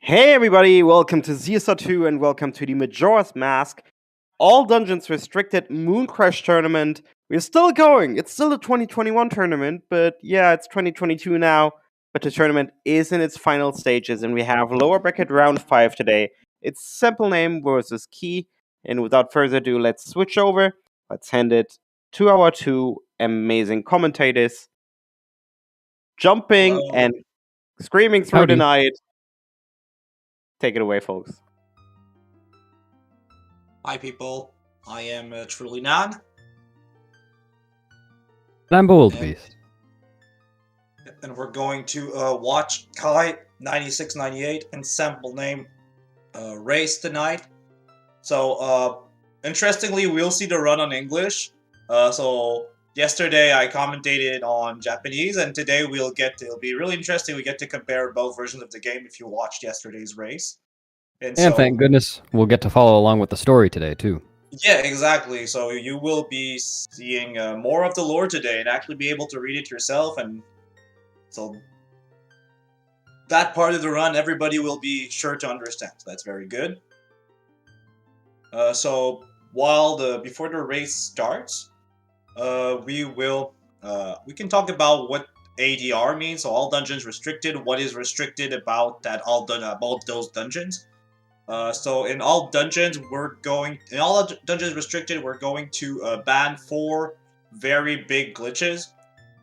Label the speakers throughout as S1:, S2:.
S1: Hey everybody, welcome to ZSR2 and welcome to the Majora's Mask all dungeons restricted MoonCrash tournament. We're still going. It's still a 2021 tournament, but yeah, it's 2022 now. But the tournament is in its final stages and we have lower bracket round 5 today. It's SampleName versus Key. And without further ado, let's switch over. Let's hand it to our two amazing commentators. Jumping
S2: Hello.
S1: and screaming through the
S3: Howdy.
S1: night. Take it away, folks.
S2: Hi people, I am Truly Nan,
S3: And I'm Bold
S2: and,
S3: Beast.
S2: and we're going to watch Kai 9698 and SampleName race tonight. So, interestingly, we'll see the run on English. So yesterday I commentated on Japanese, and today it'll be really interesting. We get to compare both versions of the game if you watched yesterday's race.
S3: And thank goodness we'll get to follow along with the story today, too.
S2: Yeah, exactly. So you will be seeing more of the lore today and actually be able to read it yourself. And so that part of the run, everybody will be sure to understand. So that's very good. So before the race starts, we can talk about what ADR means. So all dungeons restricted. What is restricted about those dungeons? So in all dungeons restricted, we're going to ban 4 very big glitches.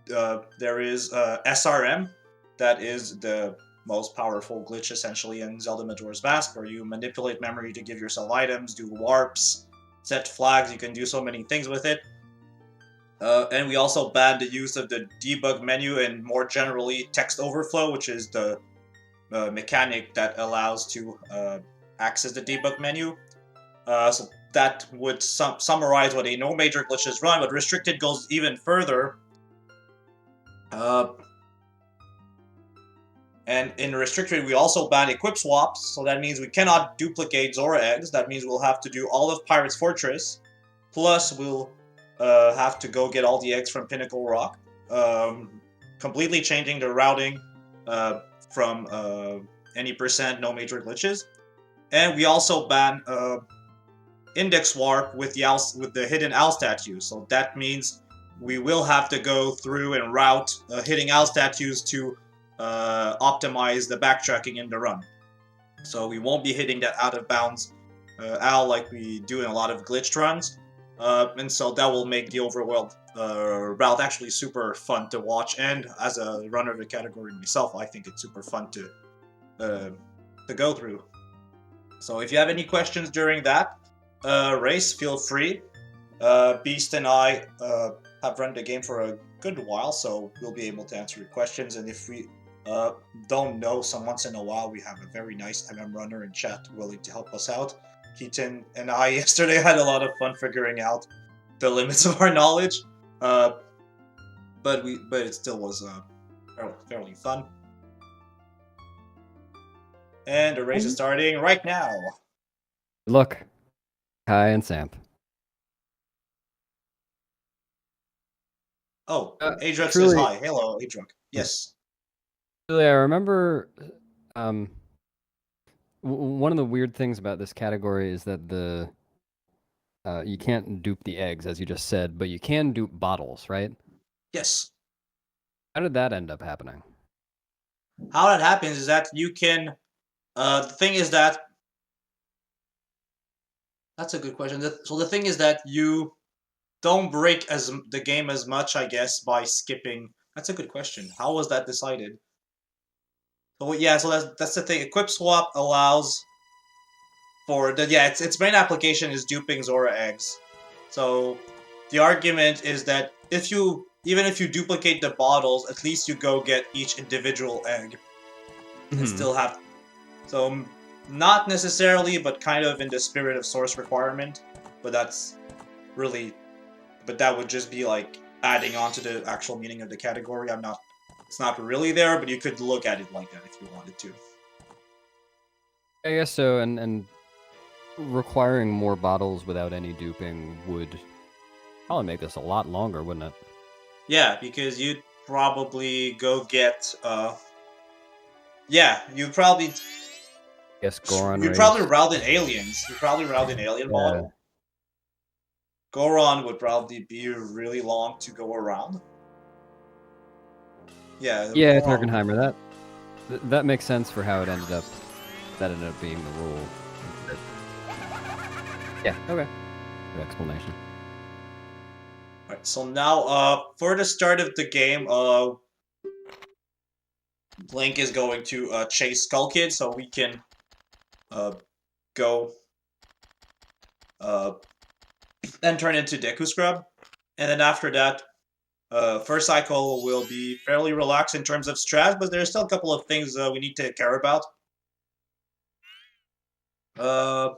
S2: There is SRM, that is the most powerful glitch essentially in Zelda Majora's Mask, where you manipulate memory to give yourself items, do warps, set flags. You can do so many things with it. And we also ban the use of the debug menu and more generally text overflow, which is the mechanic that allows to access the debug menu. So that would summarize what a no major glitches run, but restricted goes even further. And in restricted, we also ban equip swaps, so that means we cannot duplicate Zora eggs. That means we'll have to do all of Pirate's Fortress, plus we'll have to go get all the eggs from Pinnacle Rock, completely changing the routing from any percent no major glitches. And we also ban index warp with the hidden owl statues. So that means we will have to go through and route hidden owl statues to optimize the backtracking in the run. So we won't be hitting that out of bounds owl like we do in a lot of glitched runs. And so that will make the overall route actually super fun to watch. And as a runner of the category myself, I think it's super fun to go through. So if you have any questions during that race, feel free. Beast and I have run the game for a good while, so we'll be able to answer your questions. And if we don't know, once in a while, we have a very nice MM runner in chat willing to help us out. Keaton and I yesterday had a lot of fun figuring out the limits of our knowledge, but it still was fairly fun. And the race is starting right now.
S3: Good luck, Kai and Samp.
S2: Oh, Adruk says
S3: Truly-
S2: hi. Hello, Adruk. Yes.
S3: Really, I remember one of the weird things about this category is that you can't dupe the eggs, as you just said, but you can dupe bottles, right?
S2: Yes.
S3: How did that end up happening?
S2: How that happens is that you can... the thing is that... That's a good question. So the thing is that you don't break the game as much, I guess, by skipping... That's a good question. How was that decided? So yeah, so that's the thing. Equip swap allows for the its main application is duping Zora eggs. So the argument is that even if you duplicate the bottles, at least you go get each individual egg and still have. So not necessarily, but kind of in the spirit of source requirement. But that would just be like adding on to the actual meaning of the category. It's not really there, but you could look at it like that if you wanted to.
S3: I guess so, and requiring more bottles without any duping would probably make this a lot longer, wouldn't it?
S2: Yeah, because you'd probably go get... you'd probably...
S3: guess Goron
S2: You'd
S3: race.
S2: probably route in aliens. You'd probably route in alien
S3: Yeah.
S2: model. Goron would probably be really long to go around. Yeah.
S3: Yeah,
S2: Goron-
S3: Tarkenheimer. That makes sense for how it ended up. That ended up being the rule. Yeah. Okay. Good explanation.
S2: Alright, so now, for the start of the game, Link is going to chase Skull Kid, so we can go and turn into Deku Scrub. And then after that, first cycle will be fairly relaxed in terms of strats, but there's still a couple of things we need to care about. So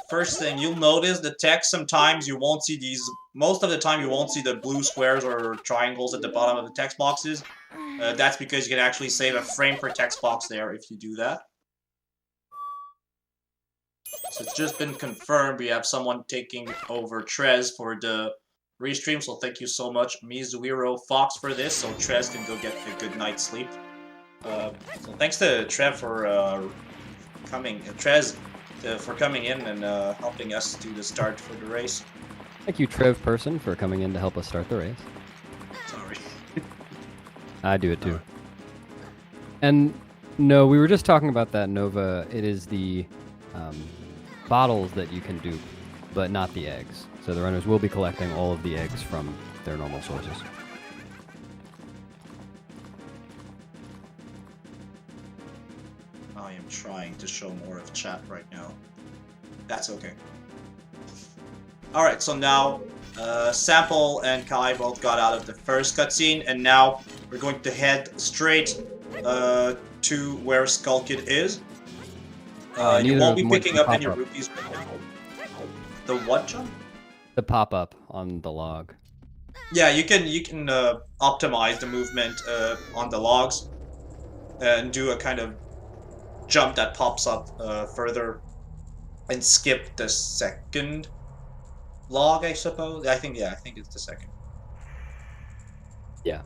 S2: first thing, you'll notice the text, sometimes you won't see these, most of the time you won't see the blue squares or triangles at the bottom of the text boxes. That's because you can actually save a frame per text box there if you do that. So it's just been confirmed we have someone taking over Trez for the restream, so thank you so much, Mizuhiro Fox, for this, so Trez can go get a good night's sleep. So thanks to Trev for coming in and helping us do the start for the race.
S3: Thank you, Trev Person, for coming in to help us start the race.
S2: Sorry.
S3: I do it too. And no, we were just talking about that, Nova. It is the bottles that you can dupe, but not the eggs. So the runners will be collecting all of the eggs from their normal sources.
S2: I am trying to show more of chat right now. That's okay. Alright, so now Sample and Kai both got out of the first cutscene, and now we're going to head straight to where Skull Kid is. You won't be picking up any rupees right now. The what, John?
S3: The pop-up on the log.
S2: Yeah, you can optimize the movement on the logs and do a kind of jump that pops up further and skip the second log, I suppose. I think it's the second.
S3: Yeah.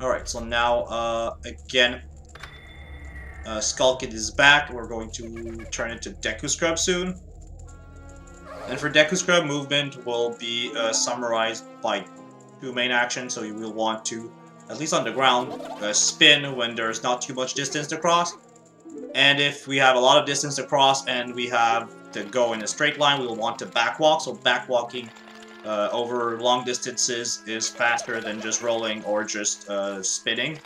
S2: Alright, so now, again, Skull Kid is back. We're going to turn into Deku Scrub soon. And for Deku Scrub, movement will be summarized by two main actions, so you will want to, at least on the ground, spin when there's not too much distance to cross. And if we have a lot of distance to cross and we have to go in a straight line, we will want to backwalk. So backwalking over long distances is faster than just rolling or just spinning.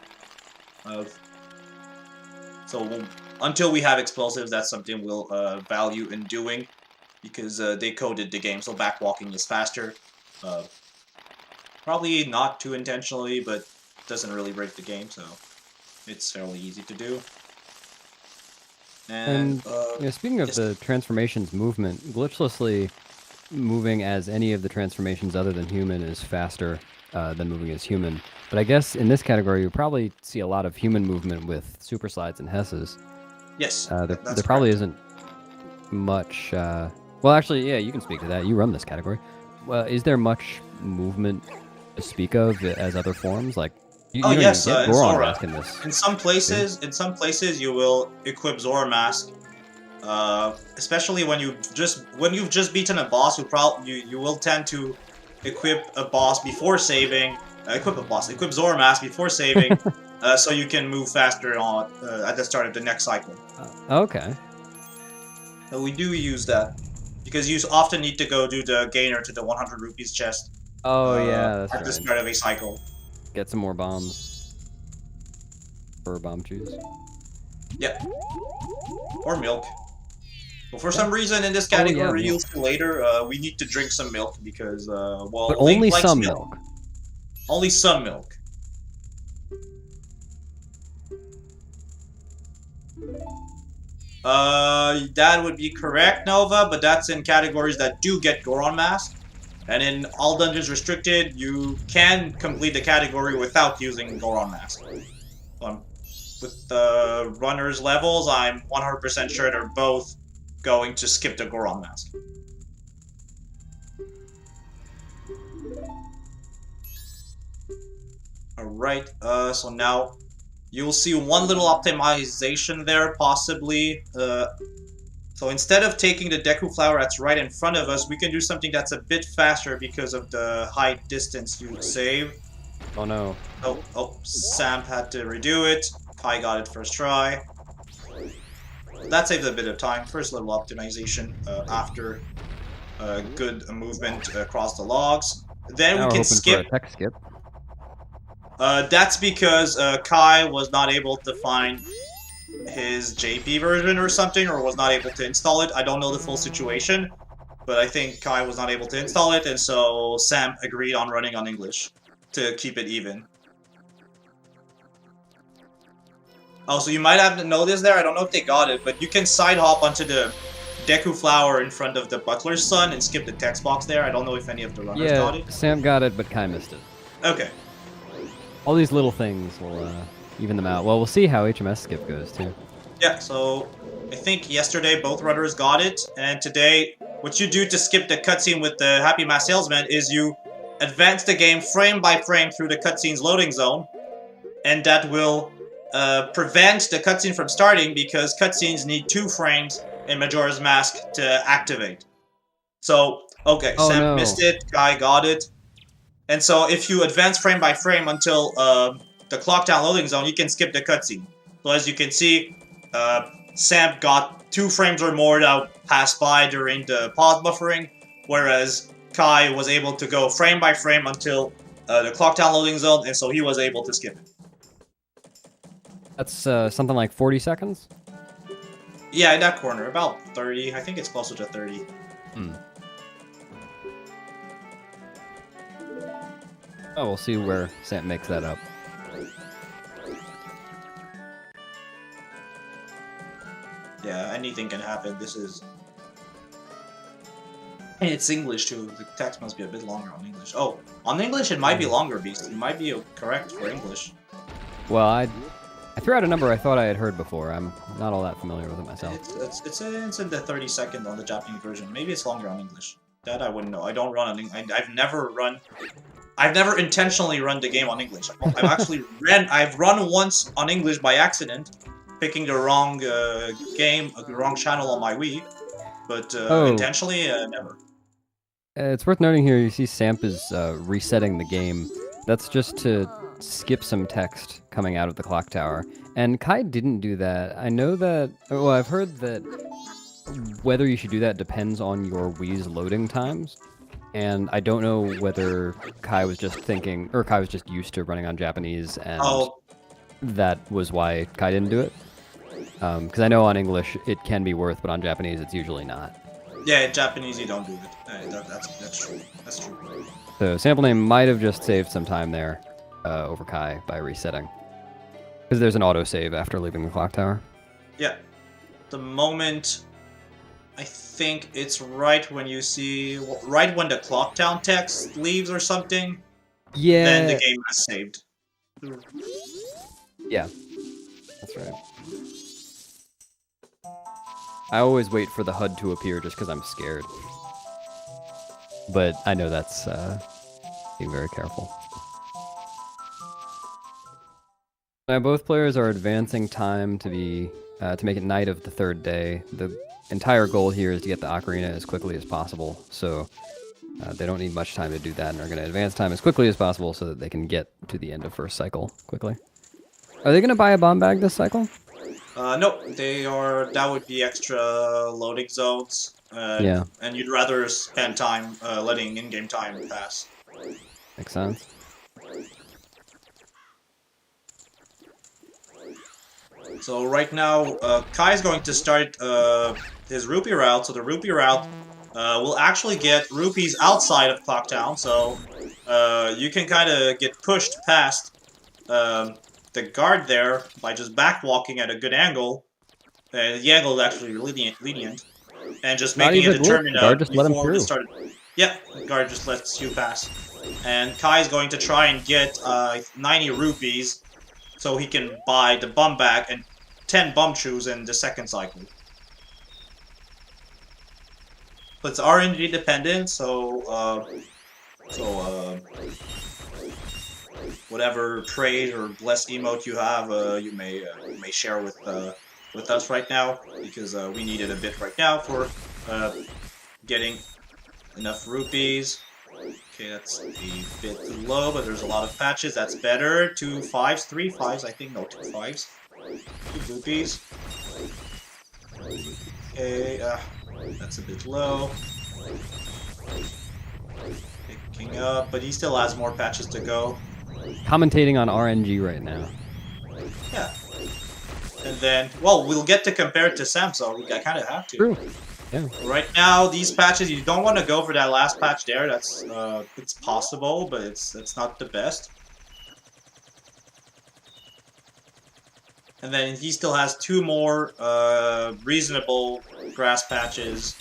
S2: So until we have explosives, that's something we'll value in doing, because they coded the game, so backwalking is faster. Probably not too intentionally, but doesn't really break the game, so it's fairly easy to do. And
S3: speaking of the transformations movement, glitchlessly moving as any of the transformations other than human is faster than moving as human. But I guess in this category, you probably see a lot of human movement with super slides and hesses.
S2: Yes,
S3: there probably isn't much. Well, actually, yeah, you can speak to that. You run this category. Well, is there much movement to speak of as other forms? Like, you don't
S2: yes,
S3: even get Goron Mask in this.
S2: In some places, you will equip Zora Mask. Especially when you've just beaten a boss, you will tend to equip a boss before saving. Equip Zora Mask before saving, so you can move faster on at the start of the next cycle.
S3: Okay.
S2: So we do use that because you often need to go do the gainer to the 100 rupees chest.
S3: Oh yeah, that's
S2: at the start of a cycle.
S3: Get some more bombs for bomb juice.
S2: Yep. Or milk. But for some reason in this category, you'll see later, we need to drink some milk because, well,
S3: but only some milk.
S2: Only some milk. That would be correct, Nova, but that's in categories that do get Goron Mask. And in all dungeons restricted, you can complete the category without using Goron Mask. With the runners' levels, I'm 100% sure they're both going to skip the Goron Mask. Alright, so now you'll see one little optimization there, possibly. So instead of taking the Deku Flower that's right in front of us, we can do something that's a bit faster because of the high distance you save.
S3: Oh no.
S2: Oh, Sam had to redo it. Kai got it first try. That saves a bit of time. First little optimization after good movement across the logs. Then
S3: Now
S2: we
S3: we're
S2: can
S3: hoping
S2: skip.
S3: for a tech skip.
S2: That's because Kai was not able to find his JP version or something, or was not able to install it. I don't know the full situation, but I think Kai was not able to install it, and so Sam agreed on running on English to keep it even. Oh, so you might have noticed there, I don't know if they got it, but you can side hop onto the Deku Flower in front of the Butler's son and skip the text box there. I don't know if any of the runners got
S3: Yeah,
S2: it.
S3: Sam got it, but Kai missed it.
S2: Okay.
S3: All these little things will even them out. Well, we'll see how HMS skip goes, too.
S2: Yeah, so I think yesterday both runners got it, and today what you do to skip the cutscene with the Happy Mask Salesman is you advance the game frame by frame through the cutscene's loading zone, and that will prevent the cutscene from starting because cutscenes need 2 frames in Majora's Mask to activate. So, okay,
S3: Oh,
S2: Sam
S3: no.
S2: missed it, Guy got it, and so if you advance frame by frame until the clock down loading zone, you can skip the cutscene. So as you can see, Sam got 2 frames or more that passed by during the pause buffering, whereas Kai was able to go frame by frame until the clock down loading zone, and so he was able to skip it.
S3: That's something like 40 seconds?
S2: Yeah, in that corner, about 30. I think it's closer to 30.
S3: Hmm. Oh, we'll see where Sam makes that up.
S2: Yeah, anything can happen. This is... And it's English too. The text must be a bit longer on English. Oh, on English it might be longer, Beast. You might be correct for English.
S3: Well, I threw out a number I thought I had heard before. I'm not all that familiar with it myself.
S2: It's in the 30 second on the Japanese version. Maybe it's longer on English. That I wouldn't know. I don't run on English. I've never intentionally run the game on English. I've run once on English by accident, picking the wrong game, the wrong channel on my Wii, but intentionally, never.
S3: It's worth noting here, you see Samp is resetting the game. That's just to skip some text coming out of the clock tower. And Kai didn't do that. I know that, well, I've heard that whether you should do that depends on your Wii's loading times. And I don't know whether Kai was just thinking, or Kai was just used to running on Japanese, and that was why Kai didn't do it. Because I know on English it can be worth, but on Japanese it's usually not.
S2: Yeah, in Japanese you don't do it. That's true. That's true.
S3: So SampleName might have just saved some time there over Kai by resetting. Because there's an autosave after leaving the clock tower.
S2: Yeah. The moment... I think it's right when you see... Right when the clock down text leaves or something.
S3: Yeah.
S2: Then the game has saved.
S3: Yeah. That's right. I always wait for the HUD to appear just because I'm scared. But I know that's being very careful. Now both players are advancing time to be to make it night of the 3rd day. The entire goal here is to get the ocarina as quickly as possible, so they don't need much time to do that, and are going to advance time as quickly as possible so that they can get to the end of first cycle quickly. Are they going to buy a bomb bag this cycle?
S2: No, they are. That would be extra loading zones.
S3: Yeah.
S2: And you'd rather spend time letting in-game time pass.
S3: Makes sense.
S2: So right now, Kai's going to start his rupee route. So the rupee route will actually get rupees outside of Clocktown. So you can kind of get pushed past the guard there by just backwalking at a good angle. The angle is actually lenient. And just making it determined before it started. Yeah, the guard just lets you pass. And Kai's going to try and get 90 rupees so he can buy the bum bag and 10 bum shoes in the second cycle. But it's RNG dependent, so whatever trade or bless emote you have, you may share with us right now, because we need it a bit right now for getting enough rupees. Okay, that's a bit low, but there's a lot of patches. That's better. 2 5s, 3 5s, I think. No, 2 5s. 2 rupees. Okay, that's a bit low. Picking up, but he still has more patches to go.
S3: Commentating on RNG right now.
S2: Yeah. And then, well, we'll get to compare it to Sam, so I kind of have to.
S3: True. Yeah.
S2: Right now, these patches, you don't want to go for that last patch there. That's it's possible, but it's not the best. And then he still has 2 more reasonable grass patches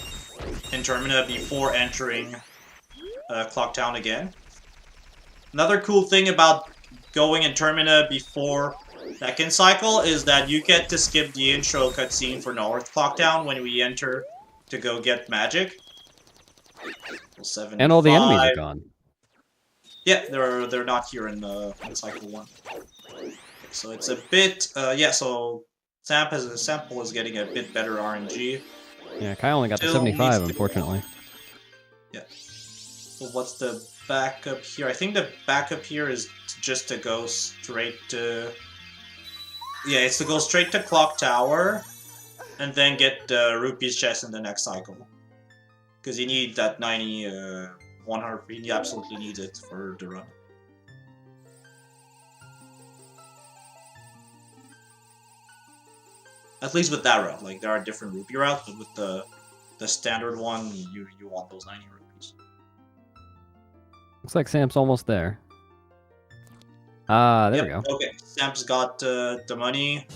S2: in Termina before entering Clock Town again. Another cool thing about going in Termina before second cycle is that you get to skip the intro cutscene for North Clock Town when we enter to go get magic. 75.
S3: And all the enemies are gone.
S2: Yeah, they're not here in cycle 1. So it's a bit yeah. So Sample is getting a bit better RNG.
S3: Yeah, Kai only got the 75, unfortunately.
S2: Yeah. So what's the backup here? I think the backup here is just to go straight to... Yeah, it's to go straight to Clock Tower, and then get the Rupees chest in the next cycle. Because you need that 90, 100, you absolutely need it for the run. At least with that route, like there are different rupee routes, but with the standard one, you want those 90 rupees.
S3: Looks like Sam's almost there. There we go.
S2: Okay, Sam's got the money,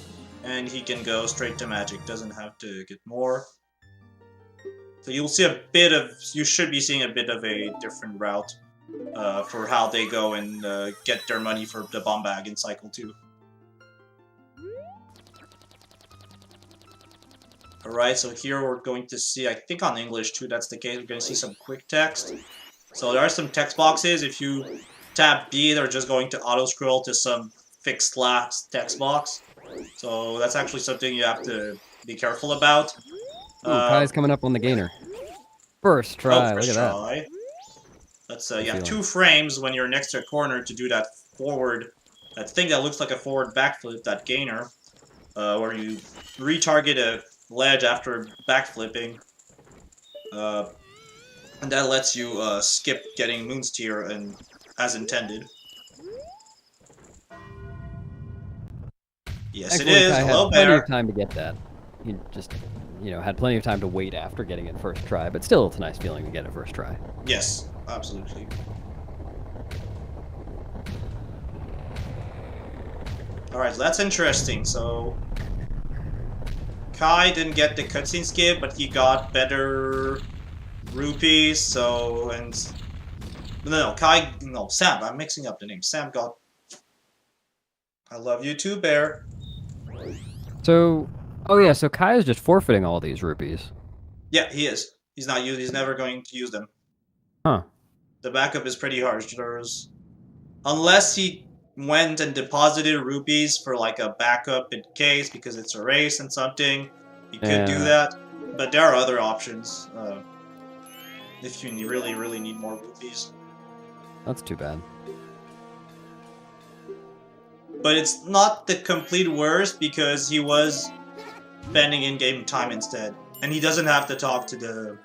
S2: and he can go straight to magic. Doesn't have to get more. So you'll see a bit of, you should be seeing a bit of a different route for how they go and get their money for the bomb bag in cycle 2. Alright, so here we're going to see, I think on English too, that's the case, we're going to see some quick text. So there are some text boxes. If you tap B, they're just going to auto-scroll to some fixed last text box. So that's actually something you have to be careful about.
S3: Ooh, Kai's coming up on the gainer. First try,
S2: first
S3: look at
S2: try.
S3: that.
S2: Let's, you have 2 frames when you're next to a corner to do that forward, that thing that looks like a forward backflip, that gainer, where you retarget a ledge after backflipping, and that lets you skip getting Moon's Tear and as intended. Yes,
S3: Actually,
S2: it is.
S3: Kai
S2: Hello,
S3: had plenty
S2: Bear.
S3: of time to get that. He just, had plenty of time to wait after getting it first try, but still, it's a nice feeling to get it first try.
S2: Yes, absolutely. Alright, so that's interesting. So Kai didn't get the cutscene skip, but he got better rupees, so, and... Sam, I'm mixing up the names. Sam got... I love you too, Bear.
S3: So, oh yeah, so Kai is just forfeiting all these rupees.
S2: Yeah, he is. He's not he's never going to use them.
S3: Huh.
S2: The backup is pretty harsh. Unless he went and deposited rupees for like a backup in case, because it's a race and something, you could do that. But there are other options if you really, really need more rupees.
S3: That's too bad.
S2: But it's not the complete worst, because he was spending in-game time instead. And he doesn't have to talk to the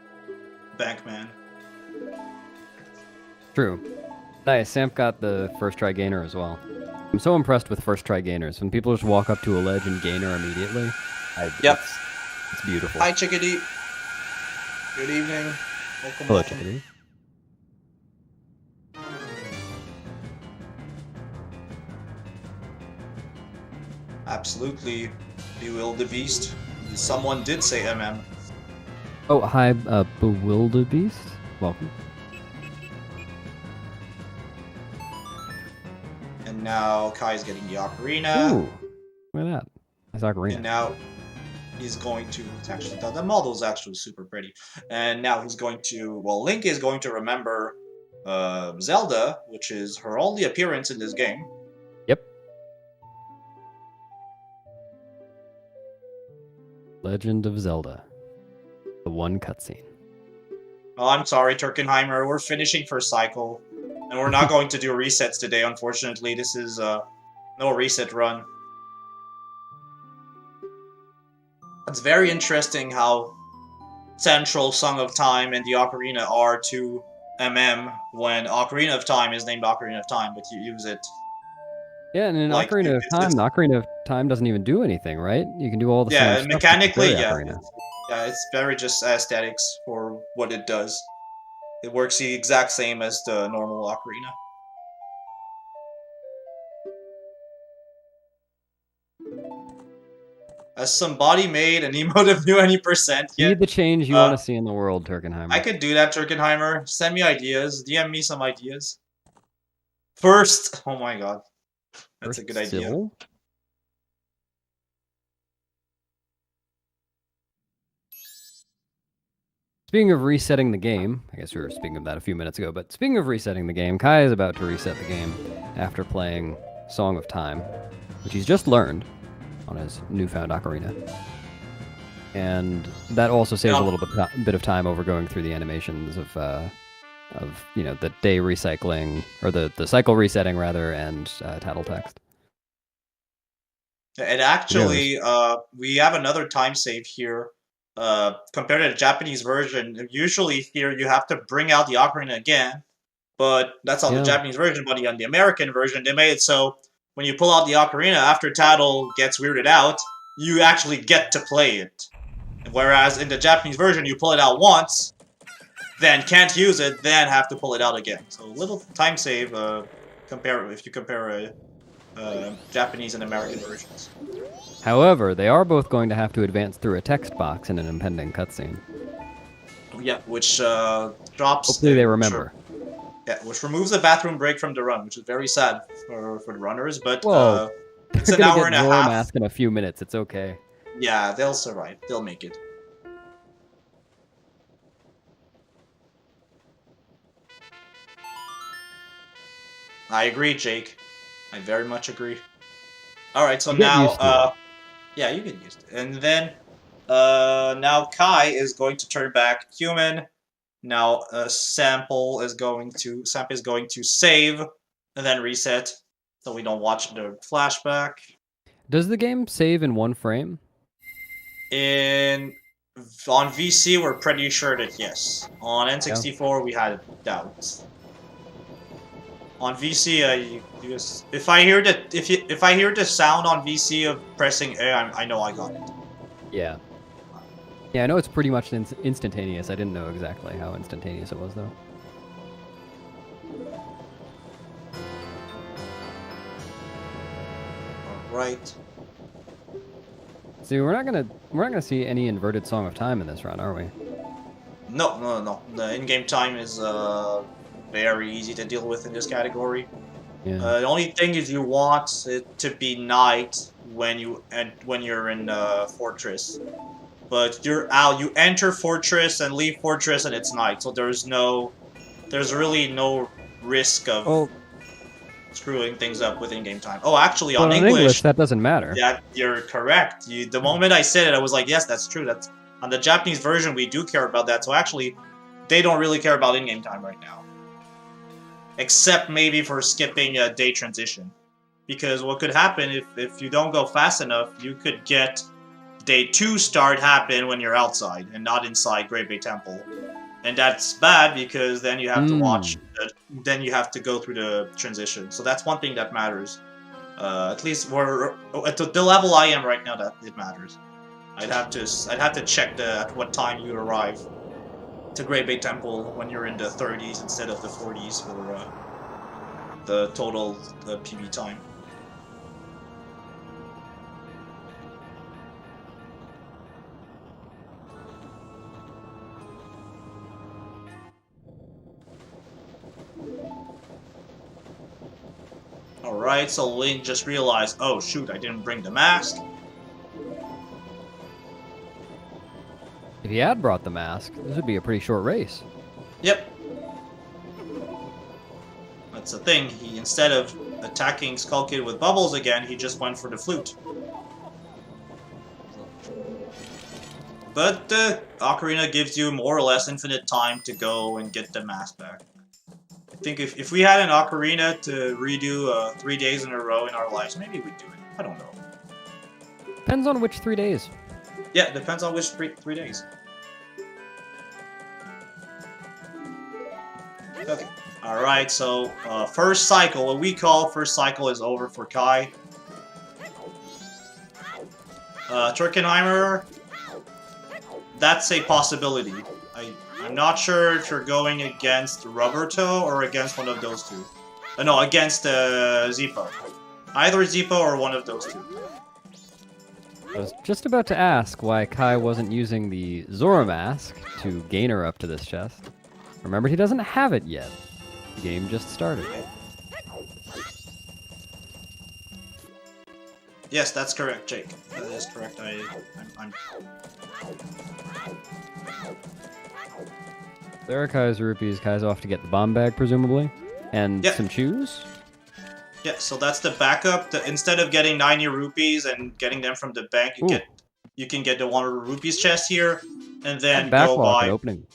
S2: bankman.
S3: True. Nice, Sam got the first try gainer as well. I'm so impressed with first try gainers. When people just walk up to a ledge and gainer immediately,
S2: Yep.
S3: It's beautiful.
S2: Hi, Chickadee. Good evening. Welcome.
S3: Hello, Chickadee.
S2: Absolutely. Bewildebeest. Someone did say MM.
S3: Oh, hi, Bewildebeest. Welcome.
S2: And now Kai's getting the ocarina.
S3: Ooh, look at that. That's ocarina.
S2: And now he's going to... It's actually... The model is actually super pretty. And now he's going to... Well, Link is going to remember Zelda, which is her only appearance in this game.
S3: Yep. Legend of Zelda. The one cutscene.
S2: Oh, I'm sorry, Turkenheimer. We're finishing first cycle, and we're not going to do resets today. Unfortunately, this is no reset run. It's very interesting how central Song of Time and the Ocarina are to when Ocarina of Time is named Ocarina of Time, but you use it.
S3: Yeah, and in
S2: Like,
S3: Ocarina of Time, the Ocarina of Time doesn't even do anything, right? You can do all the same
S2: Yeah,
S3: stuff
S2: mechanically,
S3: with the
S2: yeah.
S3: Ocarina.
S2: Yeah, it's very just aesthetics for what it does. It works the exact same as the normal Ocarina. Has somebody made an emote of new any percent
S3: Be
S2: yet?
S3: the change you want to see in the world, Turkenheimer.
S2: I could do that, Turkenheimer. Send me ideas. DM me some ideas. First, oh my god. That's a good idea.
S3: Sill? Speaking of resetting the game, I guess we were speaking of that a few minutes ago, but speaking of resetting the game, Kai is about to reset the game after playing Song of Time, which he's just learned on his newfound Ocarina. And that also saves a little bit of time over going through the animations of the day recycling, or the cycle resetting rather, and title text.
S2: And actually, we have another time save here. Compared to the Japanese version, usually here you have to bring out the Ocarina again, but that's on the Japanese version, but on the American version, they made it so when you pull out the Ocarina after Tattle gets weirded out, you actually get to play it. Whereas in the Japanese version, you pull it out once, then can't use it, then have to pull it out again. So a little time save if you compare Japanese and American versions.
S3: However, they are both going to have to advance through a text box in an impending cutscene.
S2: Yeah, which drops...
S3: Hopefully they remember.
S2: Yeah, which removes the bathroom break from the run, which is very sad for the runners, but
S3: Whoa,
S2: it's an hour and a half.
S3: Mask in a few minutes, it's okay.
S2: Yeah, they'll survive. They'll make it. I agree, Jake. I very much agree. Alright, so now, yeah, you get used to it. And then, now Kai is going to turn back human. Now, Samp is going to save, and then reset, so we don't watch the flashback.
S3: Does the game save in one frame?
S2: On VC, we're pretty sure that yes. On N64, we had doubts. On VC, if I hear the sound on VC of pressing A, I know I got it.
S3: Yeah. Yeah, I know it's pretty much instantaneous. I didn't know exactly how instantaneous it was, though.
S2: Right.
S3: See, we're not gonna see any inverted Song of Time in this run, are we?
S2: No. The in-game time is very easy to deal with in this category.
S3: Yeah.
S2: The only thing is you want it to be night when you're in Fortress, but you enter Fortress and leave Fortress and it's night, so there's really no risk of screwing things up with in-game time. Oh, actually, on English,
S3: that doesn't matter.
S2: Yeah, you're correct. The moment I said it, I was like, yes, that's true. That's on the Japanese version, we do care about that. So actually, they don't really care about in-game time right now. Except maybe for skipping a day transition. Because what could happen if you don't go fast enough, you could get day 2 start happen when you're outside and not inside Great Bay Temple. And that's bad because then you have to watch, then you have to go through the transition. So that's one thing that matters. At least at the level I am right now, that it matters. I'd have to check at what time you arrive to Great Bay Temple when you're in the 30s instead of the 40s for the total PB time. Alright, so Link just realized, oh shoot, I didn't bring the mask.
S3: If he had brought the mask, this would be a pretty short race.
S2: Yep. That's the thing. He instead of attacking Skull Kid with bubbles again, he just went for the flute. But the Ocarina gives you more or less infinite time to go and get the mask back. I think if we had an Ocarina to redo 3 days in a row in our lives, maybe we'd do it. I don't know.
S3: Depends on which 3 days.
S2: Yeah, depends on which 3 days. Okay. Alright, so first cycle, what we call first cycle is over for Kai. Turkenheimer, that's a possibility. I'm not sure if you're going against Rubbertoe or against one of those two. No, against Zippo. Either Zippo or one of those two.
S3: I was just about to ask why Kai wasn't using the Zora mask to gain her up to this chest. Remember, he doesn't have it yet. The game just started.
S2: Yes, that's correct, Jake. That is correct. I'm...
S3: There are Kai's rupees. Kai's off to get the bomb bag, presumably. And
S2: Yep.
S3: some shoes?
S2: Yeah, so that's the backup. Instead of getting 90 rupees and getting them from the bank, you can get the 100 rupees chest here, and then
S3: That
S2: go
S3: backlog
S2: buy...
S3: opening.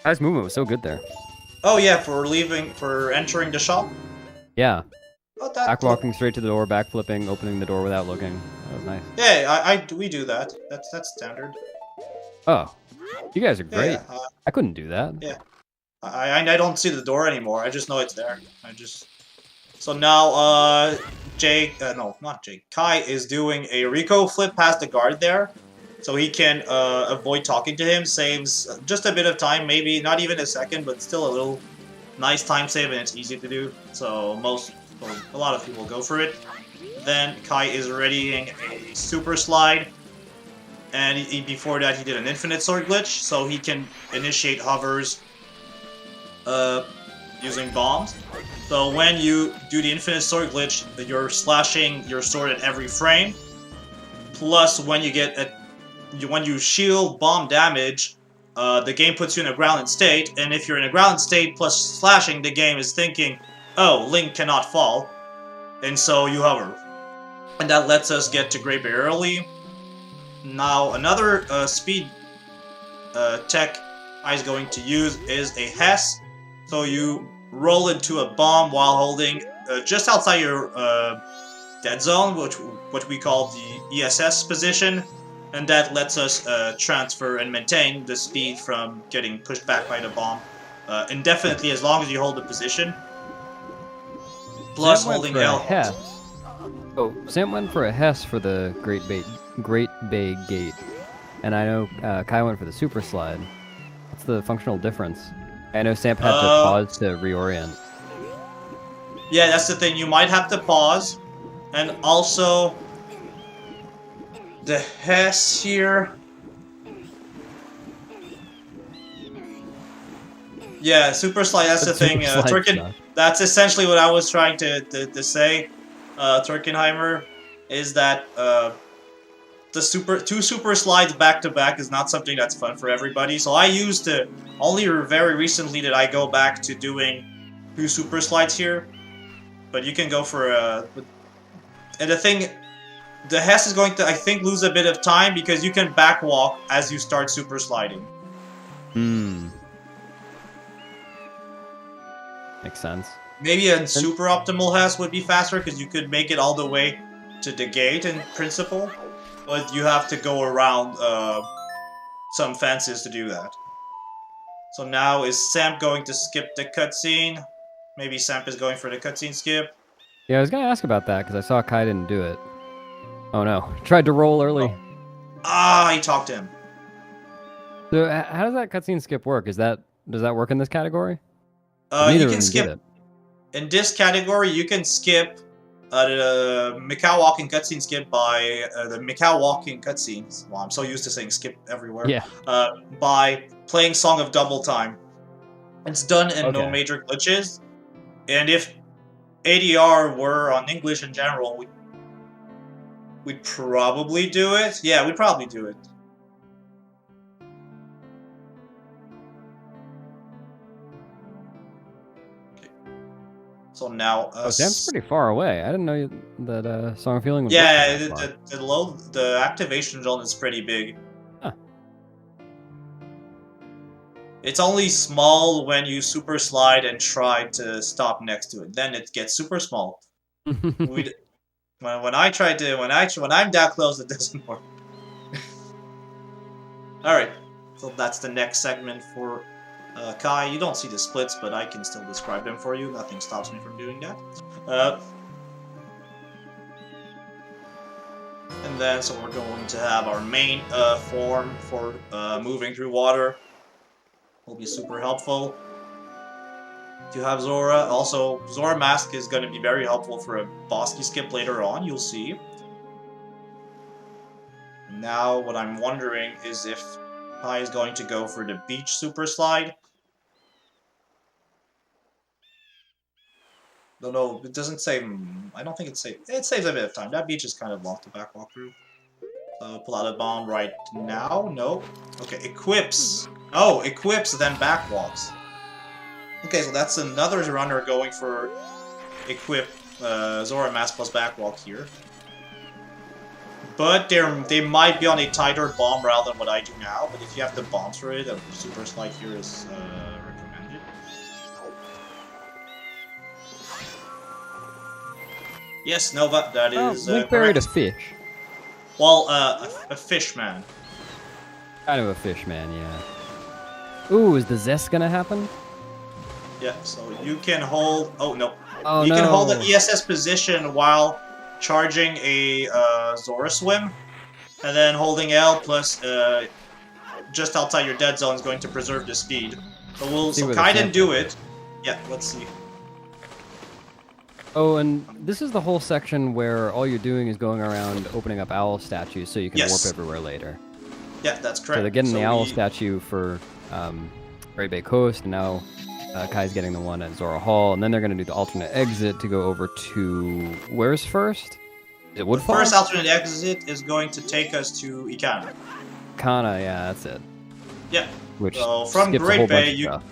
S3: Kai's movement was so good there.
S2: Oh yeah, for entering the shop?
S3: Yeah.
S2: Oh, that...
S3: Back walking straight to the door, back flipping, opening the door without looking. That was nice.
S2: Yeah, we do that. That's standard.
S3: Oh. You guys are great.
S2: Yeah,
S3: I couldn't do that.
S2: yeah. I don't see the door anymore. I just know it's there. So now Jake, no, not Jake. Kai is doing a Rico flip past the guard there, so he can avoid talking to him. Saves just a bit of time, maybe not even a second, but still a little nice time save, and it's easy to do. So a lot of people go for it. Then Kai is readying a super slide. And before that, he did an infinite sword glitch, so he can initiate hovers using bombs. So when you do the infinite sword glitch, you're slashing your sword at every frame. Plus, when you shield bomb damage, the game puts you in a grounded state. And if you're in a grounded state plus slashing, the game is thinking, "Oh, Link cannot fall," and so you hover, and that lets us get to Great Bay early. Now, another speed tech I is going to use is a Hess. So you roll into a bomb while holding just outside your dead zone, which we call the ESS position, and that lets us transfer and maintain the speed from getting pushed back by the bomb indefinitely as long as you hold the position. Plus holding L.
S3: Oh, Sam went for a Hess for the Great Bay Gate, and I know Kai went for the Super Slide. What's the functional difference? I know Sam had to pause to reorient.
S2: Yeah, that's the thing. You might have to pause, and also the Hess here. Yeah, Super Slide. That's the thing. That's essentially what I was trying to say. Turkenheimer, is that two super slides back to back is not something that's fun for everybody. So I used to only very recently did I go back to doing 2 super slides here, but you can go for and the thing, the Hess is going to I think lose a bit of time because you can back walk as you start super sliding.
S3: Makes sense.
S2: Maybe a super optimal Hess would be faster because you could make it all the way to the gate in principle, but you have to go around some fences to do that. So now is Samp going to skip the cutscene? Maybe Samp is going for the cutscene skip.
S3: Yeah, I was gonna ask about that because I saw Kai didn't do it. Oh no, tried to roll early.
S2: Oh. Ah, he talked to him.
S3: So how does that cutscene skip work? Does that work in this category?
S2: You can skip. In this category, you can skip the Macau walking cutscene skip by the Macau walking cutscenes. Well, I'm so used to saying skip everywhere.
S3: Yeah.
S2: By playing Song of Double Time. It's done in no major glitches. And if ADR were on English in general, we'd probably do it. Yeah, we'd probably do it. So now...
S3: Oh, Sam's pretty far away. I didn't know that Song of Healing was
S2: Yeah,
S3: that far.
S2: the activation zone is pretty big.
S3: Huh.
S2: It's only small when you super slide and try to stop next to it. Then it gets super small. When I'm that close, it doesn't work. All right, so that's the next segment for Kai. You don't see the splits, but I can still describe them for you. Nothing stops me from doing that. And then, so we're going to have our main form for moving through water. Will be super helpful. To have Zora. Also, Zora Mask is going to be very helpful for a bossy skip later on, you'll see. Now, what I'm wondering is if Kai is going to go for the beach super slide. No, it doesn't say. I don't think it saves. It saves a bit of time. That beach is kind of long to backwalk through. Pull out a bomb right now. No. Okay, equips. Oh, equips, then backwalks. Okay, so that's another runner going for equip Zora Mask plus backwalk here. But they might be on a tighter bomb route than what I do now. But if you have the bombs for it, a super slide here is recommended. Yes, Nova, that is
S3: Link buried a
S2: correct.
S3: fish.
S2: Well, a fish man.
S3: Kind of a fish man, yeah. Ooh, is the zest gonna happen?
S2: Yeah, so you can hold... Oh, no.
S3: Oh,
S2: you
S3: no.
S2: can hold the ESS position while charging a Zora Swim, and then holding L plus just outside your dead zone is going to preserve the speed. So Kai didn't do it. Yeah, let's see.
S3: Oh, and this is the whole section where all you're doing is going around opening up owl statues so you can warp everywhere later.
S2: Yeah, that's correct.
S3: So they're getting the owl statue for Great Bay Coast, and now Kai's getting the one at Zora Hall, and then they're going to do the alternate exit to go over to... Where's first? Is it Woodfall?
S2: The first alternate exit is going to take us to Ikana.
S3: Ikana, yeah, that's it.
S2: Yeah.
S3: Which
S2: so from
S3: skips a
S2: Great
S3: whole
S2: Bay,
S3: bunch of stuff.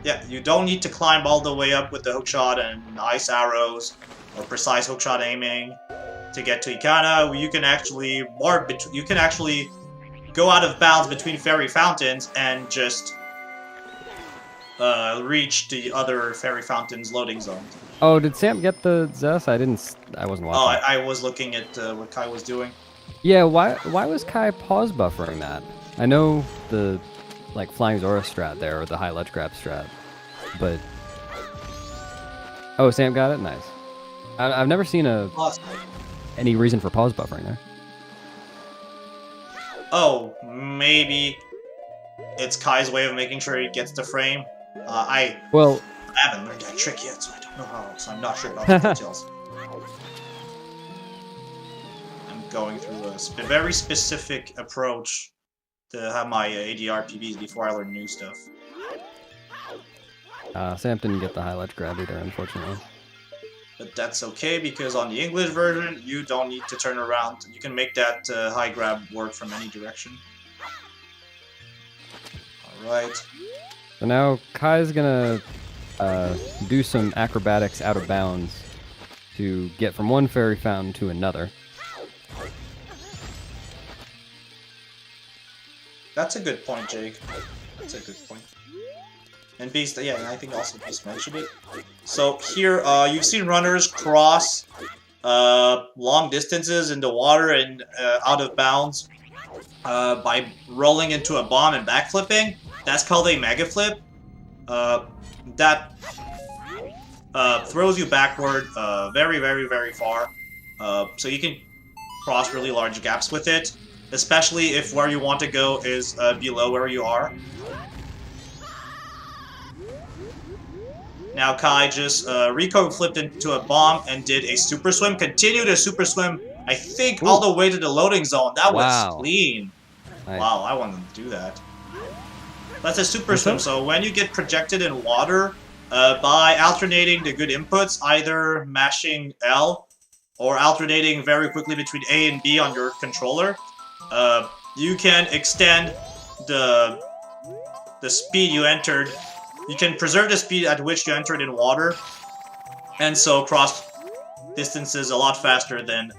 S2: Yeah, you don't need to climb all the way up with the hookshot and ice arrows or precise hookshot aiming to get to Ikana. You can actually go out of bounds between fairy fountains and just reach the other fairy fountains loading zone.
S3: Oh, did Sam get the zest? I wasn't watching.
S2: Oh, I was looking at what Kai was doing.
S3: Yeah, why was Kai pause buffering that? I know the Flying Zora strat there, or the high ledge grab strat, but... Oh, Sam got it? Nice. I've never seen any reason for pause buffering there.
S2: Oh, maybe it's Kai's way of making sure he gets the frame. I haven't learned that trick yet, so I don't know how, so I'm not sure about the details. I'm going through a very specific approach to have my ADR PBs before I learn new stuff.
S3: Sam didn't get the high ledge grab either, unfortunately.
S2: But that's okay, because on the English version, you don't need to turn around. You can make that high grab work from any direction. Alright.
S3: So now Kai's gonna do some acrobatics out of bounds to get from one fairy fountain to another.
S2: That's a good point, Jake. That's a good point. And Beast, yeah, and I think also Beast mentioned it. So here, you've seen runners cross long distances in the water and out of bounds by rolling into a bomb and backflipping. That's called a mega flip. That throws you backward very, very, very far. So you can cross really large gaps with it, especially if where you want to go is below where you are. Now Kai just recoil flipped into a bomb and did a super swim. Continued a super swim, I think, all the way to the loading zone. That was clean. Nice. Wow, I wanted to do that. That's a super swim, so when you get projected in water, by alternating the good inputs, either mashing L or alternating very quickly between A and B on your controller, you can extend the speed you entered. You can preserve the speed at which you entered in water, and so cross distances a lot faster than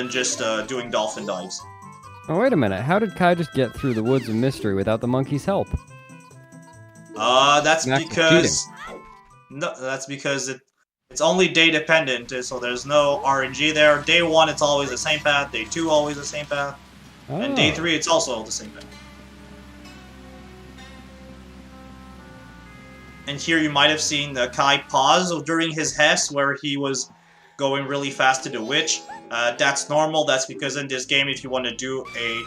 S2: just doing dolphin dives.
S3: Oh, wait a minute. How did Kai just get through the Woods of Mystery without the monkey's help?
S2: That's
S3: Max is
S2: because it's only day dependent, so there's no RNG there. Day 1 it's always the same path, day 2 always the same path, and day 3 it's also the same path. And here you might have seen Kai pause during his Hess where he was going really fast to the witch. That's normal. That's because in this game, if you want to do a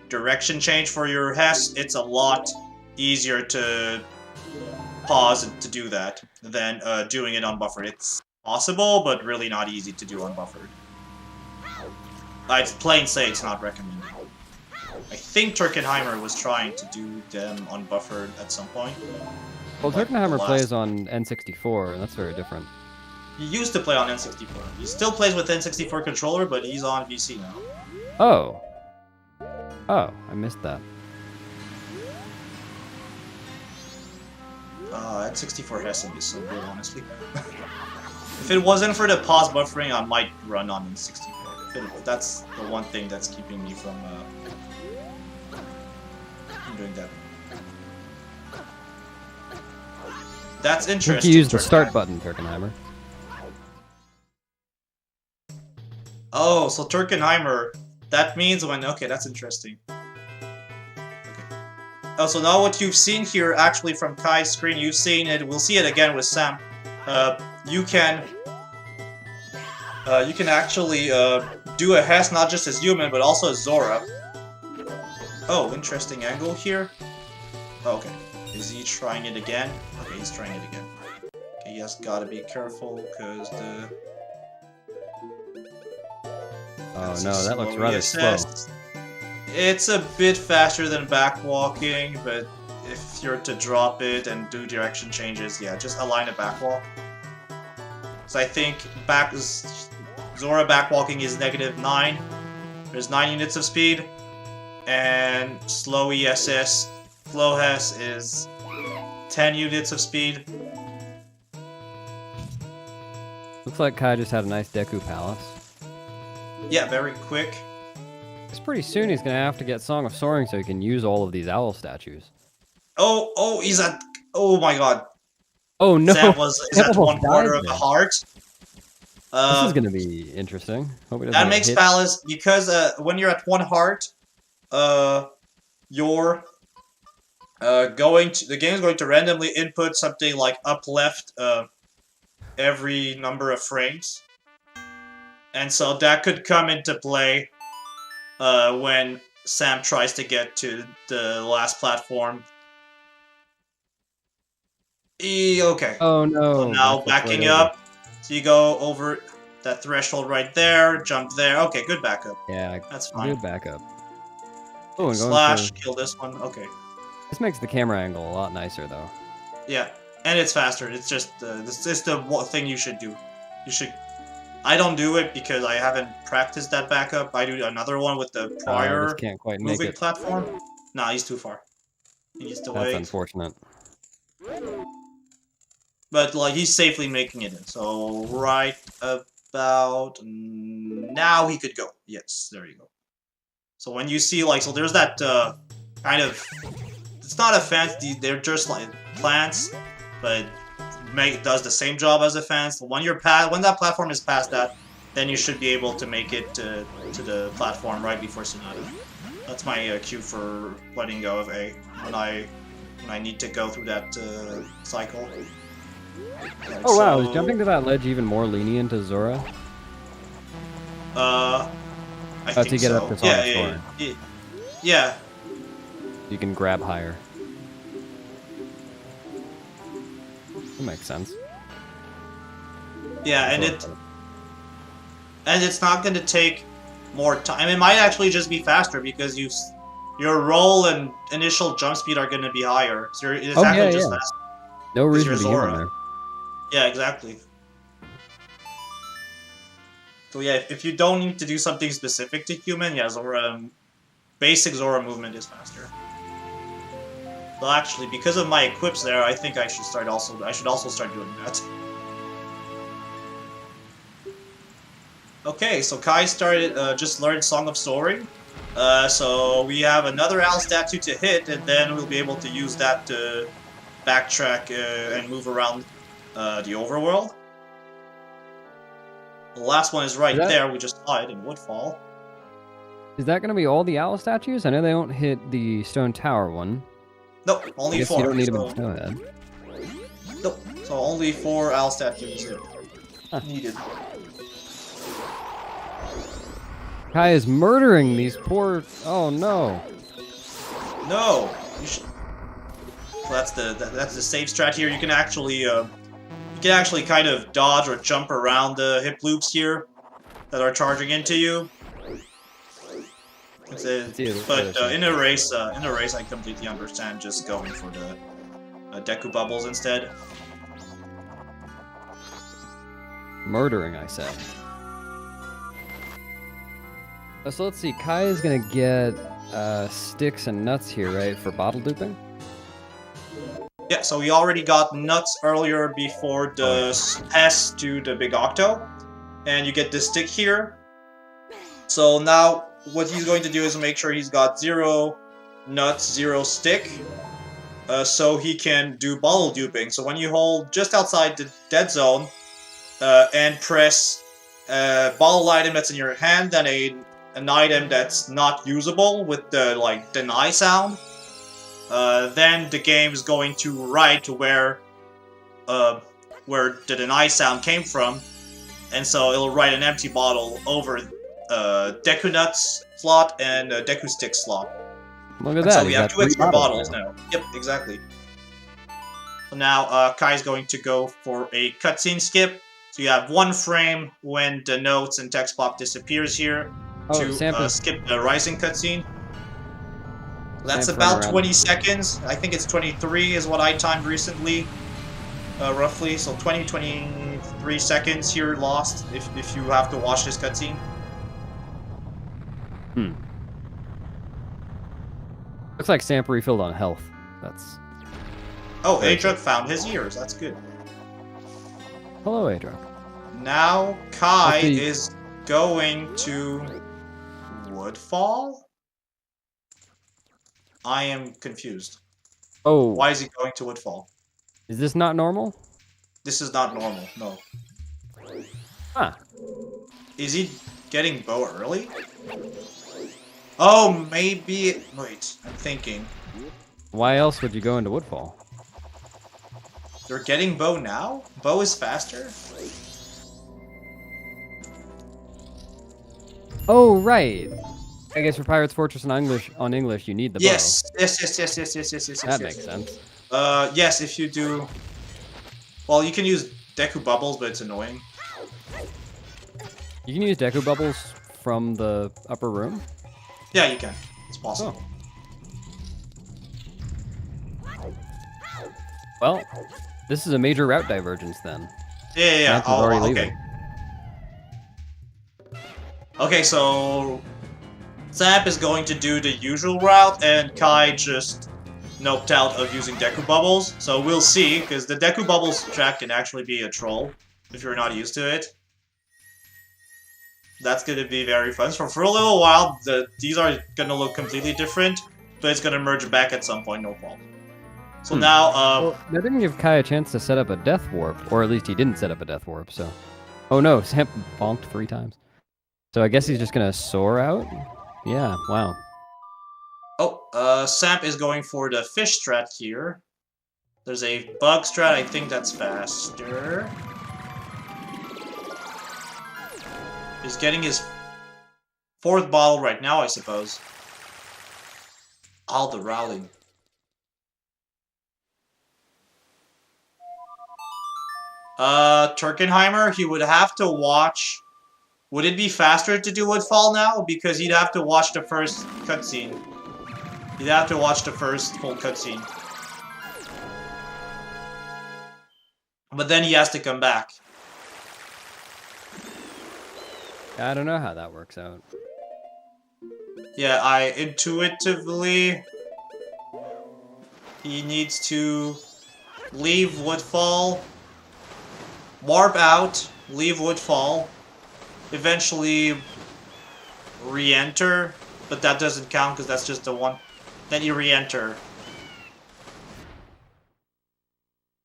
S2: direction change for your Hess, it's a lot easier to pause to do that than doing it unbuffered. It's possible, but really not easy to do unbuffered. I'd plain say it's not recommended. I think Turkenheimer was trying to do them unbuffered at some point.
S3: Well, Turkenheimer plays on N64, and that's very different.
S2: He used to play on N64. He still plays with N64 controller, but he's on VC now.
S3: Oh. Oh, I missed that.
S2: N64 Hessen is so good, honestly. If it wasn't for the pause buffering, I might run on N64. That's the one thing that's keeping me from doing that. That's interesting.
S3: You use the start button, Turkenheimer.
S2: Oh, so Turkenheimer, that means when... Okay, that's interesting. Okay. Oh, so now what you've seen here, actually, from Kai's screen, you've seen it, we'll see it again with Sam. You can actually do a Hess not just as human, but also as Zora. Oh, interesting angle here. Oh, okay. Is he trying it again? Okay, he's trying it again. Okay, he has gotta be careful, because the...
S3: Oh no, that looks rather slow.
S2: It's a bit faster than backwalking, but if you're to drop it and do direction changes, yeah, just align a backwalk. So I think Zora backwalking is -9. There's 9 units of speed, and slow ESS, slow Hess is 10 units of speed.
S3: Looks like Kai just had a nice Deku Palace.
S2: Yeah, very quick.
S3: It's pretty soon he's gonna have to get Song of Soaring so he can use all of these owl statues.
S2: Oh, he's at... Oh my god.
S3: Oh no!
S2: Sam is at 1/4 of the heart.
S3: This is gonna be interesting. Hope he doesn't
S2: that
S3: get
S2: makes
S3: hit.
S2: Palace, because when you're at 1 heart, you're the game is going to randomly input something like up left every number of frames. And so that could come into play when Sam tries to get to the last platform. Okay.
S3: Oh no.
S2: So now backing up. So you go over that threshold right there, jump there. Okay, good backup.
S3: Yeah,
S2: that's fine.
S3: Good backup. Oh, and
S2: slash, kill this one. Okay.
S3: This makes the camera angle a lot nicer, though.
S2: Yeah, and it's faster. It's just this is the thing you should do. You should. I don't do it because I haven't practiced that backup. I do another one with the prior
S3: can't quite
S2: moving
S3: make it.
S2: platform. Nah, he's too far. He needs to wait.
S3: That's unfortunate.
S2: But like he's safely making it in. So right about now he could go. Yes, there you go. So when you see like there's that kind of, it's not a fence. They're just like plants, but does the same job as a fence. When when that platform is past that, then you should be able to make it to the platform right before Sonata. That's my cue for letting go of A when I need to go through that cycle. Like,
S3: oh wow, is jumping to that ledge even more lenient to Zora?
S2: I think
S3: to get
S2: so.
S3: up to Song of Soaring.
S2: Yeah.
S3: You can grab higher. That makes sense.
S2: Yeah, and it's not going to take more time. It might actually just be faster because your roll and initial jump speed are going to be higher. So it's actually just faster.
S3: No reason to be in there.
S2: Yeah, exactly. So yeah, if you don't need to do something specific to human, yeah, Zora, basic Zora movement is faster. Well, actually, because of my equips there, I think I should also start doing that. Okay, so Kai started, just learned Song of Soaring. So we have another Owl statue to hit, and then we'll be able to use that to backtrack and move around the overworld. The last one is right there, we just saw it in Woodfall.
S3: Is that going to be all the owl statues? I know they don't hit the stone tower one.
S2: Nope, only
S3: I guess
S2: 4.
S3: you don't need
S2: so...
S3: them in Snowhead.
S2: Nope, so only 4 Owl statues needed.
S3: Kai is murdering these poor... Oh, no.
S2: No! You should... So that's the safe strat here. You can actually kind of dodge or jump around the hip loops here that are charging into you. But in a race, I completely understand just going for the Deku bubbles instead.
S3: Murdering, I said. So let's see. Kai is gonna get sticks and nuts here, right, for bottle duping?
S2: Yeah, so we already got nuts earlier before the S to the Big Octo, and you get the stick here. So now what he's going to do is make sure he's got 0 nuts, 0 stick, so he can do bottle duping. So when you hold just outside the dead zone and press a bottle item that's in your hand, then an item that's not usable with the deny sound, then the game is going to write where the deny sound came from, and so it'll write an empty bottle over Deku Nuts slot and Deku Stick slot.
S3: Look at that.
S2: So we have 2 extra bottles now. Yep, exactly. So now Kai's going to go for a cutscene skip. So you have 1 frame when the notes and text block disappears here to skip the Rising cutscene. That's about 20 seconds. I think it's 23 is what I timed recently, roughly. So 23 seconds here lost if you have to watch this cutscene.
S3: Looks like Samp refilled on health. That's...
S2: Oh, Adruk found his ears. That's good.
S3: Hello, Adruk.
S2: Now Kai is going to Woodfall? I am confused.
S3: Oh.
S2: Why is he going to Woodfall?
S3: Is this not normal?
S2: This is not normal, no.
S3: Huh.
S2: Is he getting bow early? Oh, maybe... Wait, I'm thinking.
S3: Why else would you go into Woodfall?
S2: They're getting bow now? Bow is faster?
S3: Oh, right. I guess for Pirate's Fortress on English, you need the bow.
S2: Yes.
S3: That makes sense.
S2: Yes, if you do... Well, you can use Deku Bubbles, but it's annoying.
S3: You can use Deku Bubbles from the upper room?
S2: Yeah, you can. It's possible.
S3: Oh. Well, this is a major route divergence then.
S2: Yeah.
S3: Oh,
S2: okay.
S3: Leaving.
S2: Okay, so... Zap is going to do the usual route, and Kai just noped out of using Deku Bubbles. So we'll see, because the Deku Bubbles track can actually be a troll, if you're not used to it. That's going to be very fun. So for a little while, these are going to look completely different, but it's going to merge back at some point, no problem. So now...
S3: well, that didn't give Kai a chance to set up a Death Warp, or at least he didn't set up a Death Warp, so... Oh no, Samp bonked 3 times. So I guess he's just going to soar out? Yeah, wow.
S2: Oh, Samp is going for the fish strat here. There's a bug strat, I think that's faster. He's getting his 4th bottle right now, I suppose. All the rallying. Turkenheimer, he would have to watch... Would it be faster to do Woodfall now? Because he'd have to watch the first cutscene. He'd have to watch the first full cutscene. But then he has to come back.
S3: I don't know how that works out.
S2: Yeah, I intuitively... He needs to leave Woodfall, warp out, leave Woodfall, eventually re-enter, but that doesn't count because that's just the one. Then you re-enter.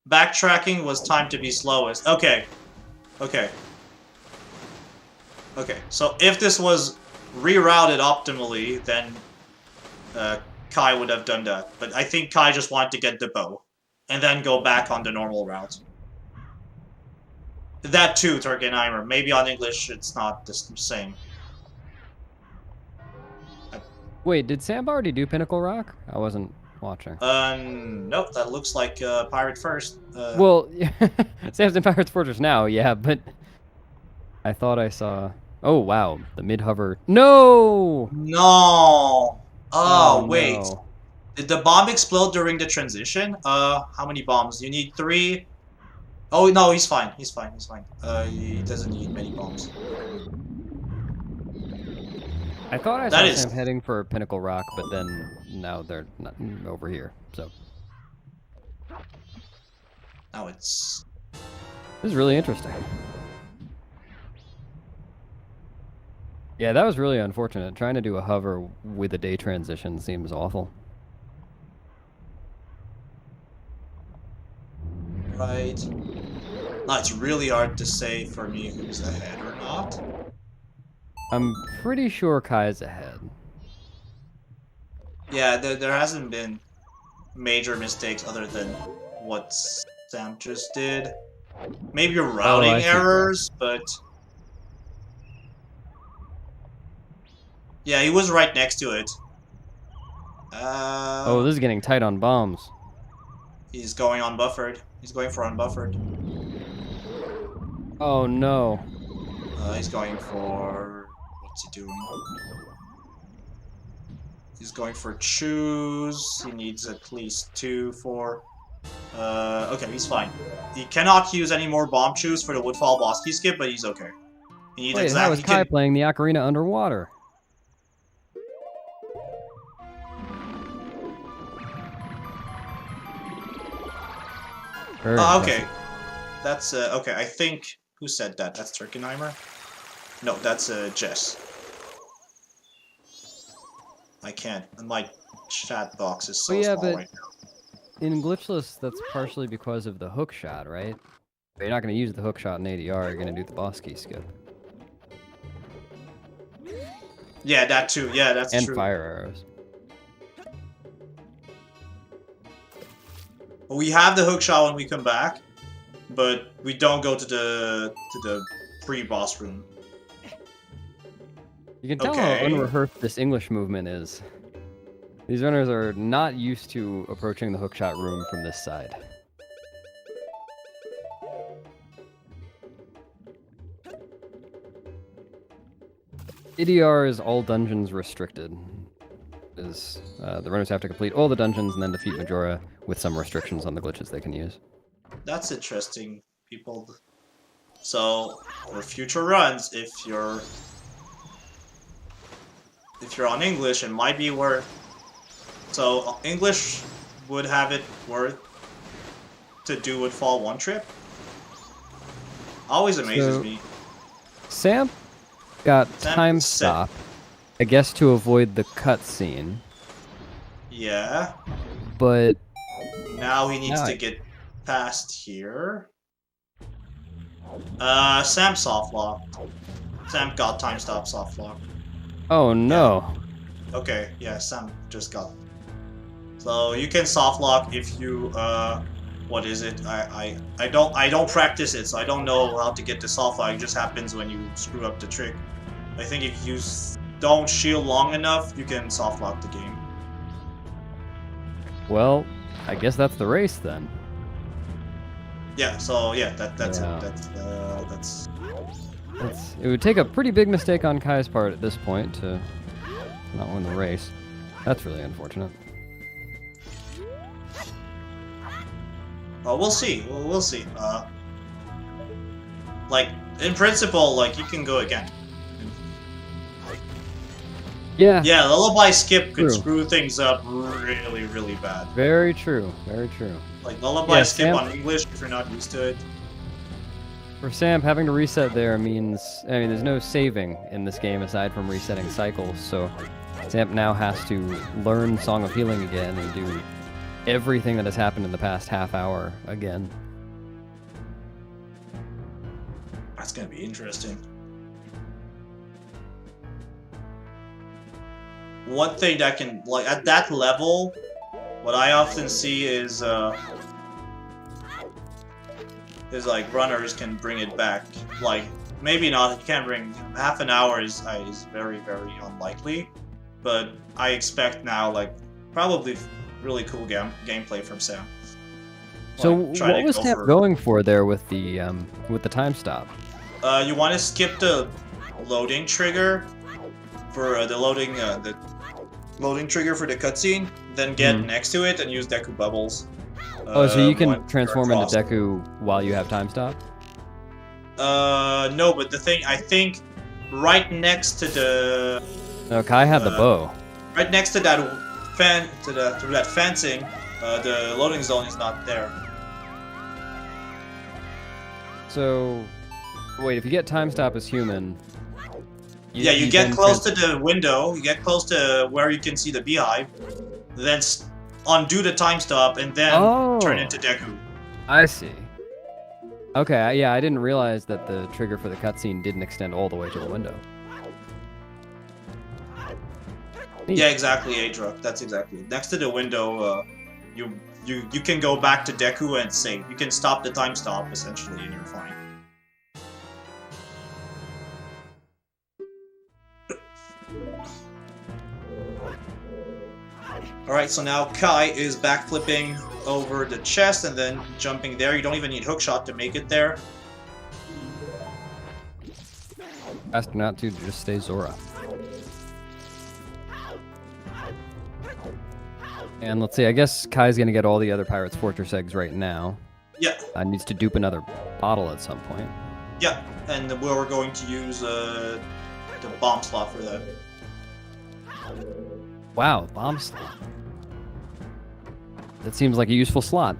S2: Backtracking was timed to be slowest. Okay. Okay. Okay, so if this was rerouted optimally, then Kai would have done that. But I think Kai just wanted to get the bow, and then go back on the normal route. That too, Turkenheimer. Maybe on English it's not the same.
S3: Wait, did Sam already do Pinnacle Rock? I wasn't watching.
S2: Nope, that looks like Pirate First.
S3: Well, Sam's in Pirate's Fortress now, yeah, but I thought I saw... Oh, wow, the mid-hover... No!
S2: No! Oh, wait.
S3: No.
S2: Did the bomb explode during the transition? How many bombs? You need 3? Oh, no, he's fine. He's fine. He's fine. He doesn't need many bombs.
S3: I thought I saw Sam heading for Pinnacle Rock, but then now they're not over here, so...
S2: Now it's...
S3: This is really interesting. Yeah, that was really unfortunate. Trying to do a hover with a day transition seems awful.
S2: Right. No, it's really hard to say for me who's ahead or not.
S3: I'm pretty sure Kai's ahead.
S2: Yeah, there hasn't been major mistakes other than what Sam just did. Maybe routing errors, but... Yeah, he was right next to it.
S3: Oh, this is getting tight on bombs.
S2: He's going unbuffered. He's going for unbuffered.
S3: Oh no.
S2: He's going for... What's he doing? He's going for choose. He needs at least 2, 4. Okay, he's fine. He cannot use any more bomb choose for the Woodfall boss key skip, but he's okay. He needs
S3: Wait, how is Kai playing the ocarina underwater?
S2: Okay. That's, okay, I think... Who said that? That's Turkenheimer? No, that's, Jess. I can't. My chat box is so small right now.
S3: In Glitchless, that's partially because of the hook shot, right? You're not going to use the hook shot in ADR, you're going to do the boss key skip.
S2: Yeah, that too. Yeah, that's true.
S3: And fire arrows.
S2: We have the hook shot when we come back, but we don't go to the pre-boss room.
S3: You can tell how unrehearsed this English movement is. These runners are not used to approaching the hookshot room from this side. ADR is all dungeons restricted. The runners have to complete all the dungeons and then defeat Majora with some restrictions on the glitches they can use.
S2: That's interesting, people. So, for future runs, if you're on English, it might be worth... So, English would have it worth to do Woodfall 1 trip? Always amazes me.
S3: Sam got time stop, I guess to avoid the cutscene.
S2: Yeah.
S3: But...
S2: Now he needs to get past here. Sam soft lock. Sam got time stop soft lock.
S3: Oh no.
S2: Yeah. Okay, yeah, Sam just got. So you can soft lock if you what is it? I don't practice it, so I don't know how to get the soft lock. It just happens when you screw up the trick. I think if you don't shield long enough, you can soft lock the game.
S3: Well, I guess that's the race then.
S2: Yeah, so yeah, that's
S3: Yeah.
S2: it. That's
S3: It would take a pretty big mistake on Kai's part at this point to not win the race. That's really unfortunate.
S2: Well, we'll see. We'll see. Like, in principle, like, you can go again.
S3: Yeah.
S2: Yeah, Lullaby skip could
S3: True.
S2: screw things up really, really bad.
S3: Very true. Very true.
S2: Like, Lullaby skip
S3: Sam...
S2: on English, if you're not used to it.
S3: For Samp, having to reset there means, I mean, there's no saving in this game aside from resetting cycles, so Samp now has to learn Song of Healing again and do everything that has happened in the past half hour again.
S2: That's gonna be interesting. One thing that can, like, at that level, what I often see is like runners can bring it back. Like, maybe not. You can't bring half an hour is very, very unlikely. But I expect now, like, probably really cool gameplay from Sam.
S3: So
S2: Like,
S3: what was Samp going for there with the time stop?
S2: You want to skip the loading trigger for the loading trigger for the cutscene, then get next to it and use Deku bubbles.
S3: Oh, so you can transform into Deku while you have time stop?
S2: No, but the thing, I think, right next to the...
S3: No, Kai had the bow.
S2: Right next to that to that fencing, the loading zone is not there.
S3: So, wait, if you get time stop as human...
S2: You get close to the window, you get close to where you can see the beehive, then undo the time stop, and then turn into Deku.
S3: I see. Okay, yeah, I didn't realize that the trigger for the cutscene didn't extend all the way to the window. Neat.
S2: Yeah, exactly, Adra. That's exactly it. Next to the window, you can go back to Deku and save. You can stop the time stop, essentially, and you're fine. Alright, so now Kai is backflipping over the chest and then jumping there. You don't even need hookshot to make it there.
S3: Ask not to, just stay Zora. And let's see, I guess Kai's gonna get all the other Pirate's Fortress eggs right now.
S2: Yeah.
S3: Needs to dupe another bottle at some point.
S2: Yeah, and we're going to use the bomb slot for that.
S3: Wow, bomb slot. That seems like a useful slot.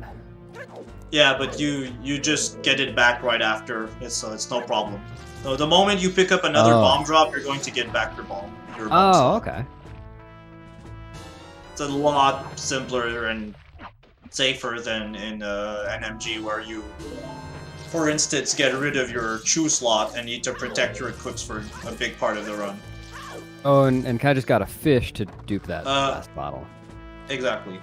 S2: Yeah, but you just get it back right after. It's no problem. So the moment you pick up another bomb drop, you're going to get back your bomb. Slot.
S3: Okay.
S2: It's a lot simpler and safer than in NMG, where you, for instance, get rid of your chew slot and need to protect your equips for a big part of the run.
S3: Oh, and Kai just got a fish to dupe that last bottle.
S2: Exactly.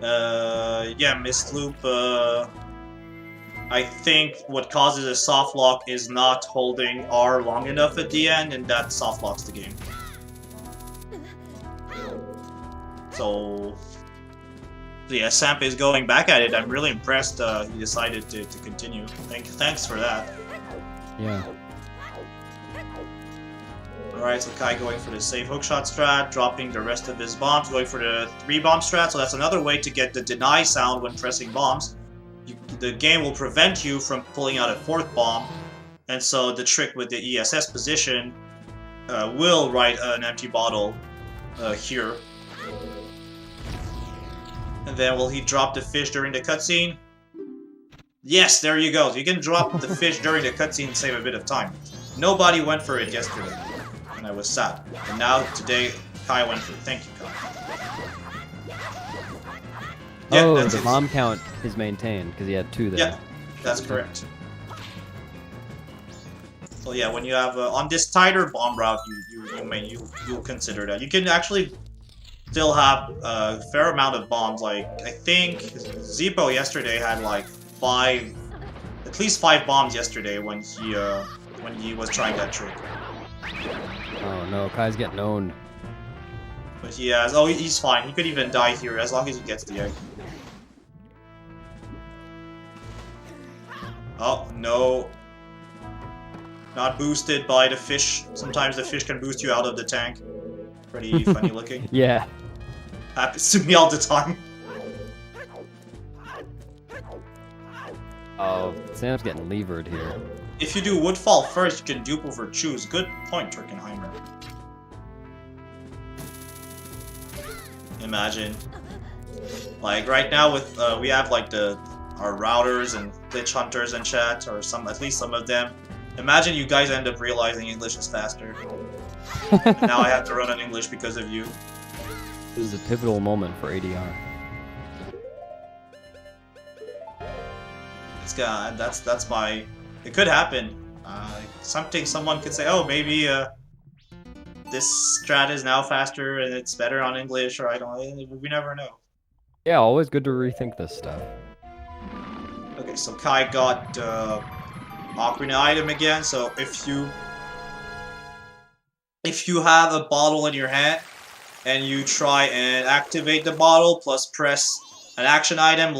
S2: Yeah, Mist Loop. I think what causes a soft lock is not holding R long enough at the end, and that soft locks the game. So yeah, Samp is going back at it. I'm really impressed. He decided to continue. Thanks for that.
S3: Yeah.
S2: Alright, so Kai going for the safe hookshot strat, dropping the rest of his bombs, going for the 3-bomb strat, so that's another way to get the deny sound when pressing bombs. The game will prevent you from pulling out a 4th bomb, and so the trick with the ESS position will write an empty bottle here. And then will he drop the fish during the cutscene? Yes, there you go. You can drop the fish during the cutscene and save a bit of time. Nobody went for it yesterday. I was sad. And now, today, Kai went for it. Thank you, Kai. Yeah,
S3: the bomb count is maintained, because he had 2 there.
S2: Yeah, that's correct. So yeah, when you have, on this tighter bomb route, you'll consider that. You can actually still have a fair amount of bombs, like, I think Zippo yesterday had like at least 5 bombs yesterday when he was trying that trick.
S3: Oh no, Kai's getting owned.
S2: But he has... he's fine. He could even die here as long as he gets the egg. Oh, no. Not boosted by the fish. Sometimes the fish can boost you out of the tank. Pretty funny looking.
S3: Yeah.
S2: Happens to me all the time.
S3: Oh, Sam's getting levered here.
S2: If you do Woodfall first, you can dupe over Choose. Good point, Turkenheimer. Imagine. Like, right now with, we have like the our routers and glitch hunters in chat, or at least some of them. Imagine you guys end up realizing English is faster. And now I have to run on English because of you.
S3: This is a pivotal moment for ADR.
S2: That's my. It could happen. Someone could say, oh, maybe this strat is now faster and it's better on English, or I don't know. We never know.
S3: Yeah, always good to rethink this stuff.
S2: Okay, so Kai got Ocarina item again. So if you have a bottle in your hand and you try and activate the bottle plus press an action item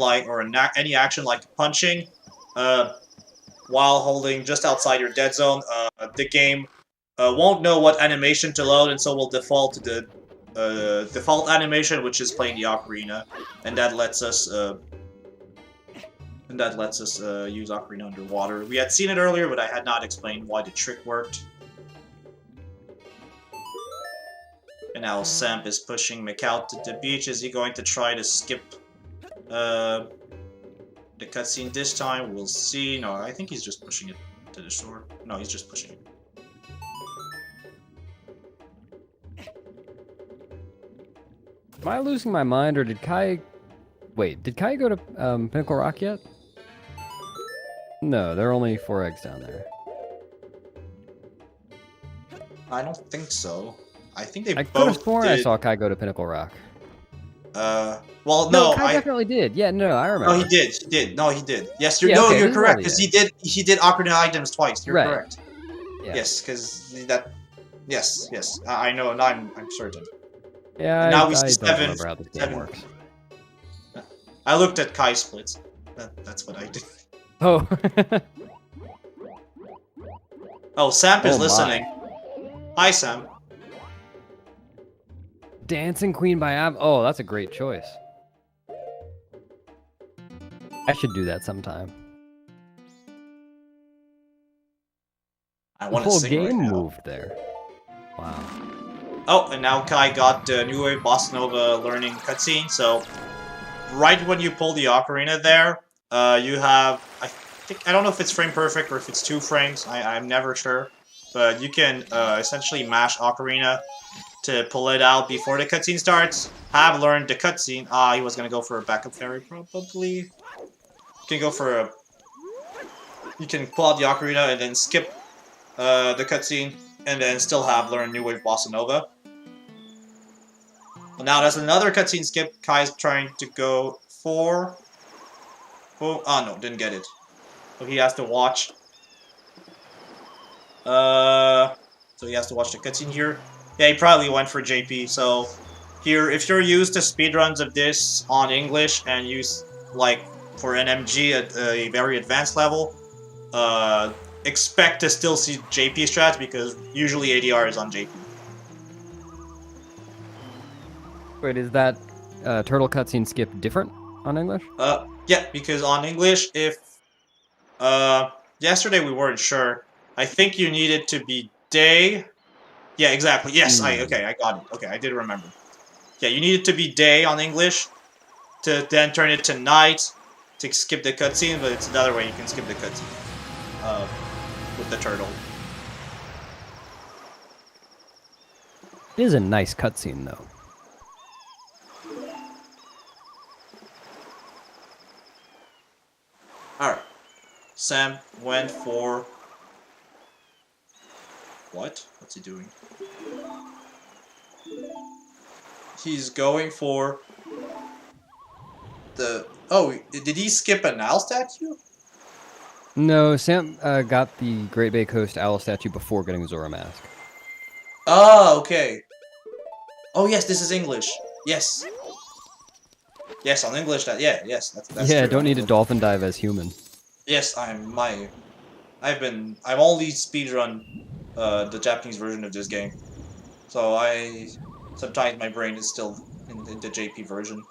S2: any action like punching, while holding just outside your dead zone, the game won't know what animation to load, and so will default to the default animation, which is playing the ocarina, and that lets us use ocarina underwater. We had seen it earlier, but I had not explained why the trick worked. And now Samp is pushing Mikau to the beach. Is he going to try to skip the cutscene this time? We'll see. No, I think he's just pushing it to the shore. No, he's just pushing it.
S3: Am I losing my mind, or did Kai... Wait, did Kai go to Pinnacle Rock yet? No, there are only 4 eggs down there.
S2: I don't think so. I think they
S3: I
S2: both
S3: could have sworn I
S2: did.
S3: saw Kai go to Pinnacle Rock.
S2: Well, no,
S3: Kai definitely did. Yeah, no, I remember.
S2: No, he did. He did. No, he did. Yes, you're
S3: Yeah, okay,
S2: you're
S3: this is
S2: correct
S3: all
S2: because
S3: the
S2: he did Ocarina items twice. You're
S3: Right.
S2: correct.
S3: Yeah.
S2: Yes, because that. Yes, yes. I know. Now I'm certain.
S3: Yeah,
S2: And now we
S3: I
S2: see
S3: don't remember how this game
S2: seven.
S3: works.
S2: I looked at Kai splits. That's what I did.
S3: Oh.
S2: Oh, Samp is
S3: Oh, my.
S2: listening. Hi, Sam.
S3: Dancing Queen by Ab. Oh, that's a great choice. I should do that sometime.
S2: I
S3: The
S2: want to
S3: whole
S2: sing
S3: game
S2: right now.
S3: moved there. Wow.
S2: Oh, and now Kai got the New Wave Bossa Nova learning cutscene. So, right when you pull the ocarina there, you have I don't know if it's frame perfect or if it's 2 frames. I'm never sure, but you can essentially mash ocarina to pull it out before the cutscene starts. Have learned the cutscene. He was gonna go for a backup fairy probably. You can go for a. You can pull out the ocarina and then skip the cutscene, and then still have learned New Wave Bossa Nova. Well, now there's another cutscene skip. Kai's trying to go for. Oh no, didn't get it. So he has to watch. So he has to watch the cutscene here. Yeah, he probably went for JP. So here, if you're used to speedruns of this on English and use like for NMG at a very advanced level, expect to still see JP strats because usually ADR is on JP.
S3: Wait, is that turtle cutscene skip different on English?
S2: Yeah, because on English, if yesterday we weren't sure. I think you needed to be day. Yeah, exactly. Yes, I got it. Okay, I did remember. Yeah, you needed to be day on English to then turn it to night to skip the cutscene, but it's another way you can skip the cutscene with the turtle.
S3: It is a nice cutscene, though.
S2: Alright. Sam went for... What? What's he doing? He's going for... the... Oh, did he skip an owl statue?
S3: No, Sam got the Great Bay Coast owl statue before getting the Zora mask.
S2: Oh, okay. Oh, yes, this is English. Yes. Yes, on English, yes, that's
S3: Yeah,
S2: true.
S3: don't need to dolphin dive as human.
S2: Yes, I've only speedrun the Japanese version of this game. So sometimes my brain is still in the JP version.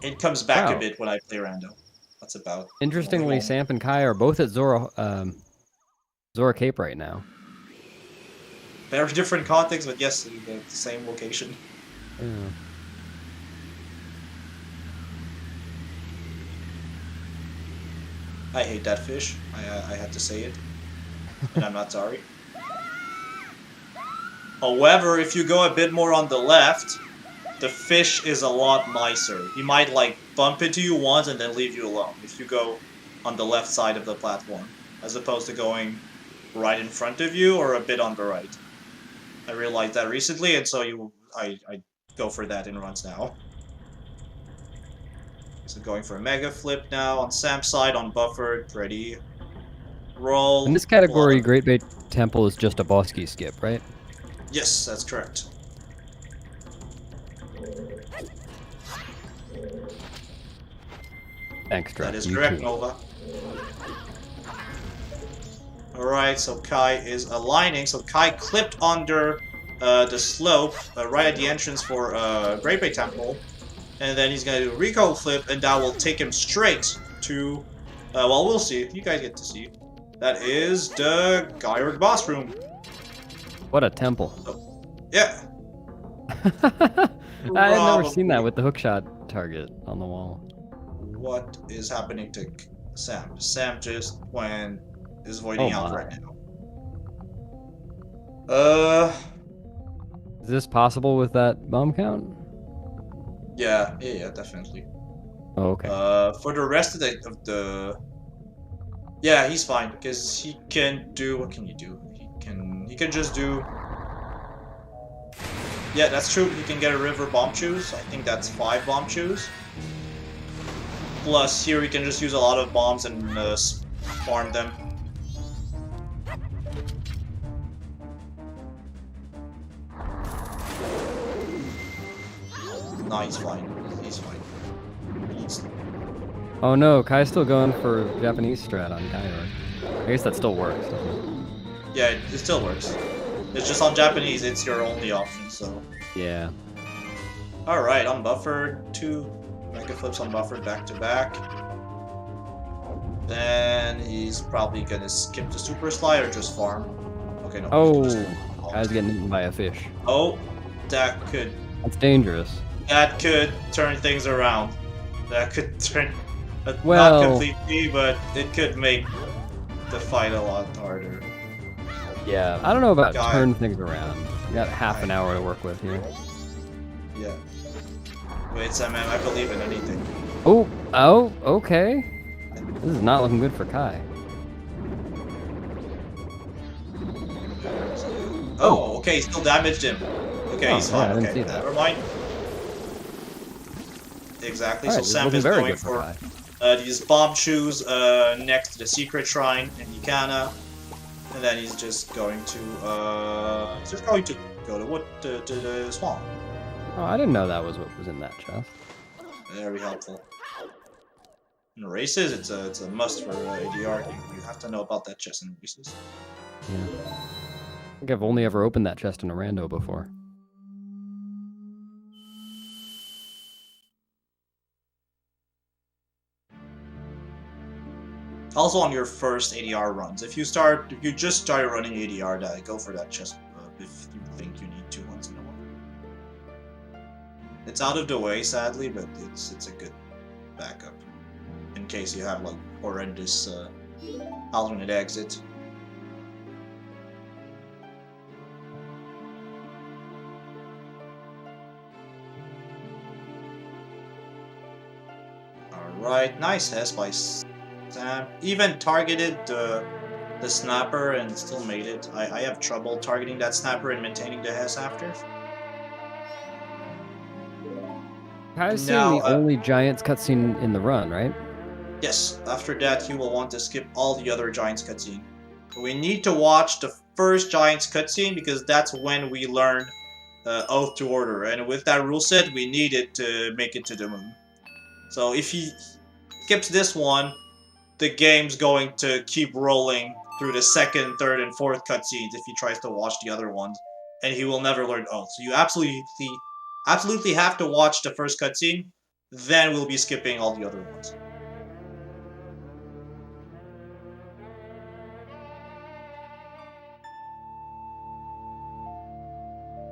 S2: It comes back
S3: Wow.
S2: a bit when I play random. That's about.
S3: Interestingly, Samp and Kai are both at Zora Cape right now.
S2: Very different context, but yes, in the same location.
S3: Yeah.
S2: I hate that fish. I had to say it. And I'm not sorry. However, if you go a bit more on the left, the fish is a lot nicer. He might like bump into you once and then leave you alone if you go on the left side of the platform, as opposed to going right in front of you or a bit on the right. I realized that recently, and so I go for that in runs now. So going for a mega flip now on Sam's side on buffered, ready, roll.
S3: In this category, Great Bay Temple is just a boss key skip, right?
S2: Yes, that's correct.
S3: Thanks, Drew.
S2: That is correct, Nova. Alright, so Kai is aligning. So Kai clipped under the slope right at the entrance for Great Bay Temple. And then he's going to do a recoil flip, and that will take him straight to... well, we'll see. You guys get to see. That is the Gyric boss room.
S3: What a temple.
S2: Oh, yeah.
S3: I had never seen that with the hookshot target on the wall.
S2: What is happening to Sam? Sam just is voiding out right now.
S3: Is this possible with that bomb count?
S2: Yeah, definitely.
S3: Oh, okay.
S2: For the rest of the yeah, he's fine because he can do, what can you do? He can just do, yeah, that's true. He can get a river bomb choose. I think that's 5 bomb choose. Plus here he can just use a lot of bombs and farm them. No, he's fine. He's fine.
S3: Oh no, Kai's still going for Japanese strat on Gyric. I guess that still works.
S2: Yeah, it still works. It's just on Japanese, it's your only option, so...
S3: Yeah.
S2: Alright, unbuffered. 2 mega flips unbuffered back to back. Then he's probably gonna skip the super slide or just farm. Okay, no.
S3: Oh, Kai's getting eaten by a fish.
S2: Oh, that could...
S3: That's dangerous.
S2: That could turn things around. That could turn...
S3: Well...
S2: Not completely, but it could make the fight a lot harder.
S3: Yeah, I don't know about turn things around. You got half an hour to work with here.
S2: Yeah. Wait, Sam, I believe in anything.
S3: Oh, okay. This is not looking good for Kai.
S2: Oh, okay, he still damaged him. Okay, he's fine.
S3: Yeah, I didn't
S2: okay,
S3: see that.
S2: never mind. Exactly,
S3: All
S2: so
S3: right,
S2: Sam is going for these bomb shoes next to the secret shrine in Yukana. And then he's just going to go to the swamp.
S3: Oh, I didn't know that was what was in that chest.
S2: Very helpful. In races, it's a must for ADR. You have to know about that chest in races.
S3: Yeah. I think I've only ever opened that chest in a rando before.
S2: Also on your first ADR runs, if you just start running ADR, go for that chest if you think you need to once in a while. It's out of the way, sadly, but it's a good backup in case you have like horrendous alternate exit. All right, nice Hess by Sam. Even targeted the snapper and still made it. I have trouble targeting that snapper and maintaining the Hess after.
S3: Kai's seeing the only Giants cutscene in the run, right?
S2: Yes, after that you will want to skip all the other Giants cutscene. We need to watch the first Giants cutscene because that's when we learn Oath to Order, and with that rule set we need it to make it to the moon. So if he skips this one, the game's going to keep rolling through the second, third, and fourth cutscenes if he tries to watch the other ones, and he will never learn Oath. So you absolutely have to watch the first cutscene, then we'll be skipping all the other ones.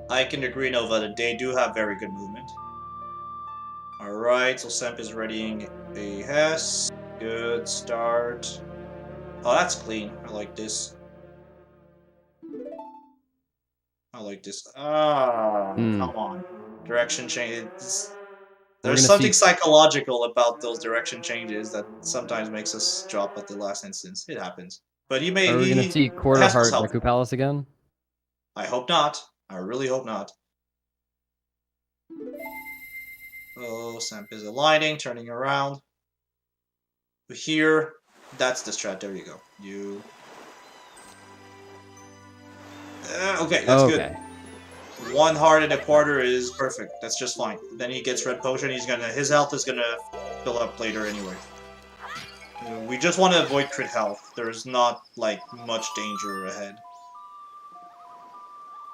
S2: I can agree, Nova, that they do have very good movement. Alright, so Semp is readying a Hess. Good start. Oh, that's clean. I like this. I like this. Ah, come on. Direction change. There's something psychological about those direction changes that sometimes makes us drop at the last instance. It happens. But he may.
S3: Are we gonna see Quarter Heart Deku Palace again?
S2: I hope not. I really hope not. Oh, Samp is aligning, turning around. Here, that's the strat. There you go. You. Okay, that's good. 1 heart and a quarter is perfect. That's just fine. Then he gets red potion. His health is gonna fill up later anyway. We just want to avoid crit health. There's not like much danger ahead.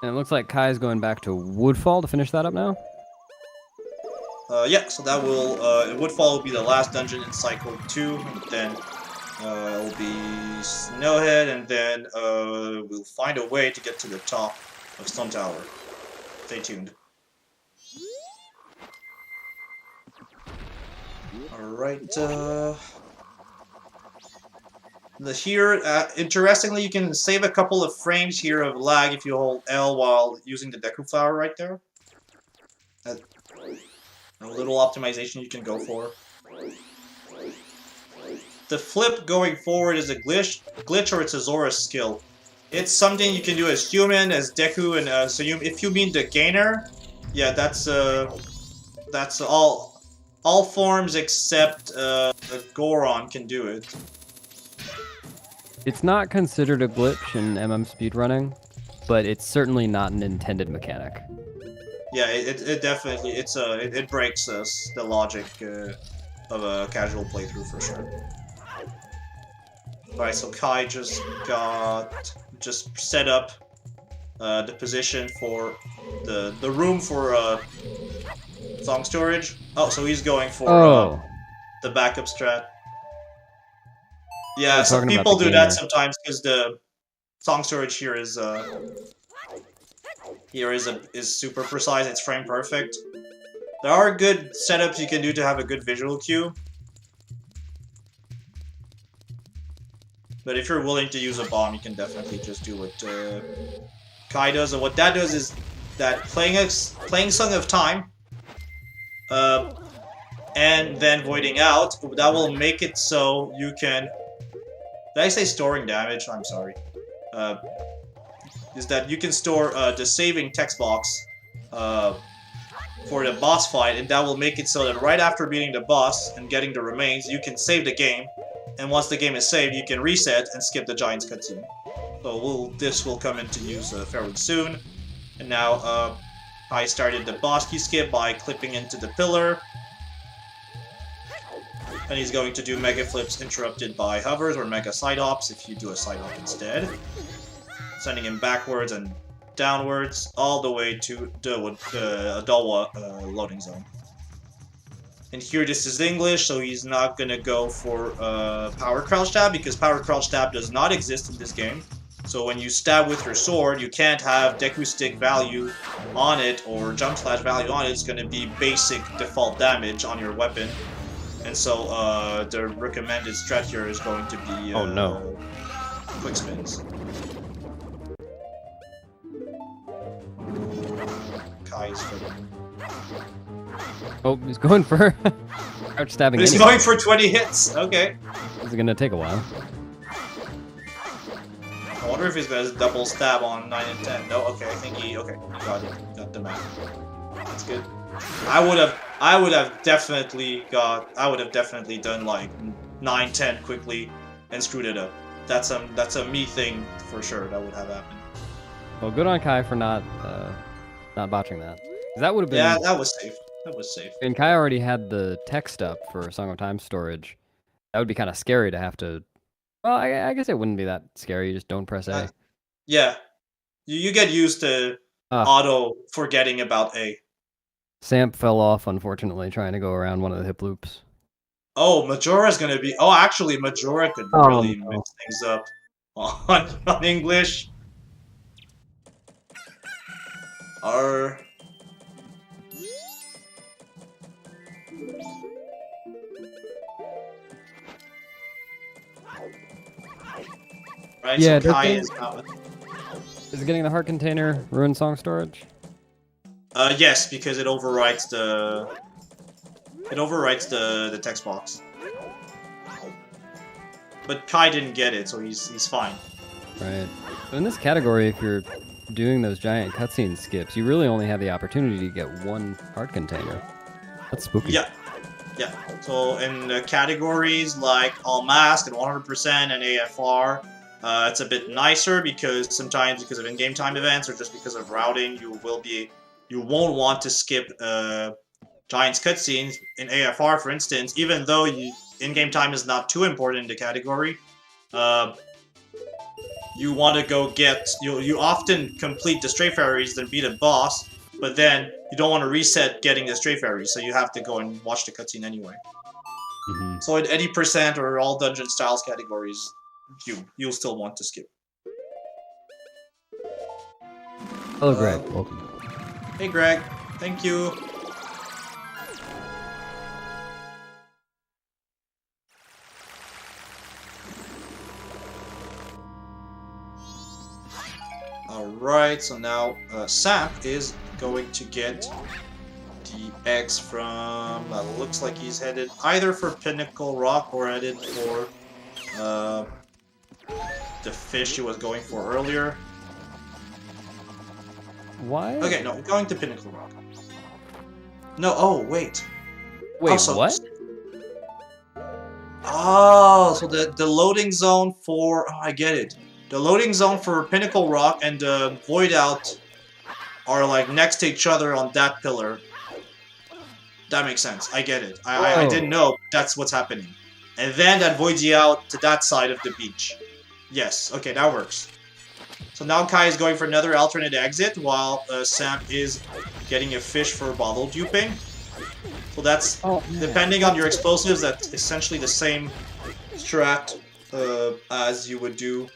S3: And it looks like Kai's going back to Woodfall to finish that up now.
S2: Yeah, so that will Woodfall will be the last dungeon in cycle 2, and then it will be Snowhead, and then we'll find a way to get to the top of Stone Tower. Stay tuned. Alright, here, interestingly, you can save a couple of frames here of lag if you hold L while using the Deku Flower right there. A little optimization you can go for. The flip going forward is a glitch or it's a Zora skill. It's something you can do as human, as Deku, and so if you mean the gainer, yeah, that's all forms except Goron can do it.
S3: It's not considered a glitch in speedrunning, but it's certainly not an intended mechanic.
S2: Yeah, it definitely it breaks the logic of a casual playthrough for sure. Alright, so Kai just set up the position for the room for song storage. Oh, so he's going for the backup strat. Yeah, some people do that sometimes because the song storage here is super precise. It's frame perfect. There are good setups you can do to have a good visual cue. But if you're willing to use a bomb, you can definitely just do what Kai does. And what that does is that playing Song of Time, and then voiding out, that will make it so you can. Did I say storing damage? I'm sorry. Is that you can store the saving text box for the boss fight, and that will make it so that right after beating the boss and getting the remains, you can save the game. And once the game is saved, you can reset and skip the Giant's cutscene. So this will come into use fairly soon. And now I started the boss key skip by clipping into the pillar. And he's going to do mega flips interrupted by hovers or mega side hops if you do a side hop instead. Sending him backwards and downwards all the way to the Adalwa loading zone. And here this is English, so he's not gonna go for power crouch stab because power crouch stab does not exist in this game. So when you stab with your sword, you can't have Deku Stick value on it or jump slash value on it. It's gonna be basic default damage on your weapon. And so the recommended strat here is going to be quick spins. Kai's for them.
S3: Oh, he's going for crouch stabbing.
S2: He's going for 20 hits. Okay.
S3: This is gonna take a while.
S2: I wonder if he's gonna double stab on 9 and 10. No, okay, I think he got it. Got the map. That's good. I would have definitely done like 9, 10 quickly and screwed it up. That's a me thing for sure. That would have happened.
S3: Well, good on Kai for not botching that. That would have been.
S2: Yeah, that was safe. That was safe.
S3: And Kai already had the text up for Song of Time storage. That would be kind of scary to have to. Well, I guess it wouldn't be that scary. You just don't press A.
S2: Yeah, you get used to auto forgetting about A.
S3: Samp fell off, unfortunately, trying to go around one of the hip loops.
S2: Oh, Majora's gonna be. Oh, actually, Majora could really mix things up on English. Right,
S3: Yeah,
S2: so
S3: does
S2: Kai
S3: it-
S2: is now...
S3: Is it getting the heart container ruin song storage?
S2: Yes, because it overwrites the... It overwrites the text box. But Kai didn't get it, so he's fine.
S3: Right. So in this category, if you're doing those giant cutscene skips, you really only have the opportunity to get one heart container. That's spooky.
S2: Yeah. Yeah. So in the categories like All Mask and 100% and AFR, it's a bit nicer because sometimes because of in-game time events or just because of routing, you won't want to skip Giant's cutscenes. In AFR, for instance, even though in-game time is not too important in the category, you want to go get... You often complete the Stray Fairies, then beat a boss, but then you don't want to reset getting the Stray Fairies, so you have to go and watch the cutscene anyway.
S3: Mm-hmm.
S2: So at 80% or all dungeon styles categories, you'll still want to skip.
S3: Hello, Greg. Welcome.
S2: Hey Greg, thank you. Alright, so now Samp is going to get the eggs from... looks like he's headed either for Pinnacle Rock or headed for the fish he was going for earlier.
S3: Why?
S2: Okay, no, going to Pinnacle Rock. No, oh, wait.
S3: Wait,
S2: Oh, so-
S3: what?
S2: Oh, so the loading zone for... Oh, I get it. The loading zone for Pinnacle Rock and the Void Out are like next to each other on that pillar. That makes sense. I get it. I didn't know that's what's happening. And then that voids you out to that side of the beach. Yes, okay, that works. So now Kai is going for another alternate exit while Sam is getting a fish for bottle duping. So that's, depending on your explosives, that's essentially the same strat as you would do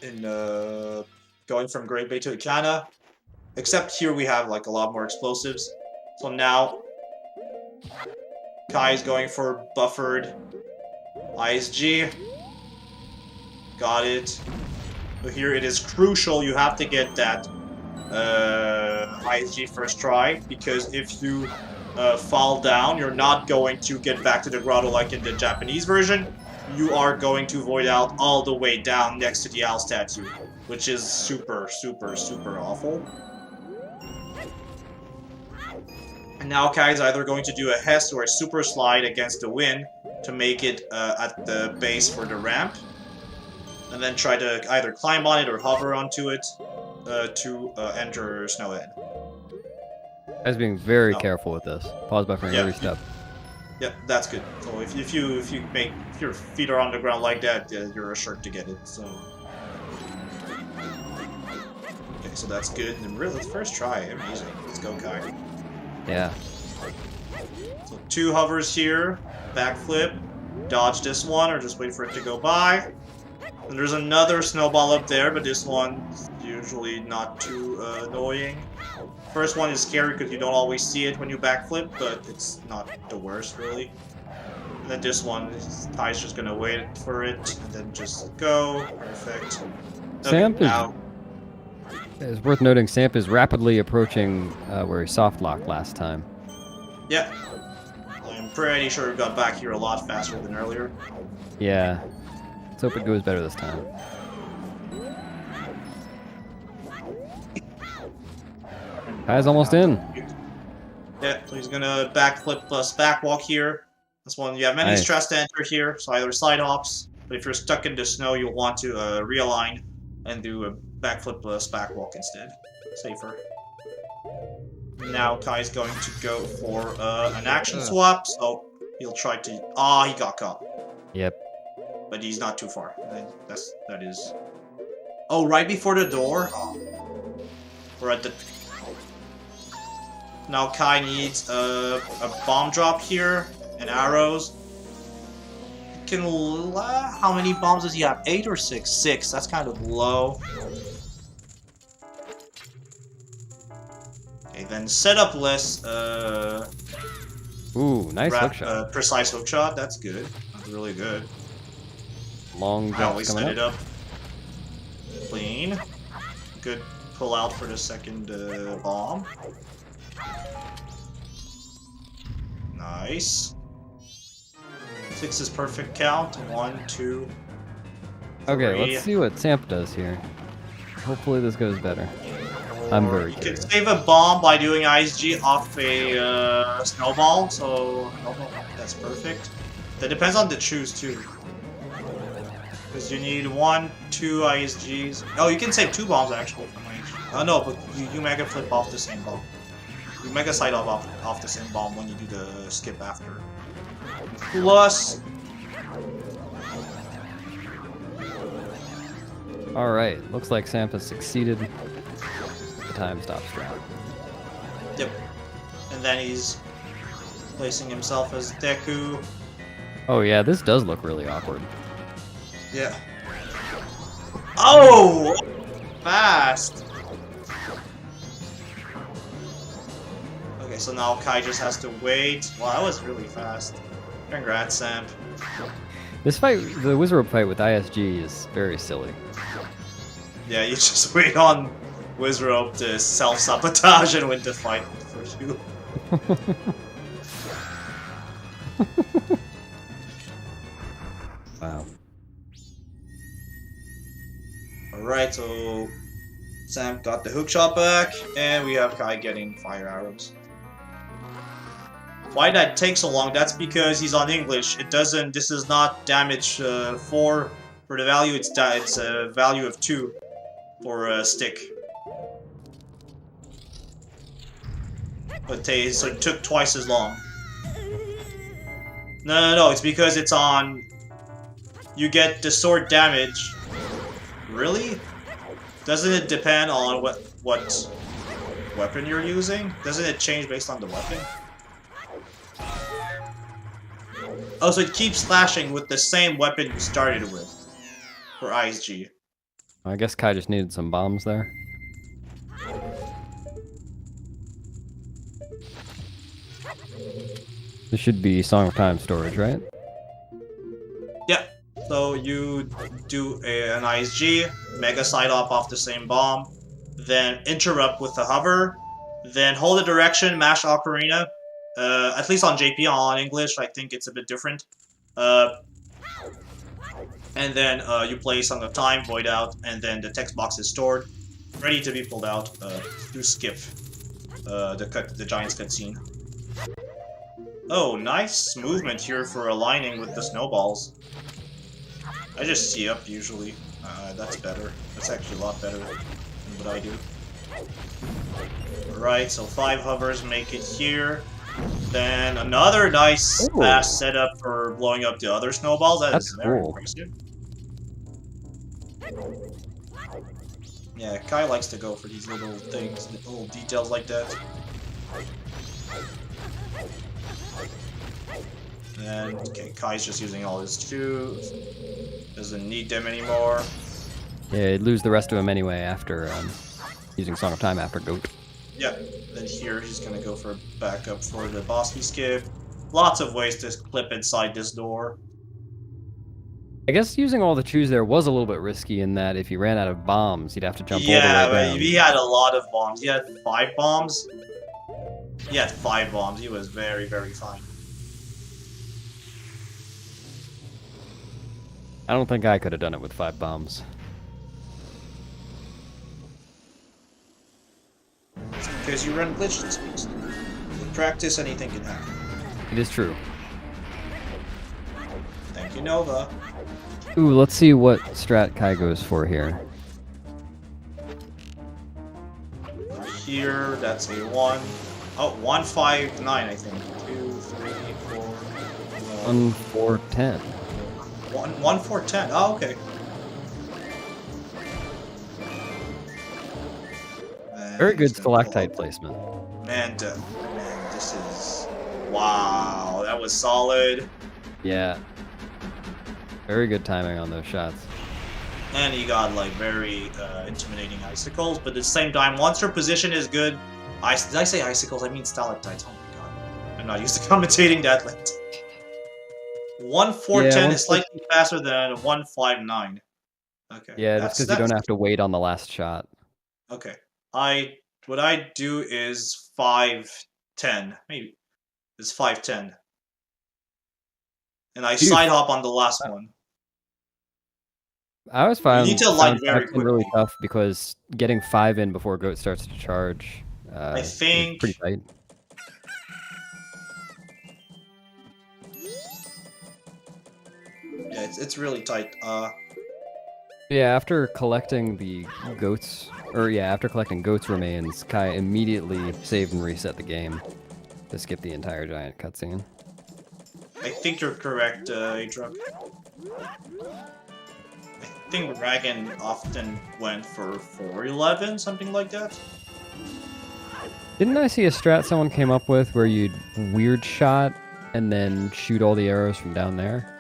S2: in going from Great Bay to Ikana. Except here we have like a lot more explosives. So now Kai is going for buffered ISG. Got it. So here it is crucial you have to get that ISG first try, because if you fall down, you're not going to get back to the grotto like in the Japanese version. You are going to void out all the way down next to the owl statue, which is super, super, super awful. And now Kai is either going to do a Hest or a Super Slide against the wind to make it at the base for the ramp. And then try to either climb on it or hover onto it to enter Snowhead.
S3: I was being very careful with this. Pause buffering every step.
S2: Yeah, that's good. So if your feet are on the ground like that, you're assured to get it. So okay, so that's good. And really, first try, amazing. Let's go, Kai.
S3: Yeah.
S2: So 2 hovers here, backflip, dodge this one, or just wait for it to go by. And there's another snowball up there, but this one's usually not too annoying. First one is scary because you don't always see it when you backflip, but it's not the worst, really. And then this one, Ty's just gonna wait for it, and then just go. Perfect. Okay,
S3: Samp is...
S2: now...
S3: It's worth noting Samp is rapidly approaching where he soft locked last time.
S2: Yeah. I'm pretty sure we got back here a lot faster than earlier.
S3: Yeah. Let's hope it goes better this time. Kai's almost in.
S2: Yeah, so he's gonna backflip plus backwalk here. This one, you have many
S3: Nice.
S2: stress to enter here, so either side hops, but if you're stuck in the snow, you'll want to realign and do a backflip plus backwalk instead. Safer. Now Kai's going to go for an action swap, so he'll try to... Ah, he got caught.
S3: Yep.
S2: But he's not too far. That is... Oh, right before the door? Oh. We're at the... Now Kai needs a bomb drop here, and arrows. How many bombs does he have? 8 or 6? 6, that's kind of low. Okay, then setup list.
S3: Ooh, nice hook shot.
S2: Precise hook shot. That's good. That's really good.
S3: Long
S2: I
S3: jump
S2: always
S3: coming
S2: set it
S3: up.
S2: up. Clean. Good pull out for the second bomb. Nice. 6 is perfect count. 1, 2.
S3: Okay,
S2: 3.
S3: let's see what Samp does here. Hopefully this goes better. I'm very
S2: You
S3: good.
S2: can save a bomb by doing ISG off a snowball, so that's perfect. That depends on the choose too. Because you need 1, 2 ISGs. Oh, you can save 2 bombs actually from ISG. Oh no, but you mega flip off the same bomb. You mega side off the same bomb when you do the skip after. Plus.
S3: Alright, looks like Samp has succeeded. The time stop strat.
S2: Yep. And then he's placing himself as Deku.
S3: Oh yeah, this does look really awkward.
S2: Yeah. Oh! Fast! Okay, so now Kai just has to wait. Wow, that was really fast. Congrats, Samp.
S3: This fight, the Wizrobe fight with ISG is very silly.
S2: Yeah, you just wait on Wizrobe to self-sabotage and win the fight for you.
S3: Wow.
S2: Alright, so Sam got the hookshot back, and we have Kai getting fire arrows. Why that takes so long? That's because he's on English. It doesn't. This is not damage 4 for the value. It's a value of 2 for a stick. But so it took twice as long. No. It's because it's on. You get the sword damage. Really? Doesn't it depend on what weapon you're using? Doesn't it change based on the weapon? Oh, so it keeps slashing with the same weapon you started with for ISG.
S3: I guess Kai just needed some bombs there. This should be Song of Time storage, right?
S2: Yeah. So you do an ISG, mega side off the same bomb, then interrupt with the hover, then hold the direction, mash Ocarina. At least on JP, on English, I think it's a bit different. And then you play Song of Time, void out, and then the text box is stored, ready to be pulled out. You skip the Giant's cutscene. Oh, nice movement here for aligning with the snowballs. I just see up usually. That's better. That's actually a lot better than what I do. Alright, so 5 hovers make it here. Then another nice fast setup for blowing up the other snowballs. That's very impressive. Yeah, Kai likes to go for these little things, little details like that. And okay, Kai's just using all his shoes. Doesn't need them anymore.
S3: Yeah, he'd lose the rest of them anyway after using Song of Time after Goat.
S2: Yeah, then here he's gonna go for a backup for the boss he skipped. Lots of ways to clip inside this door.
S3: I guess using all the chews there was a little bit risky in that if he ran out of bombs, he'd have to jump all the way
S2: Yeah,
S3: down.
S2: but he had a lot of bombs. He had 5 bombs. He had 5 bombs. He was very, very fine.
S3: I don't think I could have done it with 5 bombs.
S2: It's because you run glitchless, please. With practice, anything can happen.
S3: It is true.
S2: Thank you, Nova.
S3: Ooh, let's see what strat Kai goes for here.
S2: Here, that's a 1. Oh, 1, 5, 9, I think. 2, 3, 4,
S3: 1, 4, 10.
S2: 1, 4, 10. Oh, okay.
S3: Very good stalactite placement.
S2: Man, this is... Wow, that was solid.
S3: Yeah. Very good timing on those shots.
S2: And he got, like, very intimidating icicles, but at the same time, once your position is good... Did I say icicles? I mean stalactites. Oh my god. I'm not used to commentating that late. 1:4:10 is slightly faster than 1:59. Okay.
S3: Yeah, just because you don't have to wait on the last shot.
S2: Okay. What I do is 5:10. Maybe it's 5:10. And I side hop on the last one.
S3: I was fine.
S2: You need to light very quickly.
S3: Really tough because getting 5 in before Goat starts to charge.
S2: I think
S3: is pretty tight.
S2: Yeah, it's really tight.
S3: Yeah, after collecting the goats, after collecting goats remains, Kai immediately saved and reset the game to skip the entire giant cutscene.
S2: I think you're correct, Adra. I think Dragon often went for 4:11, something like that.
S3: Didn't I see a strat someone came up with where you'd weird shot and then shoot all the arrows from down there?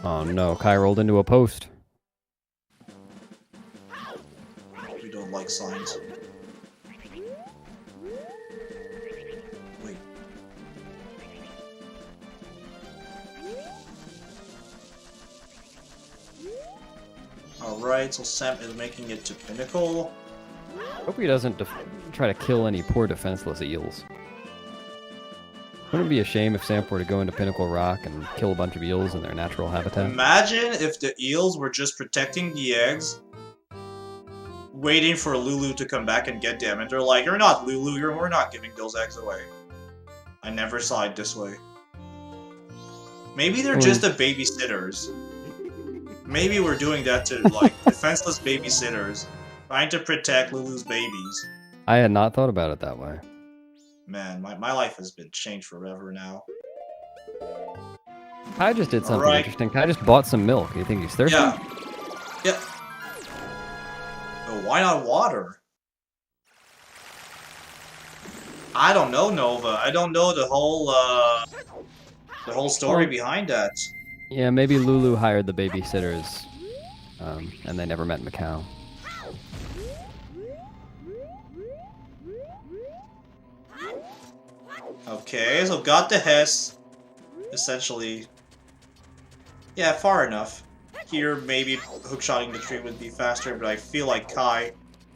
S3: Oh no, Kai rolled into a post.
S2: We don't like signs. Wait. Alright, so Sam is making it to Pinnacle.
S3: Hope he doesn't try to kill any poor defenseless eels. Wouldn't it be a shame if Samp were to go into Pinnacle Rock and kill a bunch of eels in their natural habitat?
S2: Imagine if the eels were just protecting the eggs, waiting for Lulu to come back and get them, and they're like, "You're not Lulu, we're not giving those eggs away." I never saw it this way. Maybe they're just the babysitters. Maybe we're doing that to, like, defenseless babysitters, trying to protect Lulu's babies.
S3: I had not thought about it that way.
S2: Man, my life has been changed forever now.
S3: Kai just did something interesting. Kai just bought some milk. You think he's thirsty?
S2: Yeah. Yeah. But why not water? I don't know, Nova. I don't know the whole story behind that.
S3: Yeah, maybe Lulu hired the babysitters, and they never met Macau.
S2: Okay, so got the Hess, essentially. Yeah, far enough. Here, maybe hookshotting the tree would be faster, but I feel like Kai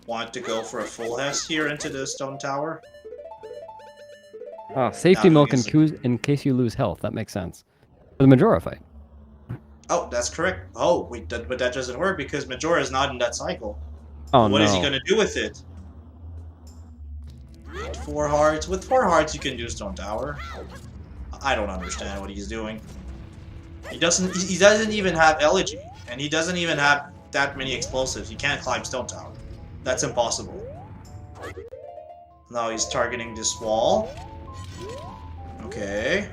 S2: wanted to go for a full Hess here into the stone tower.
S3: Oh, safety milk in case you lose health. That makes sense. For the Majora fight.
S2: Oh, that's correct. Oh, wait, but that doesn't work because Majora is not in that cycle.
S3: Oh,
S2: What is he gonna do with it? 4 hearts. With 4 hearts, you can do Stone Tower. I don't understand what he's doing. He doesn't even have Elegy, and he doesn't even have that many explosives. He can't climb Stone Tower. That's impossible. Now he's targeting this wall. Okay.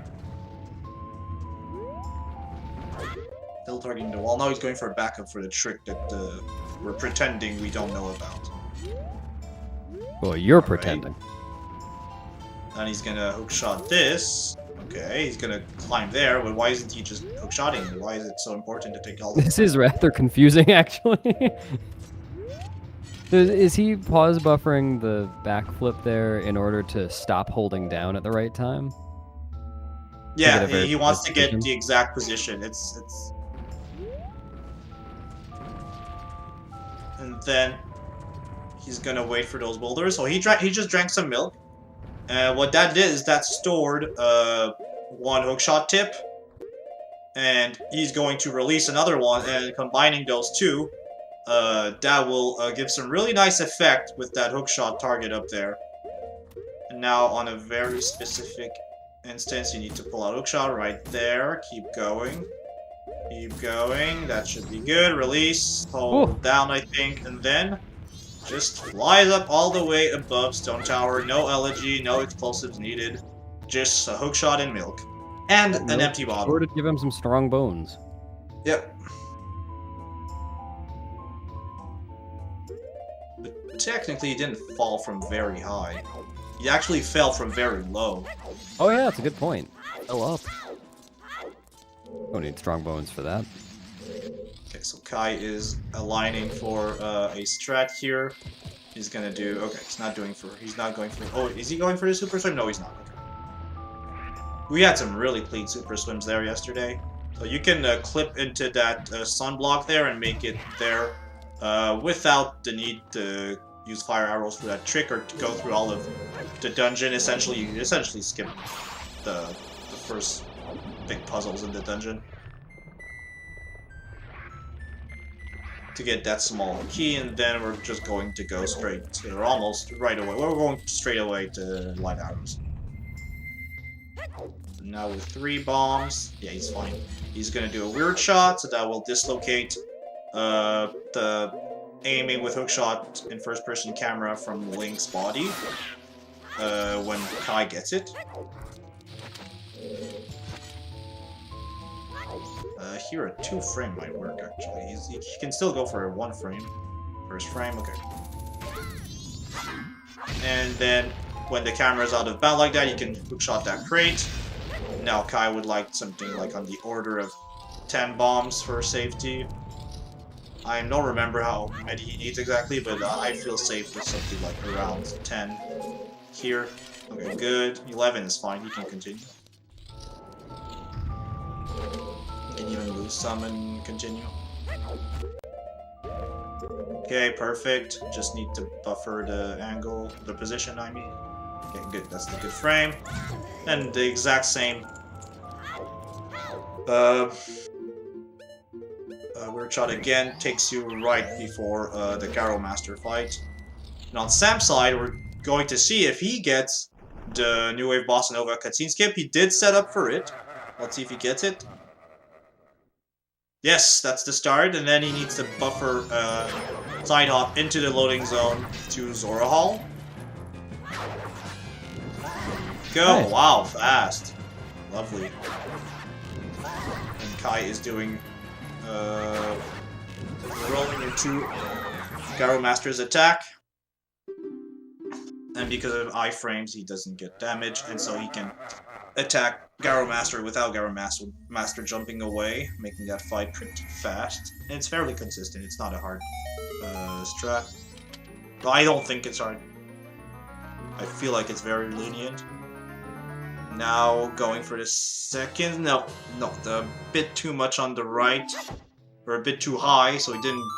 S2: Still targeting the wall. Now he's going for a backup for the trick that we're pretending we don't know about.
S3: Well, you're pretending.
S2: And he's gonna hookshot this. Okay, he's gonna climb there, but why isn't he just hookshotting? Why is it so important to take all this?
S3: This is rather confusing, actually. Is he pause buffering the backflip there in order to stop holding down at the right time?
S2: Yeah, he wants to get the exact position. And then he's gonna wait for those boulders. So he just drank some milk. What that did is that stored 1 hookshot tip, and he's going to release another one, and combining those two, that will give some really nice effect with that hookshot target up there. And now on a very specific instance, you need to pull out hookshot right there. Keep going. Keep going. That should be good. Release. Hold down, I think, and then just flies up all the way above Stone Tower. No elegy, no explosives needed. Just a hookshot and milk. And an empty bottle.
S3: Or to give him some strong bones.
S2: Yep. But technically, he didn't fall from very high. He actually fell from very low.
S3: Oh yeah, that's a good point. Fell up. Don't need strong bones for that.
S2: Okay, so Kai is aligning for a strat here. He's gonna do. Okay, he's not going for. Oh, is he going for the super swim? No, he's not. Okay. We had some really clean super swims there yesterday. So you can clip into that sunblock there and make it there without the need to use fire arrows for that trick or to go through all of the dungeon. Essentially, you essentially skip the first big puzzles in the dungeon to get that small key, and then we're just going to go straight to, or almost right away. We're going straight away to light arrows. Now with 3 bombs, yeah, he's fine. He's gonna do a weird shot, so that will dislocate the aiming with hookshot in first-person camera from Link's body when Kai gets it. Here a 2 frame might work actually. He can still go for a 1 frame. First frame, okay. And then when the camera's out of bounds like that, you can hookshot that crate. Now Kai would like something like on the order of 10 bombs for safety. I don't remember how many he needs exactly, but I feel safe with something like around 10 here. Okay, good. 11 is fine, he can continue. You can even lose some and continue. Okay, perfect. Just need to buffer the angle, the position, I mean. Okay, good. That's the good frame. And the exact same weird shot again takes you right before the Garrow Master fight. And on Sam's side, we're going to see if he gets the New Wave Bossa Nova cutscene skip. He did set up for it. Let's see if he gets it. Yes, that's the start, and then he needs to buffer side hop into the loading zone to Zora Hall. Go!
S3: Nice.
S2: Wow, fast. Lovely. And Kai is doing rolling into Garrow Master's attack. And because of iframes, he doesn't get damage, and so he can attack Garrow Master without Garrow Master jumping away, making that fight pretty fast. And it's fairly consistent, it's not a hard strat. But I don't think it's hard. I feel like it's very lenient. Now going for the second, no, a bit too much on the right, or a bit too high, so he didn't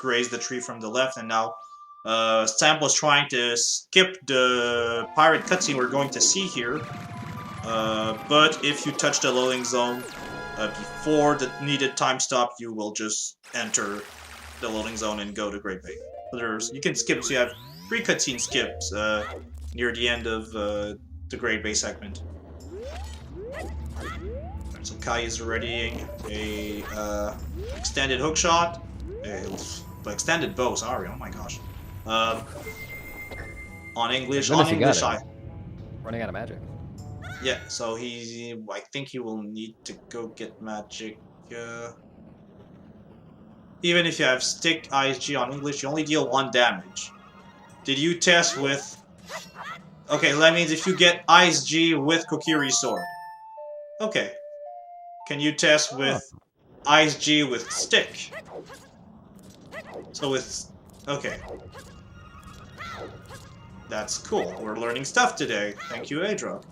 S2: graze the tree from the left, and now Sam was trying to skip the pirate cutscene we're going to see here, but if you touch the loading zone before the needed time stop, you will just enter the loading zone and go to Great Bay. You can skip, so you have 3 cutscene skips near the end of the Great Bay segment. Right, so Kai is readying a extended hookshot, extended bow. Sorry, oh my gosh. On English,
S3: Running out of magic.
S2: Yeah, so I think he will need to go get magic. Even if you have stick ISG on English, you only deal 1 damage. Did you test with? Okay, that means if you get ISG with Kokiri's sword. Okay. Can you test with ISG with stick? So with... Okay. That's cool. We're learning stuff today. Thank you, Adra.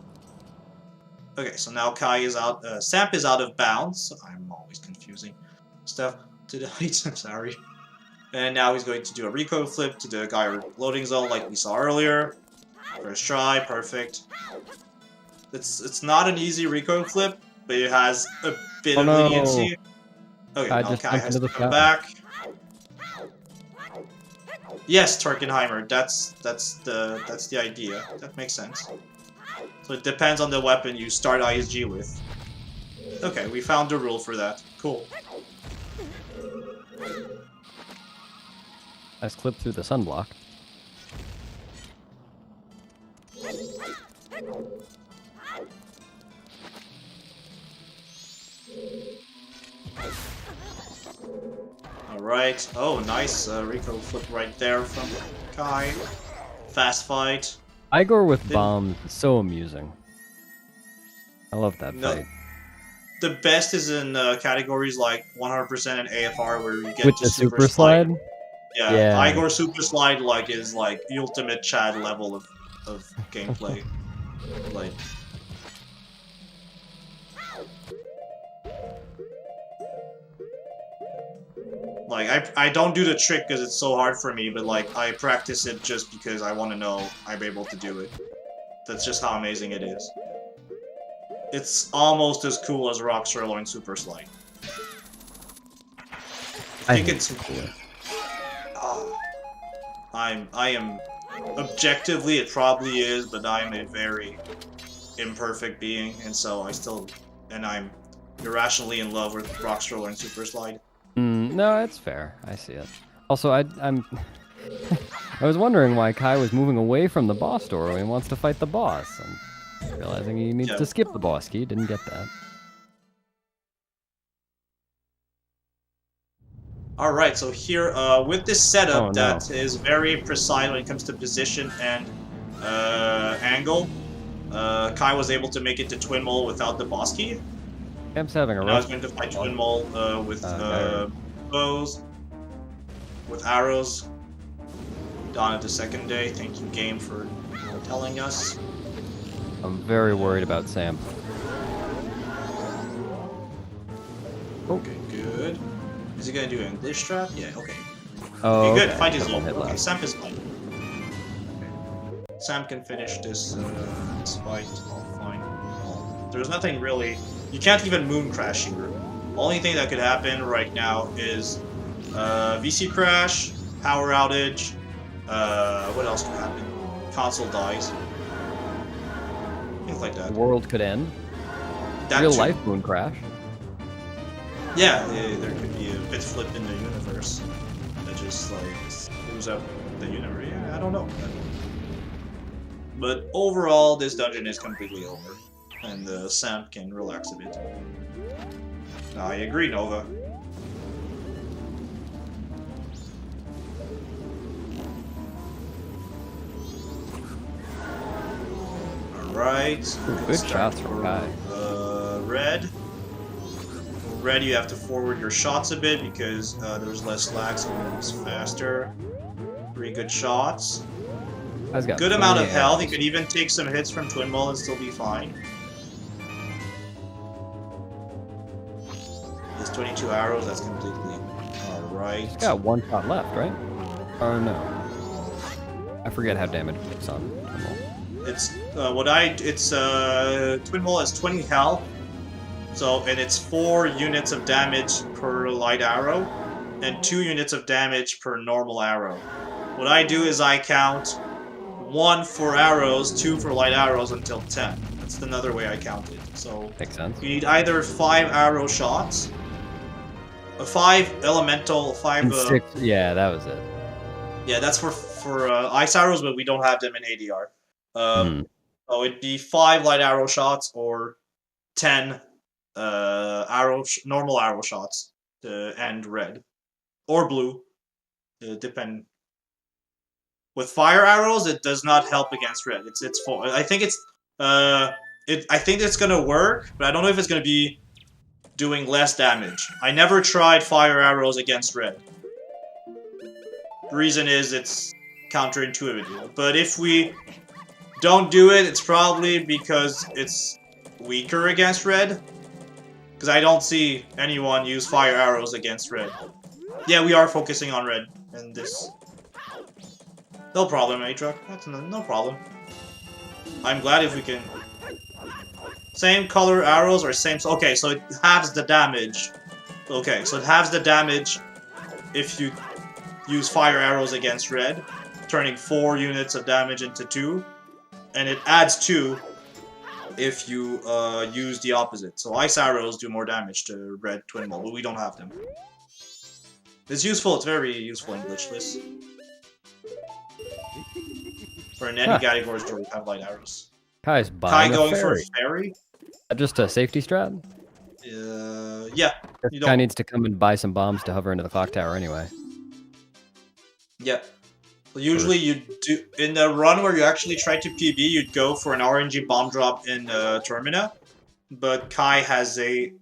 S2: Okay, so now Kai is out... Samp is out of bounds. I'm always confusing stuff today. I'm sorry. And now he's going to do a recoil flip to the guy loading zone like we saw earlier. First try, perfect. It's not an easy recoil flip, but it has a bit of leniency. Okay, now Kai has to come back. Yes, Turkenheimer, that's the idea. That makes sense. So it depends on the weapon you start ISG with. Okay, we found the rule for that. Cool.
S3: Nice clip through the sunblock.
S2: Alright. Oh, nice recoil flip right there from Kai. Fast fight.
S3: Igor with bombs is so amusing. I love that fight.
S2: The best is in categories like 100% and AFR where you get
S3: with
S2: to
S3: the super slide.
S2: Yeah, Igor Super Slide like is like the ultimate Chad level of gameplay. Like. Like, I don't do the trick because it's so hard for me, but like, I practice it just because I want to know I'm able to do it. That's just how amazing it is. It's almost as cool as Rock Sirloin Super Slide. I think it's cool. I am objectively it probably is, but I'm a very imperfect being, and so I'm irrationally in love with Rock Sirloin Super Slide.
S3: No, it's fair. I see it. Also, I'm I was wondering why Kai was moving away from the boss door when he wants to fight the boss. I'm realizing he needs to skip the boss key. Didn't get that.
S2: Alright, so here, with this setup that is very precise when it comes to position and angle, Kai was able to make it to Twin Mole without the boss key.
S3: Camp's having a rough.
S2: I was going to fight Twin Mole with bows, with arrows. Dawn of the second day. Thank you, game, for telling us.
S3: I'm very worried about Sam.
S2: Okay, good. Is he going to do an English strat? Yeah, okay.
S3: Oh,
S2: okay, good. Fight is over. Okay, Sam is fine. Okay. Sam can finish this fight. All fine. There's nothing really. You can't even MoonCrash here. Only thing that could happen right now is VC crash, power outage. What else could happen? Console dies. Things like that.
S3: The world could end. Real life MoonCrash.
S2: Yeah, there could be a bit flip in the universe that just like screws up the universe. Yeah, I don't know. But overall, this dungeon is completely over, and Sam can relax a bit. I agree, Nova. Alright.
S3: Good shots from Kai.
S2: Red. Red, you have to forward your shots a bit because there's less lag, so it moves faster. 3 good shots. Good amount of health. You could even take some hits from Twin Mole and still be fine. There's 22 arrows. That's completely alright.
S3: He's got 1 shot left, right? Oh no. I forget how damage it's on Twin Mole.
S2: It's Twin Mole has 20 health. So, and it's 4 units of damage per light arrow, and 2 units of damage per normal arrow. What I do is I count 1 for arrows, 2 for light arrows until 10. That's another way I count it. So,
S3: makes sense.
S2: You need either 5 arrow shots, 5 elemental, 5...
S3: 6, yeah, that was it.
S2: Yeah, that's for ice arrows, but we don't have them in ADR. So it'd be 5 light arrow shots or 10 normal arrow shots to end red or blue, depend. With fire arrows, it does not help against red. It's full. I think I think it's gonna work, but I don't know if it's gonna be doing less damage. I never tried fire arrows against red. The reason is it's counterintuitive. But if we don't do it, it's probably because it's weaker against red. Because I don't see anyone use fire arrows against red. Yeah, we are focusing on red in this. No problem, A-Truck. That's no problem. I'm glad if we can... Same color arrows or same... Okay, so it halves the damage. Okay, so it halves the damage if you use fire arrows against red, turning 4 units of damage into 2. And it adds 2 if you use the opposite. So ice arrows do more damage to red Twin Mole, but we don't have them. It's useful, it's very useful in glitchless. For in any categories where we have light arrows.
S3: Kai's buying
S2: Kai going
S3: a fairy.
S2: for a fairy?
S3: Just a safety strat?
S2: Yeah.
S3: Kai needs to come and buy some bombs to hover into the clock tower anyway.
S2: Yeah. Usually you do, in the run where you actually try to PB, you'd go for an RNG bomb drop in Termina, but Kai has a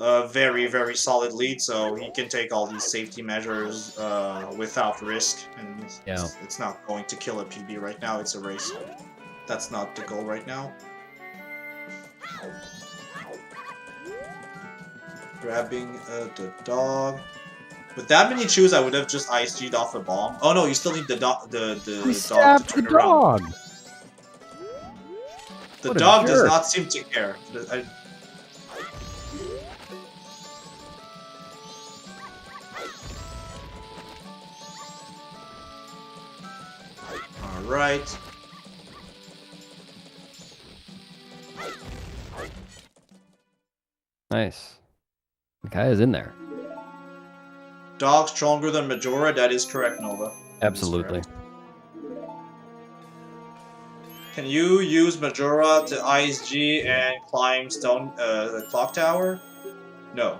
S2: a very, very solid lead, so he can take all these safety measures without risk, and
S3: Yeah.
S2: it's not going to kill a PB right now, it's a race. That's not the goal right now. Grabbing the dog. With that many chews, I would have just ISG'd off a bomb. Oh no, you still need the dog to turn around. The dog does not seem to care. Alright.
S3: Nice. The guy is in there.
S2: Dog stronger than Majora, that is correct, Nova.
S3: Absolutely.
S2: Can you use Majora to ISG and climb the clock tower? No.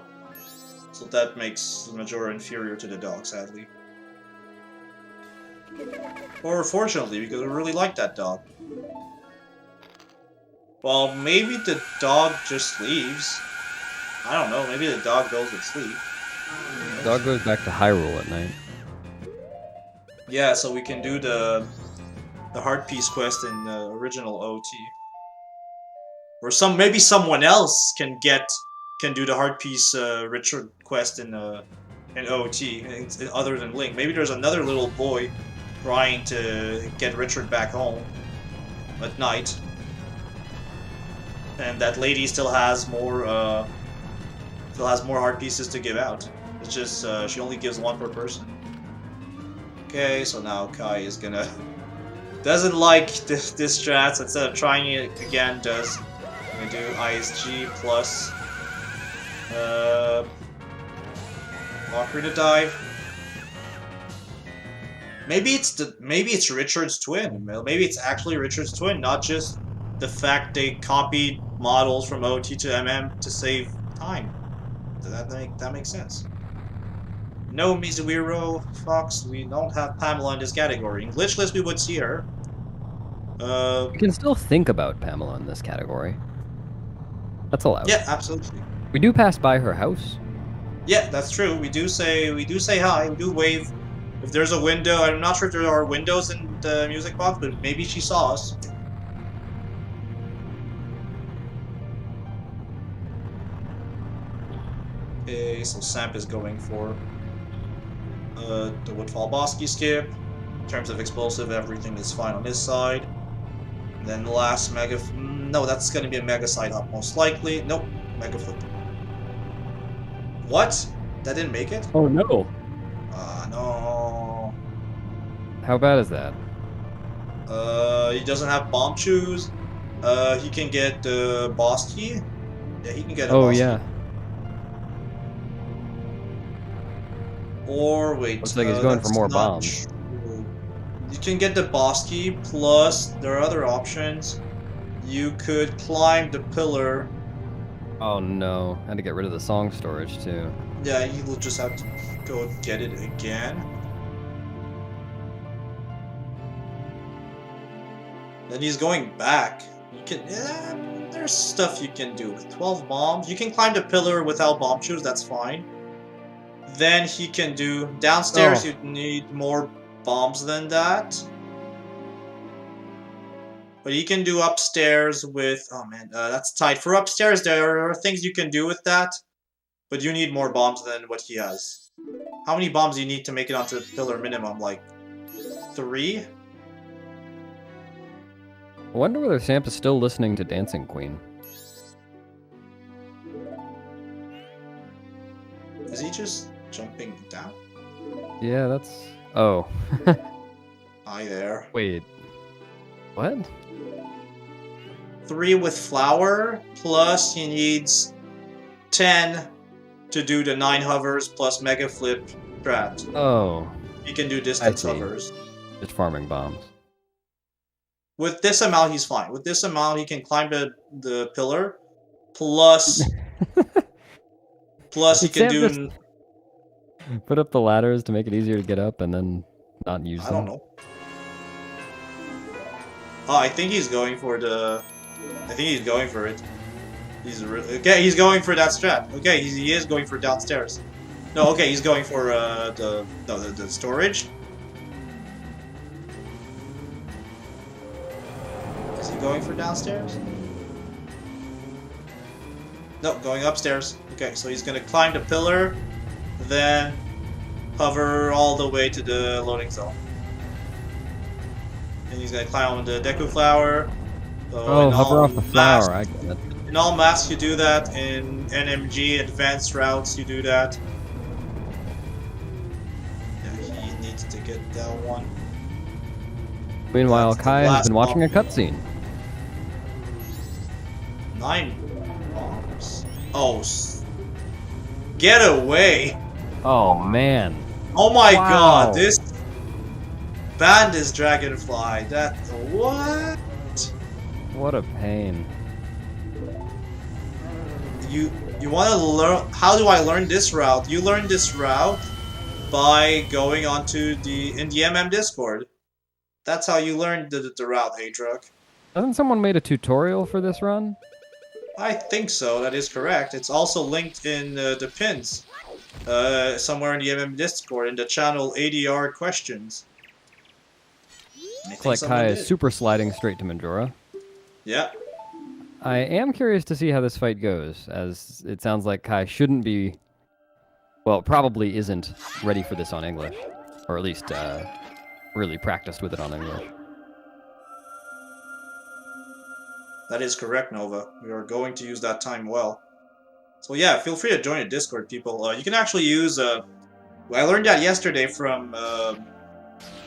S2: So that makes Majora inferior to the dog, sadly. Or fortunately, because we really like that dog. Well, maybe the dog just leaves. I don't know, maybe the dog goes to sleep.
S3: The dog goes back to Hyrule at night.
S2: Yeah, so we can do the heart piece quest in the original OT. Or maybe someone else can do the heart piece Richard quest in OT, other than Link. Maybe there's another little boy trying to get Richard back home at night, and that lady still has more heart pieces to give out. It's just she only gives one per person. Okay, so now Kai is gonna doesn't like this strat, so instead of trying it again, does gonna do ISG plus Valkyrie to dive. Maybe it's Richard's twin. Maybe it's actually Richard's twin, not just the fact they copied models from OT to MM to save time. That makes sense. No Mizuhiro Fox, we don't have Pamela in this category. In Glitchless we would see her.
S3: You can still think about Pamela in this category. That's allowed.
S2: Yeah, absolutely.
S3: We do pass by her house.
S2: Yeah, that's true. We do say hi, we do wave. If there's a window, I'm not sure if there are windows in the music box, but maybe she saw us. Okay, so Samp is going for the Woodfall Bosky skip. In terms of explosive, everything is fine on his side. And then the last Mega... No, that's going to be a Mega Side Hop most likely. Nope, Mega Flip. What? That didn't make it?
S3: Oh no.
S2: No.
S3: How bad is that?
S2: He doesn't have bomb shoes. He can get the boss key. Yeah, he can get a boss
S3: yeah.
S2: key. Or wait.
S3: Looks like he's going for more bombs.
S2: True. You can get the boss key, plus there are other options. You could climb the pillar.
S3: Oh no. I had to get rid of the song storage too.
S2: Yeah, you will just have to go get it again. Then he's going back. You can, there's stuff you can do with 12 bombs. You can climb the pillar without bomb shoes, that's fine. Then he can do downstairs. You need more bombs than that. But he can do upstairs with, oh man, that's tight. For upstairs, there are things you can do with that, but you need more bombs than what he has. How many bombs do you need to make it onto the pillar minimum? Like 3?
S3: I wonder whether Samp is still listening to Dancing Queen.
S2: Is he just jumping down?
S3: Yeah, that's... Oh.
S2: Hi there.
S3: Wait. What?
S2: 3 with flower, plus he needs 10 to do the 9 hovers plus mega flip strat.
S3: Oh.
S2: He can do distance hovers.
S3: Just farming bombs.
S2: With this amount, he's fine. With this amount, he can climb the pillar, plus... plus he can do...
S3: Put up the ladders to make it easier to get up and then not use them.
S2: I don't know. Oh, I think he's going for the... I think he's going for it. Okay, he's going for that strat. Okay, he is going for downstairs. No, okay, he's going for the storage. Is he going for downstairs? No, going upstairs. Okay, so he's gonna climb the pillar, then hover all the way to the loading zone. And he's gonna climb on the Deku Flower. So
S3: Oh, hover off the flower. I get it.
S2: In all masks, you do that. In NMG advanced routes, you do that. Yeah, he needs to get that one.
S3: Meanwhile,
S2: That's the
S3: Kai has
S2: last
S3: been watching a
S2: bomb.
S3: cutscene.
S2: 9 bombs. Oh, get away!
S3: Oh man.
S2: Oh my
S3: Wow.
S2: god, this banned is Dragonfly. That what?
S3: What a pain.
S2: You want to learn? How do I learn this route? You learn this route by going onto the MM Discord. That's how you learn the route, Adruk.
S3: Hasn't someone made a tutorial for this run?
S2: I think so. That is correct. It's also linked in the pins, somewhere in the MM Discord in the channel ADR questions. I
S3: Looks
S2: think
S3: like
S2: someone
S3: Kai is
S2: did.
S3: super sliding straight to Majora.
S2: Yeah.
S3: I am curious to see how this fight goes, as it sounds like Kai shouldn't be, well, probably isn't ready for this on English, or at least really practiced with it on English.
S2: That is correct, Nova. We are going to use that time well. So yeah, feel free to join the Discord, people. You can actually use... I learned that yesterday from...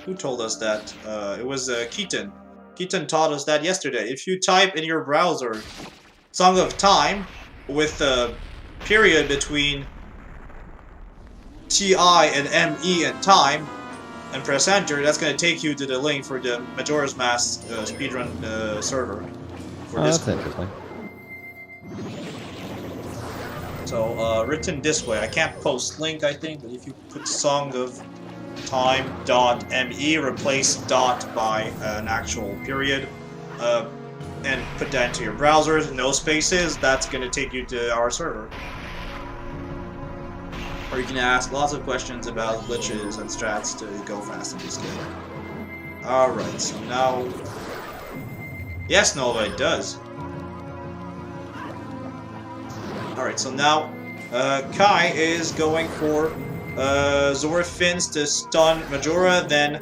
S2: who told us that? It was Keaton. Keaton taught us that yesterday. If you type in your browser Song of Time with a period between TI and ME and time, and press enter, that's going to take you to the link for the Majora's Mask speedrun server. For
S3: Oh, that's
S2: Discord.
S3: interesting.
S2: So, written this way. I can't post link, I think, but if you put Song of Time.me, replace dot by an actual period, and put that into your browsers, no spaces, that's going to take you to our server. Or you can ask lots of questions about glitches and strats to go fast in this game. Alright, so now... Yes, Nova, it does. Alright, so now Kai is going for Zora Fins to stun Majora, then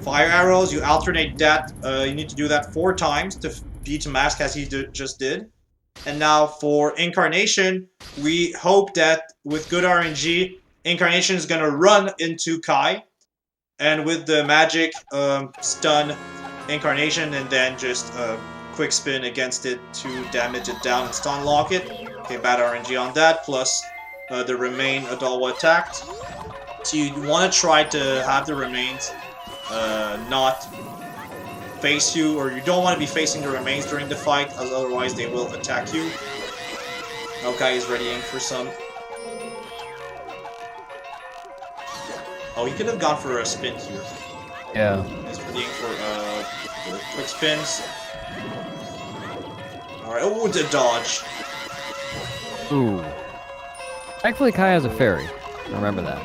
S2: fire arrows. You alternate that. You need to do that 4 times to beat Mask as he just did. And now for Incarnation, we hope that with good RNG, Incarnation is going to run into Kai. And with the magic, stun Incarnation and then just quick spin against it to damage it down and stun lock it. Okay, bad RNG on that, plus the Remain Adalwa attacked. So you want to try to have the Remains not face you, or you don't want to be facing the Remains during the fight, as otherwise they will attack you. Okay, he's readying for some. Oh, he could have gone for a spin here.
S3: Yeah.
S2: He's readying for quick spins. Alright, oh, the dodge.
S3: Ooh. Thankfully, Kai has a fairy. Remember that.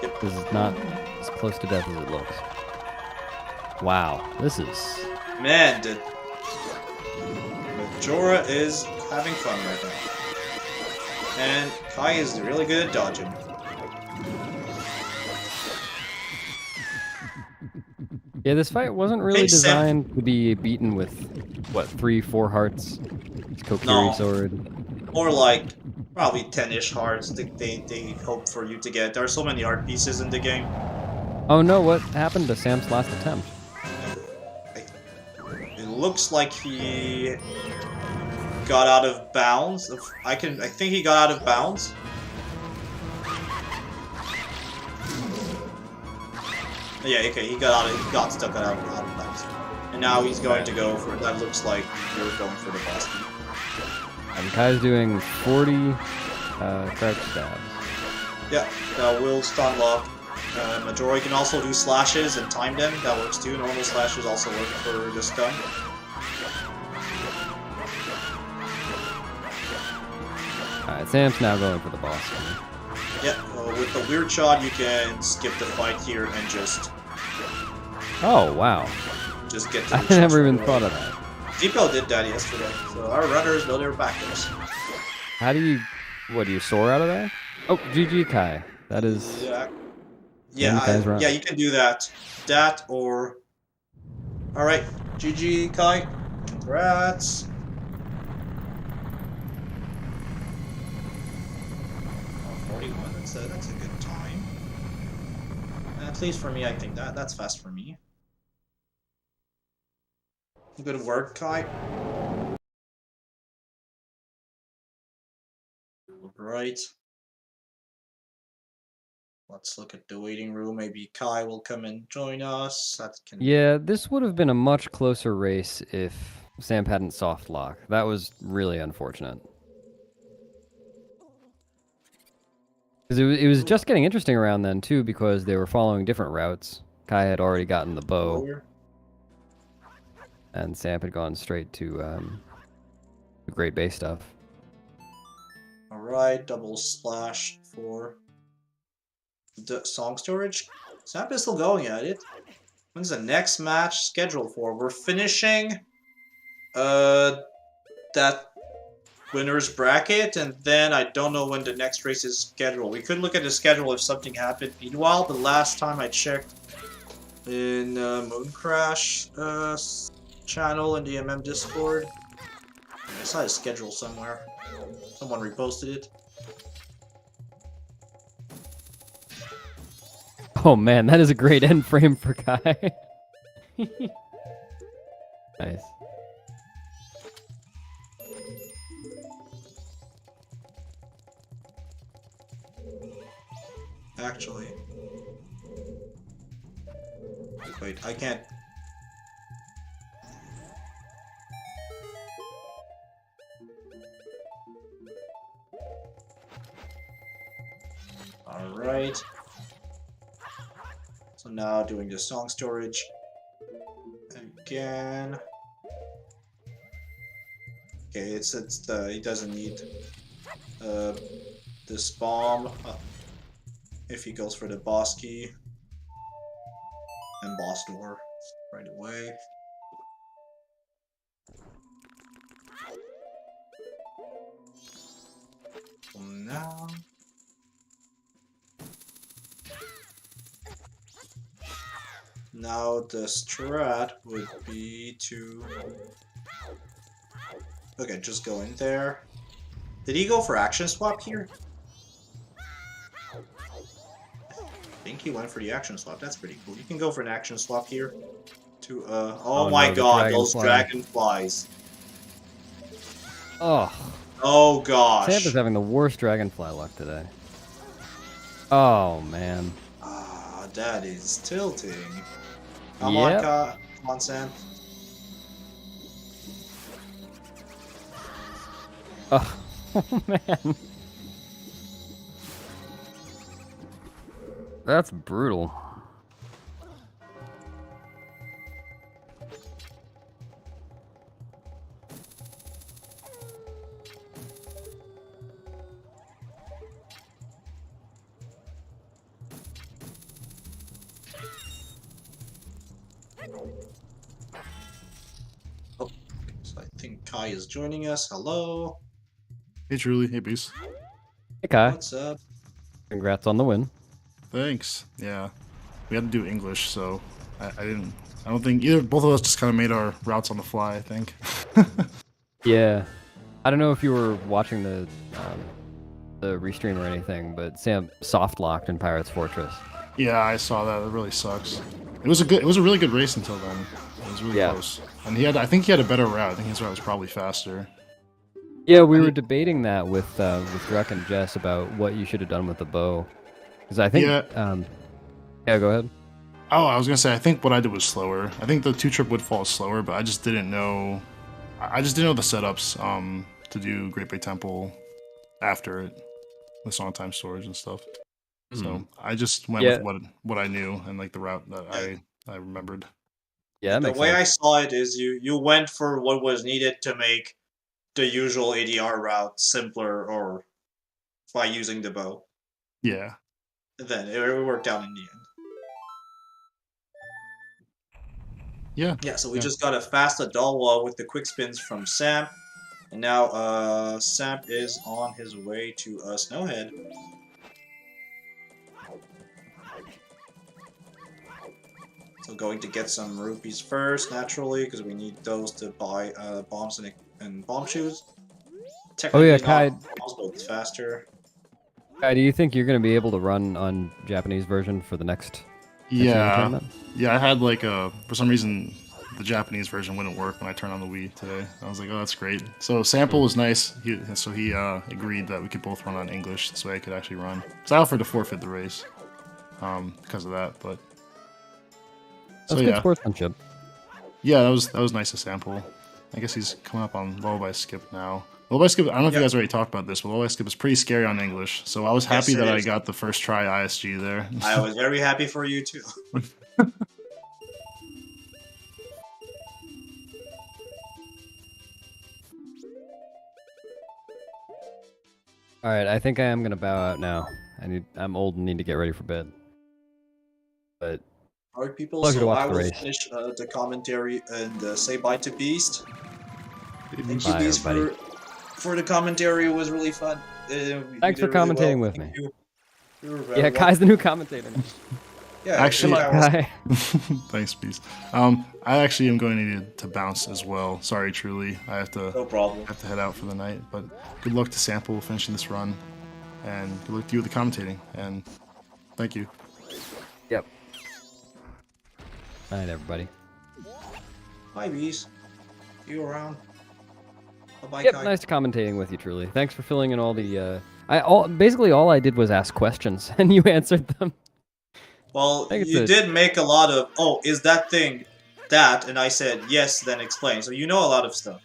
S2: Yep.
S3: This is not as close to death as it looks. Wow, this is...
S2: Man, the Majora is having fun right now. And Kai is really good at dodging.
S3: Yeah, this fight wasn't really
S2: Hey, Sam.
S3: designed to be beaten with, what, 3-4 hearts? It's Kokiri
S2: No.
S3: sword.
S2: Or like, probably 10-ish hearts they hope for you to get. There are so many art pieces in the game.
S3: Oh no, what happened to Sam's last attempt?
S2: It looks like he got out of bounds. I think he got out of bounds. Yeah, okay, he got stuck out of bounds. And now he's going to go for, that looks like you're going for the boss key.
S3: And Kai's doing 40 crouch stabs.
S2: Yeah, that will stun lock. Majora can also do slashes and time them, that works too. Normal slashes also work for the stun.
S3: Alright, Sam's now going for the boss.
S2: Yeah, with the weird shot, you can skip the fight here and just
S3: Oh, wow.
S2: get to the
S3: I
S2: chest
S3: never
S2: right
S3: even
S2: away.
S3: thought of that.
S2: Depot did that yesterday, so our runners know their backers.
S3: How do you... What, do you soar out of there? Oh, GG Kai. That is...
S2: Yeah, you can do that. That or... Alright, GG, Kai. Congrats. Oh, 41, that's a good time. At least for me, I think that's fast for me. Good work, Kai. Right. Let's look at the waiting room. Maybe Kai will come and join us. That can...
S3: Yeah, this would have been a much closer race if Sam hadn't soft lock. That was really unfortunate. Because it was just getting interesting around then, too, because they were following different routes. Kai had already gotten the bow, and Sam had gone straight to the Great Bay stuff.
S2: Alright, double slash for the song storage. Sam is still going at it. When's the next match scheduled for? We're finishing that winner's bracket, and then I don't know when the next race is scheduled. We could look at the schedule if something happened. Meanwhile, the last time I checked in MoonCrash channel in the MM Discord, I saw his schedule somewhere. Someone reposted it.
S3: Oh man, that is a great end frame for Kai. Nice.
S2: Actually. Wait, I can't. Alright. So now doing the song storage again. Okay, he doesn't need this bomb if he goes for the boss key and boss door right away. So now the strat would be to... Okay, just go in there. Did he go for action swap here? I think he went for the action swap. That's pretty cool. You can go for an action swap here. To oh my
S3: no,
S2: god, those dragonflies.
S3: Oh.
S2: Oh gosh.
S3: Sam is having the worst dragonfly luck today. Oh man.
S2: Ah, that is tilting. Come
S3: Yep.
S2: on, come on, Sam.
S3: Oh, oh man. That's brutal.
S2: Oh, so I think Kai is joining us. Hello.
S4: Hey, Truly. Hey, Beast.
S3: Hey Kai,
S2: What's up?
S3: congrats on the win.
S4: Thanks. Yeah. We had to do English, so I don't think both of us just kind of made our routes on the fly, I think.
S3: Yeah. I don't know if you were watching the restream or anything, but Sam soft locked in Pirate's Fortress.
S4: Yeah, I saw that. It really sucks. It was a really good race until then. It was really close. And I think he had a better route. I think his route was probably faster.
S3: Yeah, we were debating that with Drek and Jess about what you should have done with the bow. Because I think yeah, go ahead.
S4: Oh, I was gonna say I think what I did was slower. I think the 2-trip would fall slower, but I just didn't know. I just didn't know the setups to do Great Bay Temple after it, with song time storage and stuff. So I just went with what I knew and like the route that I remembered.
S3: Yeah, that
S2: The
S3: makes
S2: way
S3: sense.
S2: I saw it is you went for what was needed to make the usual ADR route simpler or by using the bow.
S4: Yeah.
S2: And then it worked out in the end.
S4: Yeah.
S2: Yeah, so we
S4: Yeah.
S2: just got a fast adult wall with the quick spins from Samp. And now Samp is on his way to Snowhead. So going to get some rupees first, naturally, because we need those to buy bombs and bomb shoes.
S3: Oh yeah,
S2: Technically
S3: Kai.
S2: not bombs, but it's faster.
S3: Kai, do you think you're going to be able to run on Japanese version for the next
S4: Yeah.
S3: tournament?
S4: Yeah, I had like for some reason the Japanese version wouldn't work when I turned on the Wii today. I was like, oh, that's great. So Sample was nice. He agreed that we could both run on English, this way I could actually run. So I offered to forfeit the race because of that. But so
S3: That's good sportsmanship.
S4: Yeah, that was nice to Sample. I guess he's coming up on Lullaby Skip now. Lullaby Skip, I don't know if you guys already talked about this, but Lullaby Skip is pretty scary on English. So I was happy that I got the first try ISG there.
S2: I was very happy for you too.
S3: All right, I think I am gonna bow out now. I'm old and need to get ready for bed. But
S2: Alright, people,
S3: pleasure to
S2: so
S3: watch
S2: I
S3: the
S2: will
S3: race.
S2: finish the commentary and say bye to Beast. Thank you,
S3: Bye,
S2: Beast,
S3: everybody.
S2: for the commentary. It was really fun.
S3: Thanks for commentating with me.
S2: You.
S3: Yeah, Kai's the new commentator now.
S2: Yeah,
S4: Actually,
S2: Kai was-
S3: Kai.
S4: Thanks, Beast. I actually am going to need to bounce as well. Sorry, truly. I have to
S2: no problem.
S4: head out for the night. But good luck to Sample finishing this run, and good luck to you with the commentating. And thank you.
S3: Yep. All right, everybody.
S2: Hi, Beast. You around? Bye-bye,
S3: Yep,
S2: Kai.
S3: nice commentating with you, truly. Thanks for filling in all the. Basically all I did was ask questions, and you answered them.
S2: Well,
S3: think it's
S2: you
S3: a-
S2: did make a lot of, oh, is that thing that? And I said, yes, then explain. So you know a lot of stuff.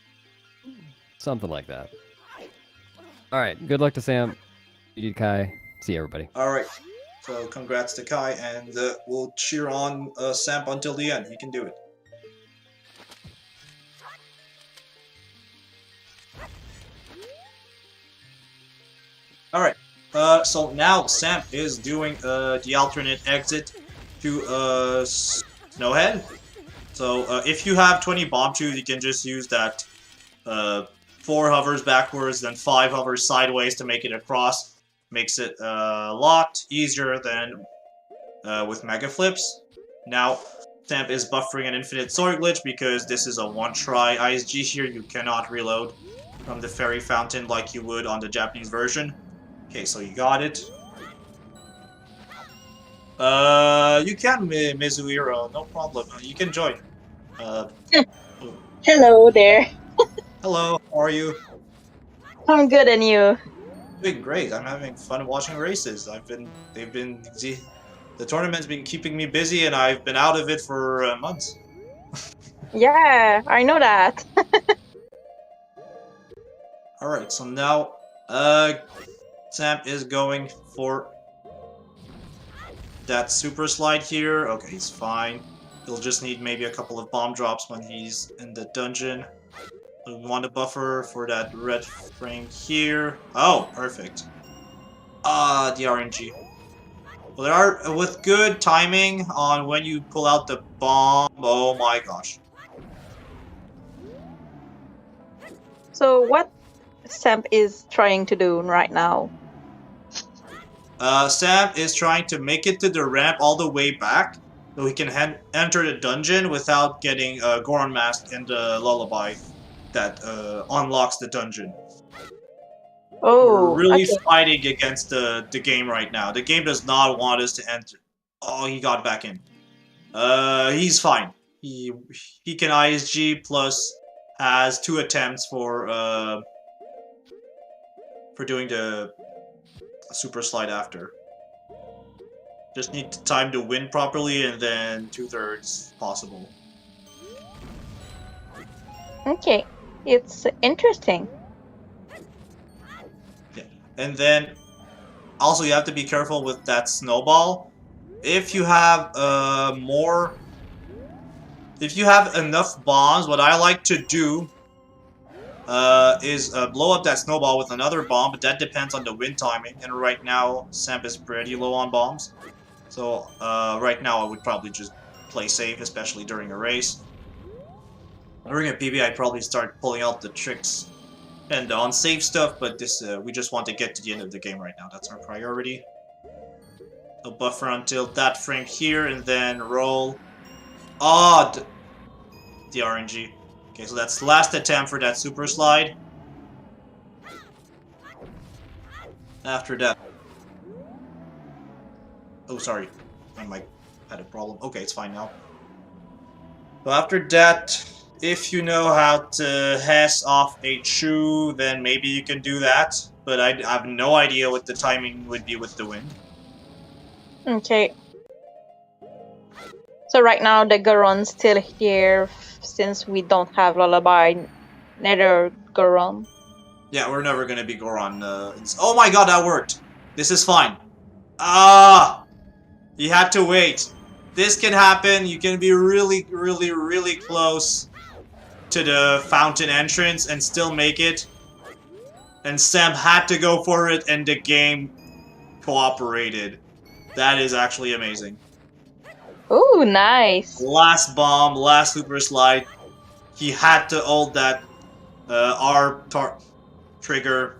S3: Something like that. All right, good luck to Sam. You did Kai. See everybody.
S2: Alright, so congrats to Kai, and we'll cheer on Samp until the end. He can do it. Alright, so now Samp is doing the alternate exit to Snowhead. So if you have 20 bomb shoes, you can just use that 4 hovers backwards, then 5 hovers sideways to make it across. Makes it a lot easier than with Mega Flips. Now, Samp is buffering an infinite sword glitch because this is a one-try ISG here. You cannot reload from the fairy fountain like you would on the Japanese version. Okay, so you got it. You can, Mizuhiro, no problem. You can join.
S5: Hello there.
S2: Hello, how are you?
S5: I'm good, and you?
S2: Doing great. I'm having fun watching races. The tournament's been keeping me busy, and I've been out of it for months.
S5: Yeah, I know that.
S2: Alright, so now, Samp is going for that super slide here. Okay, he's fine. He'll just need maybe a couple of bomb drops when he's in the dungeon. We want a buffer for that red frame here. Oh, perfect. The RNG. Well, there are, with good timing on when you pull out the bomb, oh my gosh.
S5: So what Samp is trying to do right now?
S2: Samp is trying to make it to the ramp all the way back, so he can enter the dungeon without getting Goron Mask and the Lullaby that unlocks the dungeon.
S5: Oh,
S2: We're really
S5: okay.
S2: fighting against the game right now. The game does not want us to enter. Oh, he got back in. He's fine. He can ISG plus has 2 attempts for doing the super slide after. Just need time to win properly, and then 2/3 possible.
S5: Okay, it's interesting.
S2: Yeah. And then also you have to be careful with that snowball. If you have if you have enough bombs, what I like to do is blow up that snowball with another bomb, but that depends on the wind timing. And right now, Samp is pretty low on bombs. So right now, I would probably just play safe, especially during a race. During a PB, I'd probably start pulling out the tricks and the unsafe stuff, but this we just want to get to the end of the game right now. That's our priority. So buffer until that frame here, and then roll. Oh, the RNG. Okay, so that's last attempt for that super slide. After that... Oh, sorry. My mic had a problem. Okay, it's fine now. So after that, if you know how to Hess off a shoe, then maybe you can do that. But I have no idea what the timing would be with the wind.
S5: Okay. So right now the Goron's still here since we don't have Lullaby, neither Goron.
S2: Yeah, we're never gonna be Goron. Oh my god, that worked! This is fine. Ah! You had to wait. This can happen. You can be really, really, really close to the fountain entrance and still make it. And Sam had to go for it and the game cooperated. That is actually amazing.
S5: Ooh, nice.
S2: Last bomb, last super slide. He had to hold that trigger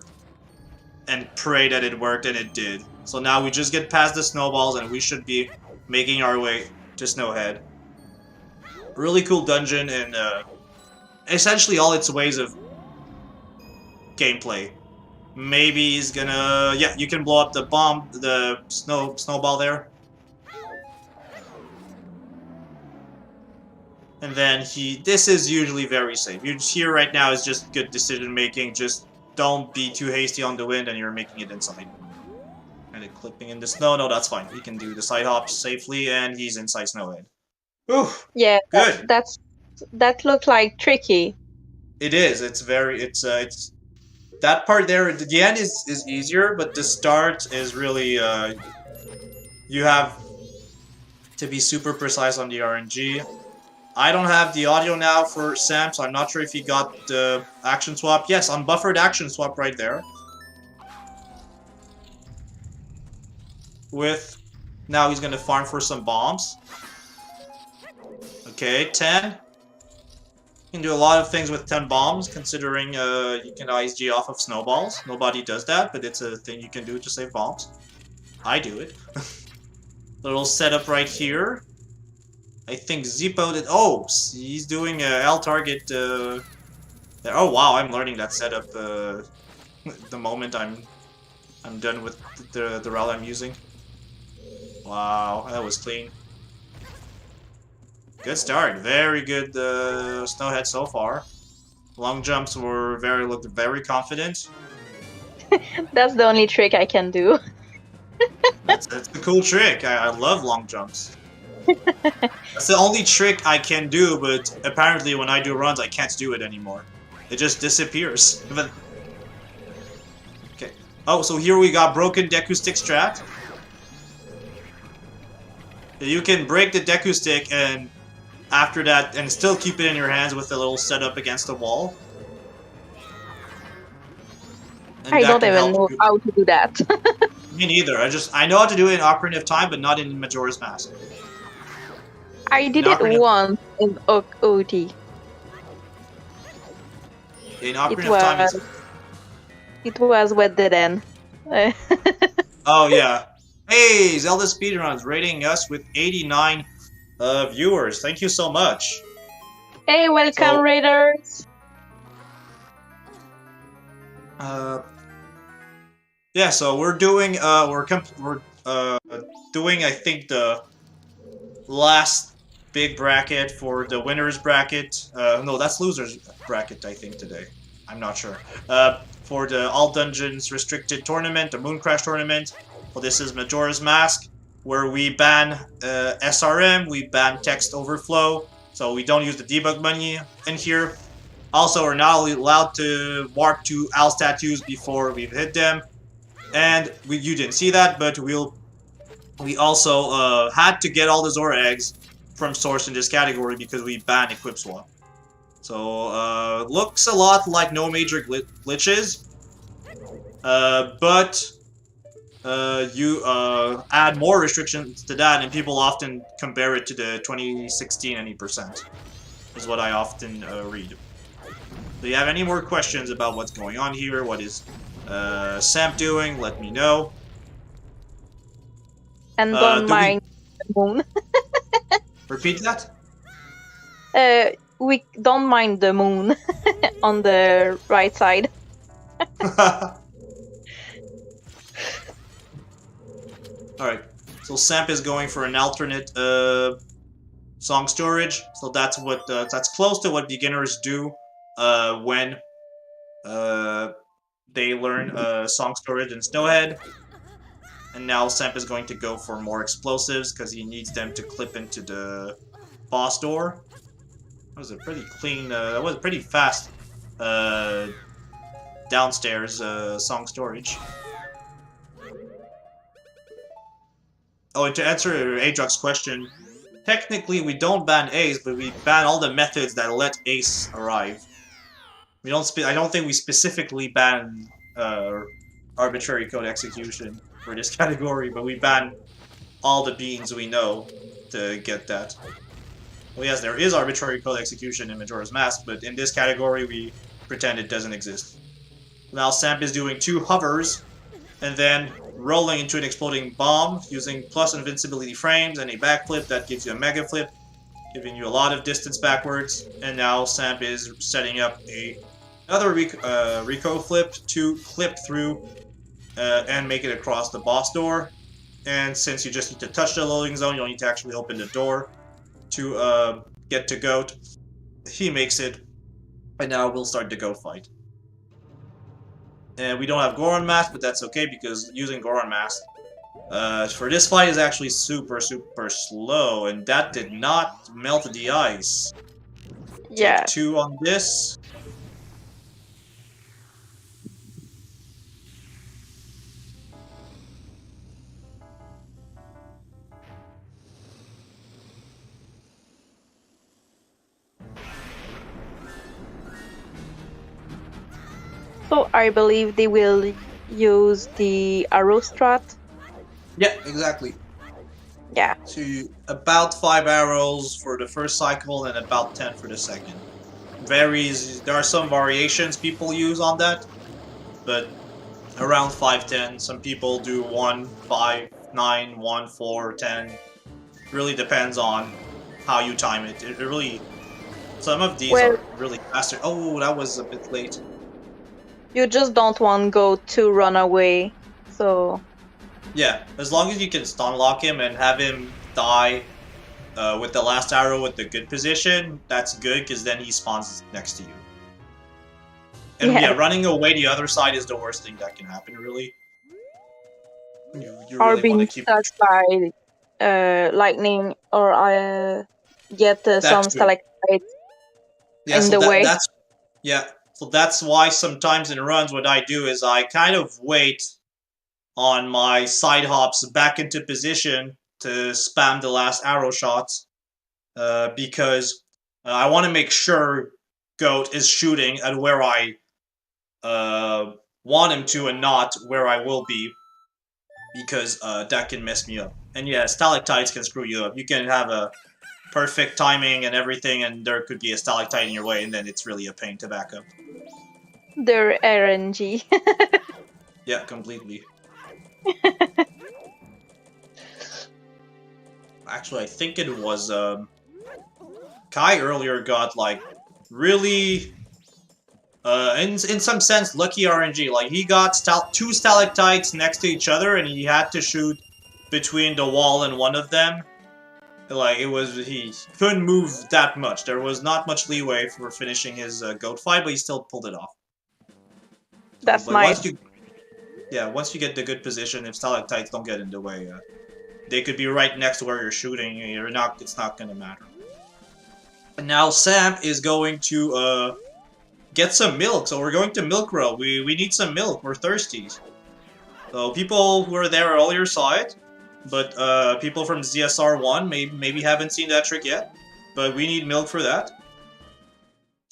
S2: and pray that it worked, and it did. So now we just get past the snowballs and we should be making our way to Snowhead. Really cool dungeon and essentially all its ways of gameplay. Maybe he's gonna... Yeah, you can blow up the bomb, the snowball there. And then this is usually very safe. Here right now is just good decision making. Just don't be too hasty on the wind and you're making it inside. And it clipping in the snow. No, that's fine. He can do the side hops safely and he's inside Snowhead. Oof.
S5: Yeah,
S2: Good.
S5: that looked like tricky.
S2: It is. It's that part there. The end is easier, but the start is really you have to be super precise on the RNG. I don't have the audio now for Sam, so I'm not sure if he got the action swap. Yes, unbuffered action swap right there. Now he's gonna farm for some bombs. Okay, 10. You can do a lot of things with 10 bombs, considering you can ISG off of snowballs. Nobody does that, but it's a thing you can do to save bombs. I do it. Little setup right here. I think Zippo did... Oh, he's doing L target there. Oh wow, I'm learning that setup the moment I'm done with the route I'm using. Wow, that was clean. Good start. Very good Snowhead so far. Long jumps looked very confident.
S5: That's the only trick I can do.
S2: That's a cool trick. I love long jumps. That's the only trick I can do, but apparently when I do runs, I can't do it anymore. It just disappears. Okay. Oh, so here we got broken Deku stick strat. You can break the Deku stick and after that, and still keep it in your hands with a little setup against the wall. And
S5: I don't even know how to do that.
S2: Me neither. I know how to do it in Ocarina of Time, but not in Majora's Mask.
S5: I did it once in OT.
S2: In Ocarina of Time,
S5: it was with the then.
S2: Oh yeah. Hey, ZeldaSpeedRuns rating us with 89 viewers. Thank you so much.
S5: Hey, welcome, Raiders.
S2: Yeah, so we're doing doing I think the last big bracket for the winners bracket. No, that's losers bracket I think today. I'm not sure. For the All Dungeons restricted tournament, the MoonCrash tournament. Well, this is Majora's Mask, where we ban SRM, we ban text overflow, so we don't use the debug money in here. Also, we're not allowed to warp to Al statues before we've hit them. And you didn't see that, but we also had to get all the Zora eggs from source in this category because we banned Equip Swap. So, looks a lot like no major glitches. But you add more restrictions to that, and people often compare it to the 2016 NE%, is what I often read. Do you have any more questions about what's going on here? What is Samp doing? Let me know.
S5: And don't mind the moon.
S2: Repeat that?
S5: We don't mind the moon on the right side.
S2: Alright, so Samp is going for an alternate song storage. So that's what that's close to what beginners do when they learn song storage in Snowhead. And now Samp is going to go for more explosives because he needs them to clip into the boss door. That was a pretty clean, that was pretty fast downstairs song storage. Oh, and to answer Ajax's question, technically we don't ban Ace, but we ban all the methods that let Ace arrive. We don't. I don't think we specifically ban arbitrary code execution for this category, but we ban all the beans we know to get that. Well, yes, there is arbitrary code execution in Majora's Mask, but in this category we pretend it doesn't exist. Now Samp is doing 2 hovers, and then rolling into an exploding bomb using plus invincibility frames and a backflip that gives you a mega flip, giving you a lot of distance backwards. And now Samp is setting up another Rico flip to clip through and make it across the boss door. And since you just need to touch the loading zone, you don't need to actually open the door to get to Goat. He makes it, and now we'll start the Goat fight. And we don't have Goron Mask, but that's okay because using Goron Mask for this fight is actually super slow, and that did not melt the ice.
S5: Yeah.
S2: Take 2 on this.
S5: So I believe they will use the arrow strat.
S2: Yeah, exactly.
S5: Yeah.
S2: So about 5 arrows for the first cycle and about 10 for the second. Varies. There are some variations people use on that, but around 5-10. Some people do 1, 5, 9, 1, 4, 10. Really depends on how you time it. It really. Some of these are really faster. Oh, that was a bit late.
S5: You just don't want Goat to run away, so...
S2: Yeah, as long as you can stun lock him and have him die with the last arrow with the good position, that's good, because then he spawns next to you. And yeah, running away the other side is the worst thing that can happen, really. You really
S5: being
S2: want to keep...
S5: touched by lightning, or get some stalactites in the way.
S2: So that's why sometimes in runs what I do is I kind of wait on my side hops back into position to spam the last arrow shots because I want to make sure Goat is shooting at where I want him to and not where I will be, because that can mess me up. And yeah, stalactites can screw you up. You can have a perfect timing and everything, and there could be a stalactite in your way, and then it's really a pain to back up.
S5: They're RNG.
S2: Yeah, completely. Actually, I think it was Kai earlier got like really in some sense lucky RNG. Like he got 2 stalactites next to each other and he had to shoot between the wall and one of them. Like he couldn't move that much. There was not much leeway for finishing his Goat fight, but he still pulled it off.
S5: That's nice.
S2: Once you get the good position, if stalactites don't get in the way, they could be right next to where you're shooting. It's not gonna matter. And now Samp is going to get some milk. So we're going to Milk Row. We need some milk. We're thirsty. So people who were there earlier saw it, but people from ZSR1 maybe haven't seen that trick yet. But we need milk for that.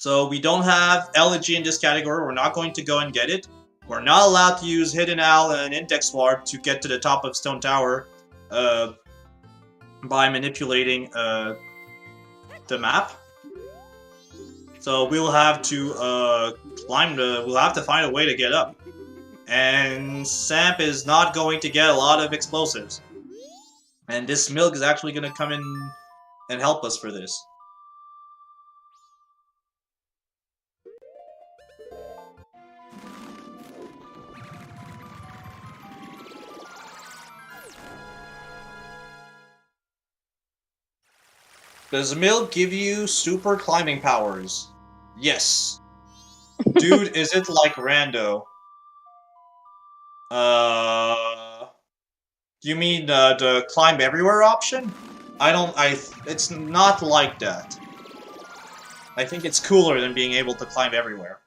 S2: So we don't have elegy in this category. We're not going to go and get it. We're not allowed to use Hidden Owl and Index Warp to get to the top of Stone Tower by manipulating the map. So we'll have to we'll have to find a way to get up. And Samp is not going to get a lot of explosives. And this milk is actually going to come in and help us for this. Does milk give you super climbing powers? Yes. Dude, is it like rando? You mean the climb everywhere option? It's not like that. I think it's cooler than being able to climb everywhere.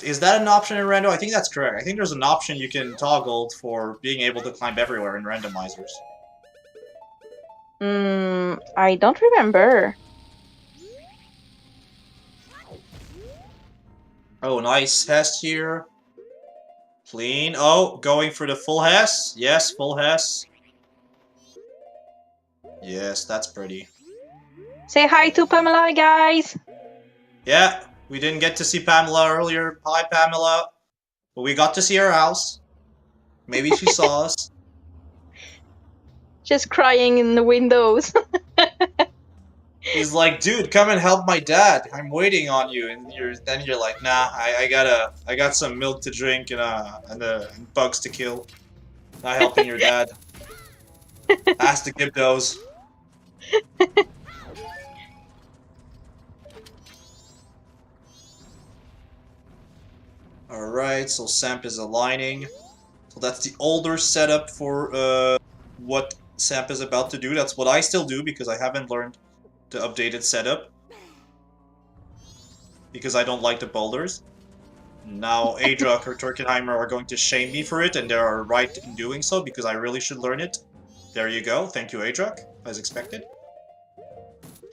S2: Is that an option in rando? I think that's correct. I think there's an option you can toggle for being able to climb everywhere in randomizers.
S5: I don't remember.
S2: Oh, nice Hess here. Clean. Oh, going for the full Hess. Yes, full Hess. Yes, that's pretty.
S5: Say hi to Pamela, guys.
S2: Yeah, we didn't get to see Pamela earlier. Hi, Pamela. But we got to see her house. Maybe she saw us.
S5: Just crying in the windows.
S2: He's like, dude, come and help my dad. I'm waiting on you. And then you're like, nah, I got some milk to drink and bugs to kill. Not helping your dad. Ask to give those. Alright, so Samp is aligning. So that's the older setup for what Samp is about to do. That's what I still do because I haven't learned the updated setup. Because I don't like the boulders. Now Adrak or Turkenheimer are going to shame me for it, and they are right in doing so because I really should learn it. There you go. Thank you, Adrak, as expected.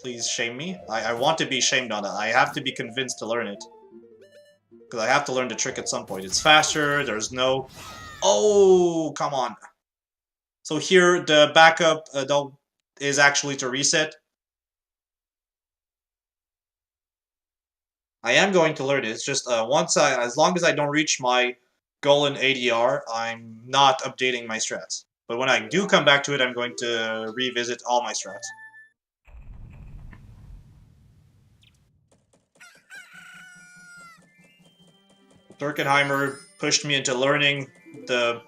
S2: Please shame me. I want to be shamed on that. I have to be convinced to learn it. Because I have to learn the trick at some point. It's faster, there's no... Oh, come on. So here, the backup is actually to reset. I am going to learn it. It's just as long as I don't reach my goal in ADR, I'm not updating my strats. But when I do come back to it, I'm going to revisit all my strats. Turkenheimer pushed me into learning the...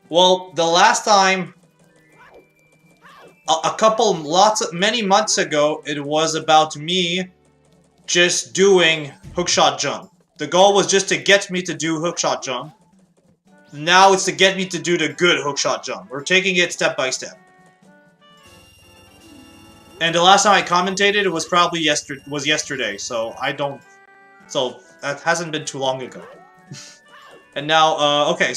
S2: Well, the last time, many months ago, it was about me just doing hookshot jump. The goal was just to get me to do hookshot jump. Now it's to get me to do the good hookshot jump. We're taking it step by step. And the last time I commentated, it was probably yesterday, so I don't... So, that hasn't been too long ago. And now, okay.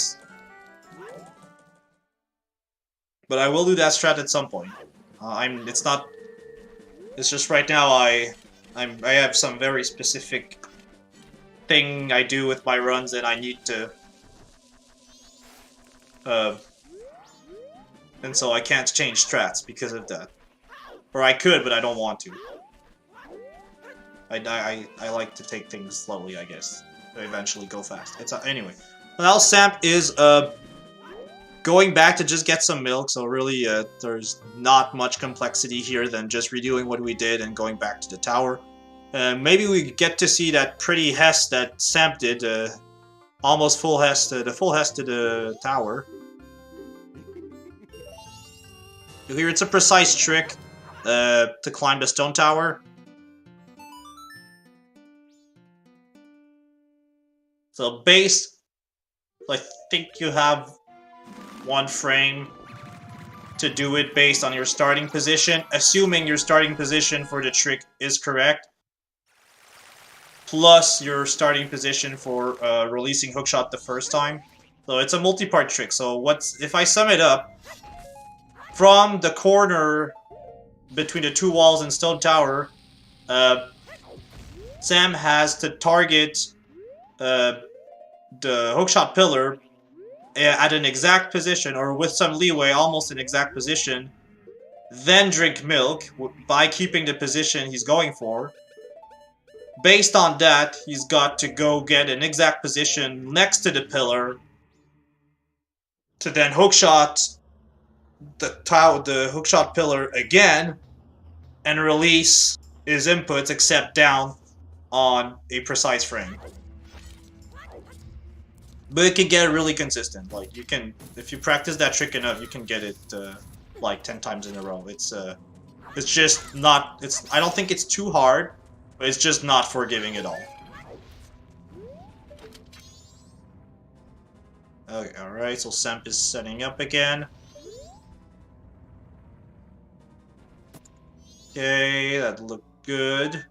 S2: But I will do that strat at some point. It's just right now I have some very specific thing I do with my runs and I need to... and so I can't change strats because of that. Or I could, but I don't want to. I like to take things slowly, I guess. Eventually go fast. Anyway. Well, Samp is going back to just get some milk, so really there's not much complexity here than just redoing what we did and going back to the tower. Maybe we get to see that pretty Hess that Samp did, almost full Hess, the full Hess to the tower. Here it's a precise trick to climb the stone tower. So base, I think you have 1 frame to do it based on your starting position, assuming your starting position for the trick is correct, plus your starting position for releasing hookshot the first time. So it's a multi-part trick. So if I sum it up, from the corner between the two walls in Stone Tower, Sam has to target the hookshot pillar at an exact position, or with some leeway, almost an exact position, then drink milk by keeping the position he's going for. Based on that, he's got to go get an exact position next to the pillar to then hookshot the hookshot pillar again and release his inputs except down on a precise frame. But it can get really consistent. Like, you can, if you practice that trick enough, you can get it like 10 times in a row. It's just not, I don't think it's too hard, but it's just not forgiving at all. Okay, alright, so Samp is setting up again. Okay, that looked good.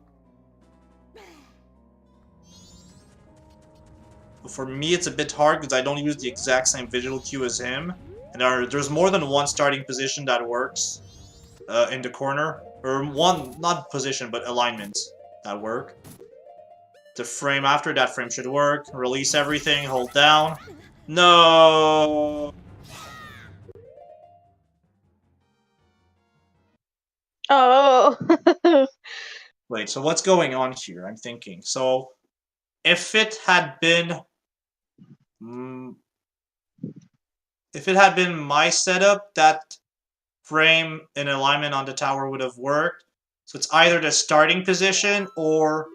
S2: For me, it's a bit hard because I don't use the exact same visual cue as him. And there's more than one starting position that works in the corner. Or one, not position, but alignments that work. The frame after that frame should work. Release everything, hold down. No!
S5: Oh.
S2: Wait, so what's going on here? I'm thinking. So, if it had been... if it had been my setup, that frame in alignment on the tower would have worked. So it's either the starting position or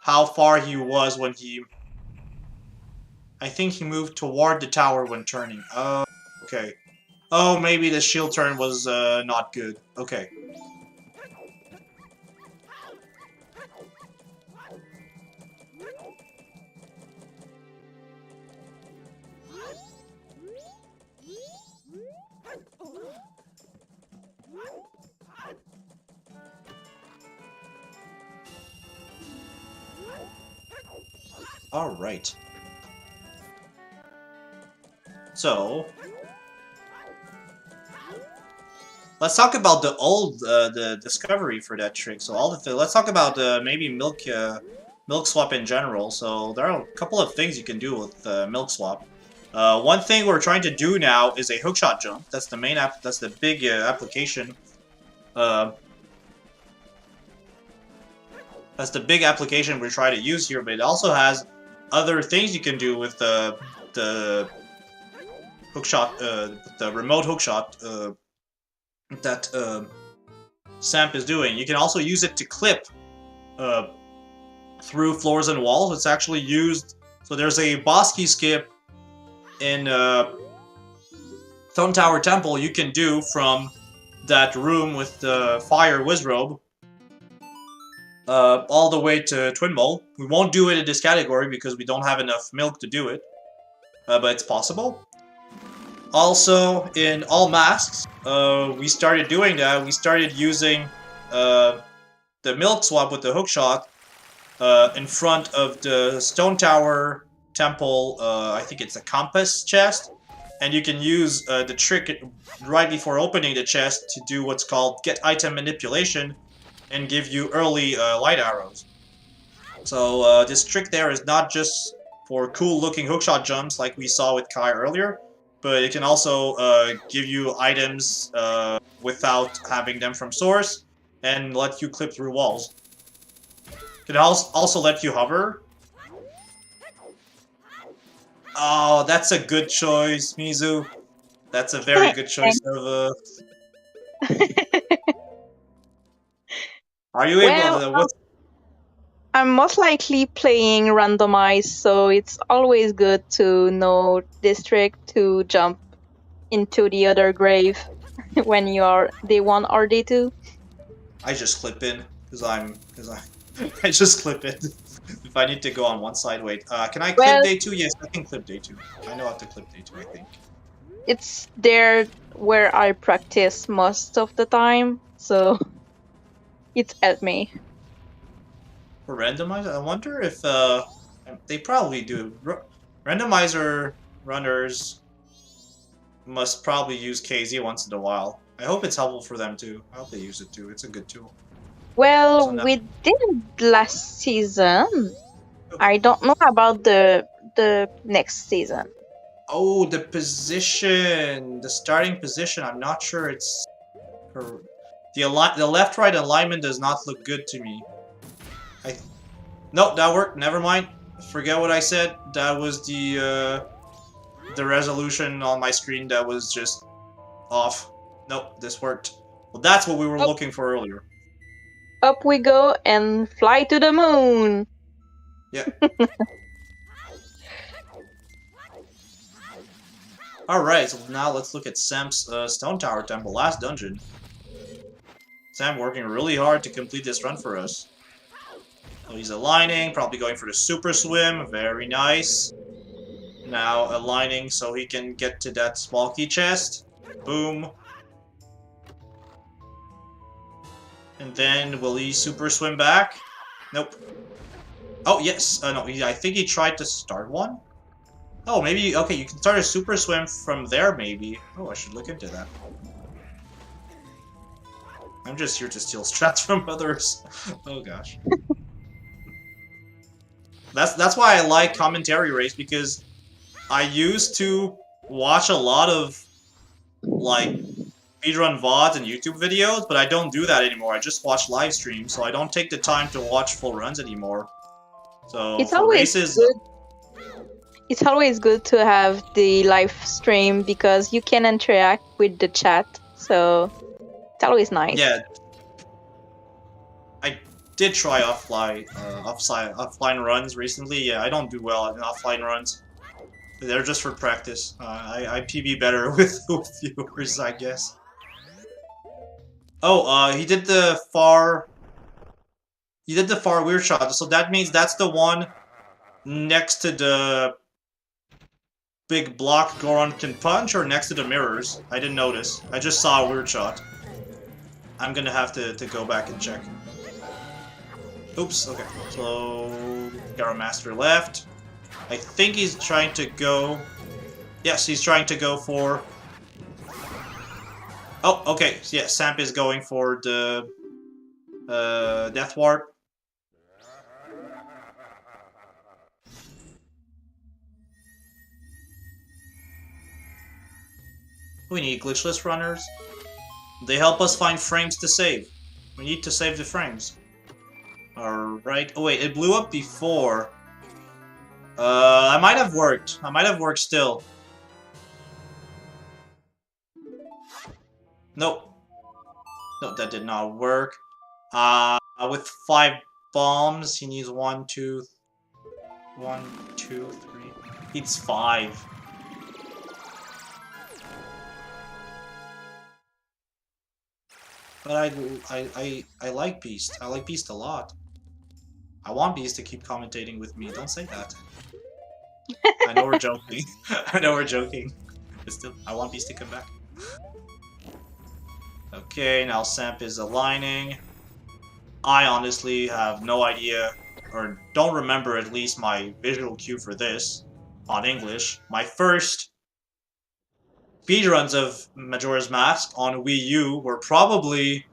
S2: how far he was when he... I think he moved toward the tower when turning. Oh, okay. Oh, maybe the shield turn was not good. Okay. Alright. So... let's talk about the old, the discovery for that trick. So let's talk about maybe milk swap in general. So there are a couple of things you can do with milk swap. One thing we're trying to do now is a hookshot jump. That's the main that's the big application. That's the big application we're trying to use here, but it also has other things you can do with the hookshot, the remote hookshot that Samp is doing. You can also use it to clip through floors and walls. It's actually used. So there's a boss key skip in Stone Tower Temple you can do from that room with the fire Wizrobe all the way to Twin Mole. We won't do it in this category because we don't have enough milk to do it, but it's possible. Also, in all masks, we started doing that. We started using the milk swap with the hookshot in front of the Stone Tower Temple. I think it's a compass chest, and you can use the trick right before opening the chest to do what's called get item manipulation and give you early light arrows. So this trick there is not just for cool looking hookshot jumps like we saw with Kai earlier, but it can also give you items without having them from source and let you clip through walls. It can also let you hover. Oh, that's a good choice, Mizu. That's a very good choice of Are you able to...
S5: I'm most likely playing randomized, so it's always good to know this trick to jump into the other grave when you are day 1 or day 2.
S2: I just clip in I just clip in. If I need to go on one side, wait. Can I clip day 2? Yes, I can clip day 2. I know how to clip day 2, I think.
S5: It's there where I practice most of the time, so it's helped me.
S2: For randomizer, I wonder if they probably do. Randomizer runners must probably use KZ once in a while. I hope it's helpful for them too. I hope they use it too. It's a good tool.
S5: Well,
S2: So now-
S5: we did last season. I don't know about the next season.
S2: Oh, the position, the starting position. I'm not sure it's the left-right alignment does not look good to me. Nope, that worked. Never mind. Forget what I said. That was the resolution on my screen that was just off. Nope, this worked. Well, that's what we were looking for earlier.
S5: Up we go and fly to the moon.
S2: Yeah. Alright, so now let's look at Sam's Stone Tower Temple, last dungeon. Sam working really hard to complete this run for us. So he's aligning, probably going for the super swim, very nice. Now aligning so he can get to that small key chest. Boom. And then will he super swim back? Nope. Oh, yes. No, I think he tried to start one. Oh, maybe, okay, you can start a super swim from there, maybe. Oh, I should look into that. I'm just here to steal strats from others. Oh, gosh. That's why I like commentary race, because I used to watch a lot of, like, speedrun VODs and YouTube videos, but I don't do that anymore. I just watch live streams, so I don't take the time to watch full runs anymore. So,
S5: It's
S2: for
S5: always
S2: races...
S5: good. It's always good to have the live stream because you can interact with the chat, so it's always nice.
S2: Yeah. I did try offline runs recently. Yeah, I don't do well in offline runs. They're just for practice. I PB better with viewers, I guess. Oh, he did the far weird shot, so that means that's the one next to the big block Goron can punch, or next to the mirrors? I didn't notice. I just saw a weird shot. I'm gonna have to go back and check. Oops, okay. So, Garo Master left. I think he's trying to go... Yes, he's trying to go for... Oh, okay. Yeah, Samp is going for the... Death Warp. We need glitchless runners. They help us find frames to save. We need to save the frames. Alright. Oh wait, it blew up before. I might have worked. I might have worked still. Nope. Nope, that did not work. With 5 bombs, he needs 1, 2, 3. He needs 5. But I like Beast. I like Beast a lot. I want Beast to keep commentating with me. Don't say that. I know we're joking. I know we're joking. But still, I want Beast to come back. Okay, now Samp is aligning. I honestly have no idea, or don't remember at least my visual cue for this on English. My first speedruns of Majora's Mask on Wii U were probably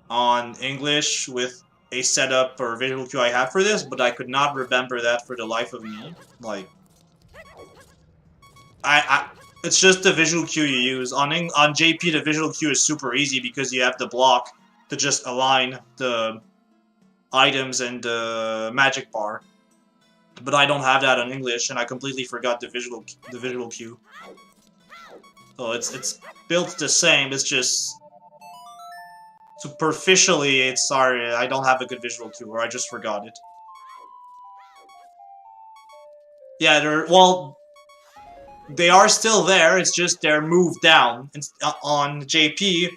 S2: on English with a setup or visual cue I had for this, but I could not remember that for the life of me. Like, it's just the visual cue you use. On JP, the visual cue is super easy because you have the block to just align the items and the magic bar. But I don't have that on English, and I completely forgot the visual cue. So it's built the same. It's just superficially. It's sorry, I don't have a good visual cue, or I just forgot it. Yeah, they are still there. It's just they're moved down. On JP,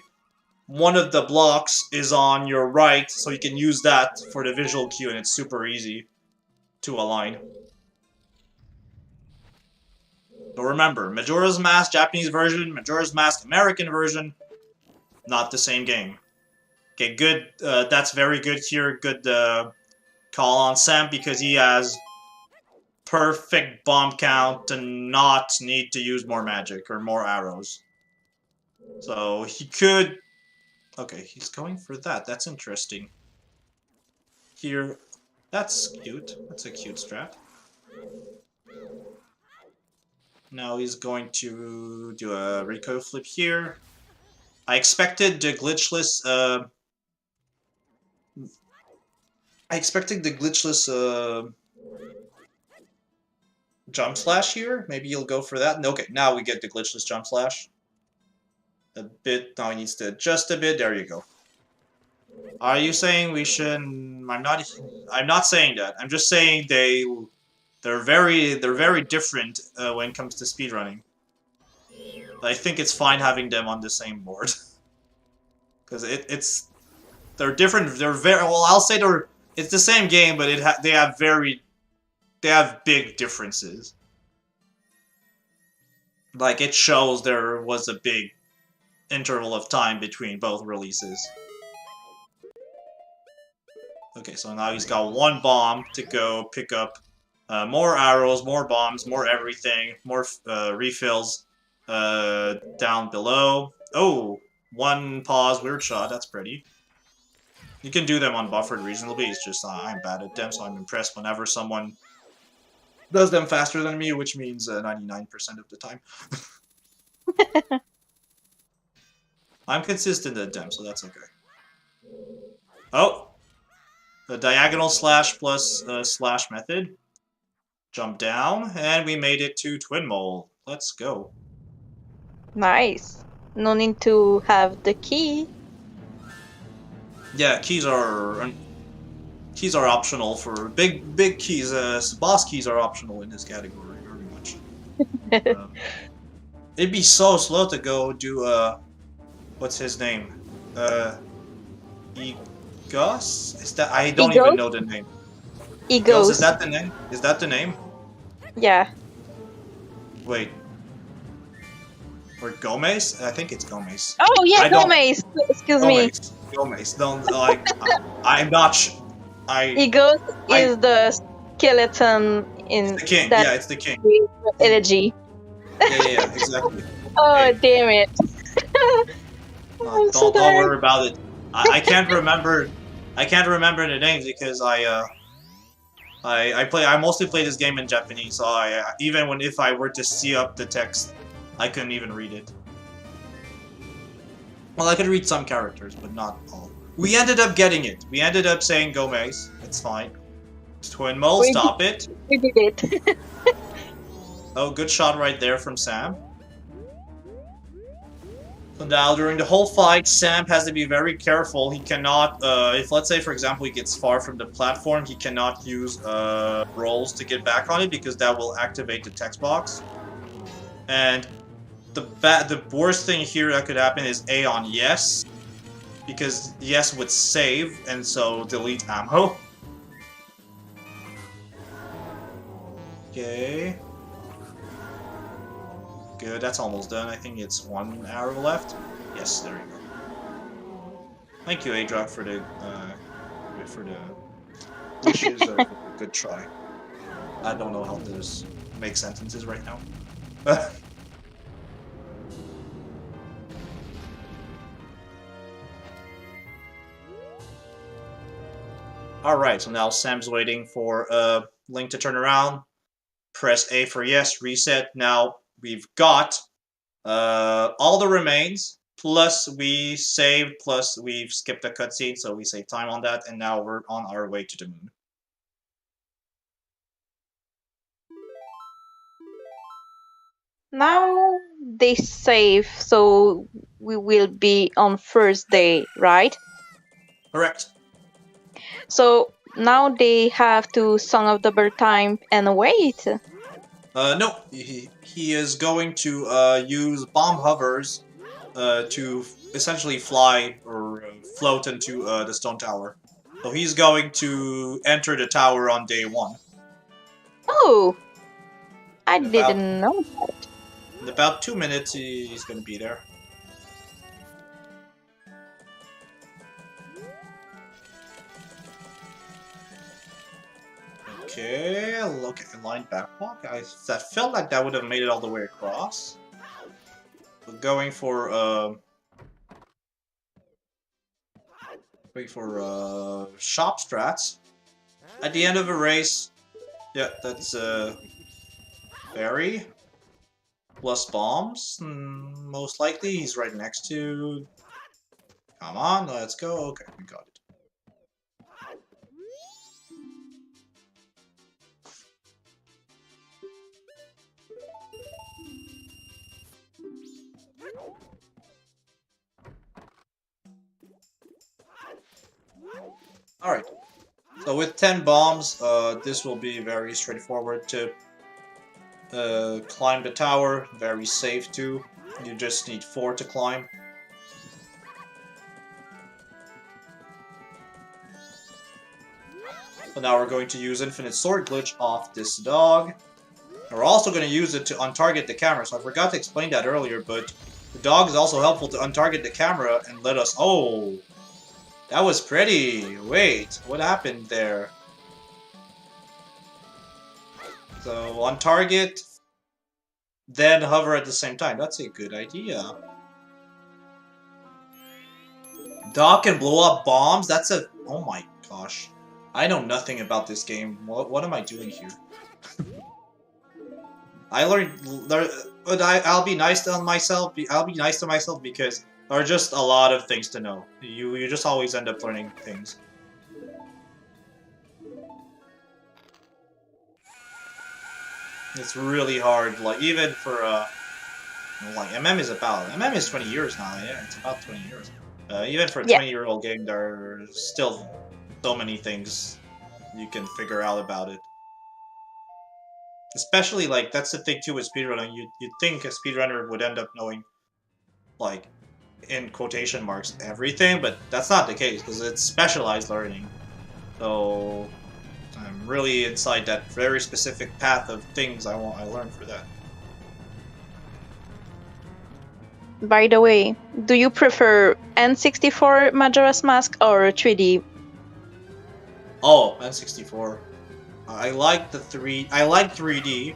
S2: one of the blocks is on your right, so you can use that for the visual cue, and it's super easy to align. But remember, Majora's Mask Japanese version, Majora's Mask American version, not the same game. Okay, good. That's very good here. Good call on Sam, because he has perfect bomb count and not need to use more magic or more arrows. So he could... Okay, he's going for that. That's interesting. Here... That's cute. That's a cute strat. Now he's going to do a recoil flip here. I expected the glitchless... jump slash here. Maybe you'll go for that. Okay, now we get the glitchless jump slash. A bit. Now he needs to adjust a bit. There you go. Are you saying we shouldn't? I'm not saying that. I'm just saying they're very different when it comes to speedrunning. I think it's fine having them on the same board because they're different. They're very well. I'll say it's the same game, but they have big differences. Like it shows there was a big interval of time between both releases. Okay, so now he's got one bomb to go pick up more arrows, more bombs, more everything, more refills down below. Oh, one pause, weird shot, that's pretty. You can do them unbuffered reasonably, it's just I'm bad at them, so I'm impressed whenever someone does them faster than me, which means 99% of the time. I'm consistent at them, so that's okay. Oh! The diagonal slash plus slash method. Jump down, and we made it to Twin Mole. Let's go.
S5: Nice. No need to have the key.
S2: Yeah, keys are optional for big keys. Boss keys are optional in this category very much. It'd be so slow to go do what's his name? Egos? Is that I don't even know the name.
S5: Egos.
S2: Is that the name? Is that the name?
S5: Yeah.
S2: Wait. Or Gomez? I think it's Gomez.
S5: Oh yeah, Gomez. Excuse me.
S2: Gomez. Don't like. I'm not.
S5: Egos is the skeleton in
S2: the king.
S5: that
S2: Yeah, it's the king.
S5: Elegy.
S2: Yeah, exactly.
S5: Oh
S2: hey.
S5: Damn it!
S2: Don't worry about it. I can't remember. I can't remember the names because I mostly play this game in Japanese, so even if I were to see up the text, I couldn't even read it. Well, I could read some characters, but not all. We ended up getting it. We ended up saying Gomez. It's fine. Twin Mole, stop it.
S5: We did it.
S2: Oh, good shot right there from Sam. So now, during the whole fight, Sam has to be very careful. He cannot, if let's say, for example, he gets far from the platform, he cannot use rolls to get back on it because that will activate the text box. And the worst thing here that could happen is A on yes, because yes would save, and so delete ammo. Okay. Good, that's almost done. I think it's one arrow left. Yes, there you go. Thank you, ADR, for the wishes. Good try. I don't know how to make sentences right now. Alright, so now Sam's waiting for Link to turn around. Press A for yes, reset. Now we've got all the remains, plus we saved, plus we've skipped a cutscene, so we save time on that, and now we're on our way to the moon.
S5: Now they save, so we will be on first day, right?
S2: Correct.
S5: So now they have to song of double time and wait.
S2: No, he is going to use bomb hovers to essentially fly or float into the stone tower. So he's going to enter the tower on day 1.
S5: Oh, I didn't know that.
S2: In about 2 minutes, he's going to be there. Okay, look at the line backwalk. That felt like that would have made it all the way across. going for shop strats. At the end of a race, yeah, that's Barry plus bombs. Most likely, he's right next to. Come on, let's go. Okay, we got it. Alright, so with 10 bombs, this will be very straightforward to climb the tower, very safe too. You just need 4 to climb. So now we're going to use Infinite Sword Glitch off this dog. And we're also going to use it to untarget the camera, so I forgot to explain that earlier, but the dog is also helpful to untarget the camera and let us... Oh! That was pretty! Wait, what happened there? So, on target, then hover at the same time. That's a good idea. Dog can blow up bombs? That's a... Oh my gosh. I know nothing about this game. What am I doing here? I learned... But I'll be nice to myself. I'll be nice to myself because there are just a lot of things to know. You just always end up learning things. It's really hard, like, even for, like, MM is 20 years now, yeah, it's about 20 years. Even for a 20-year-old game, there are still so many things you can figure out about it. Especially, like, that's the thing, too, with speedrunning. You'd think a speedrunner would end up knowing, like, in quotation marks, everything, but that's not the case, because it's specialized learning. So... I'm really inside that very specific path of things I learned for that.
S5: By the way, do you prefer N64 Majora's Mask or 3D?
S2: Oh, N64. I like 3D.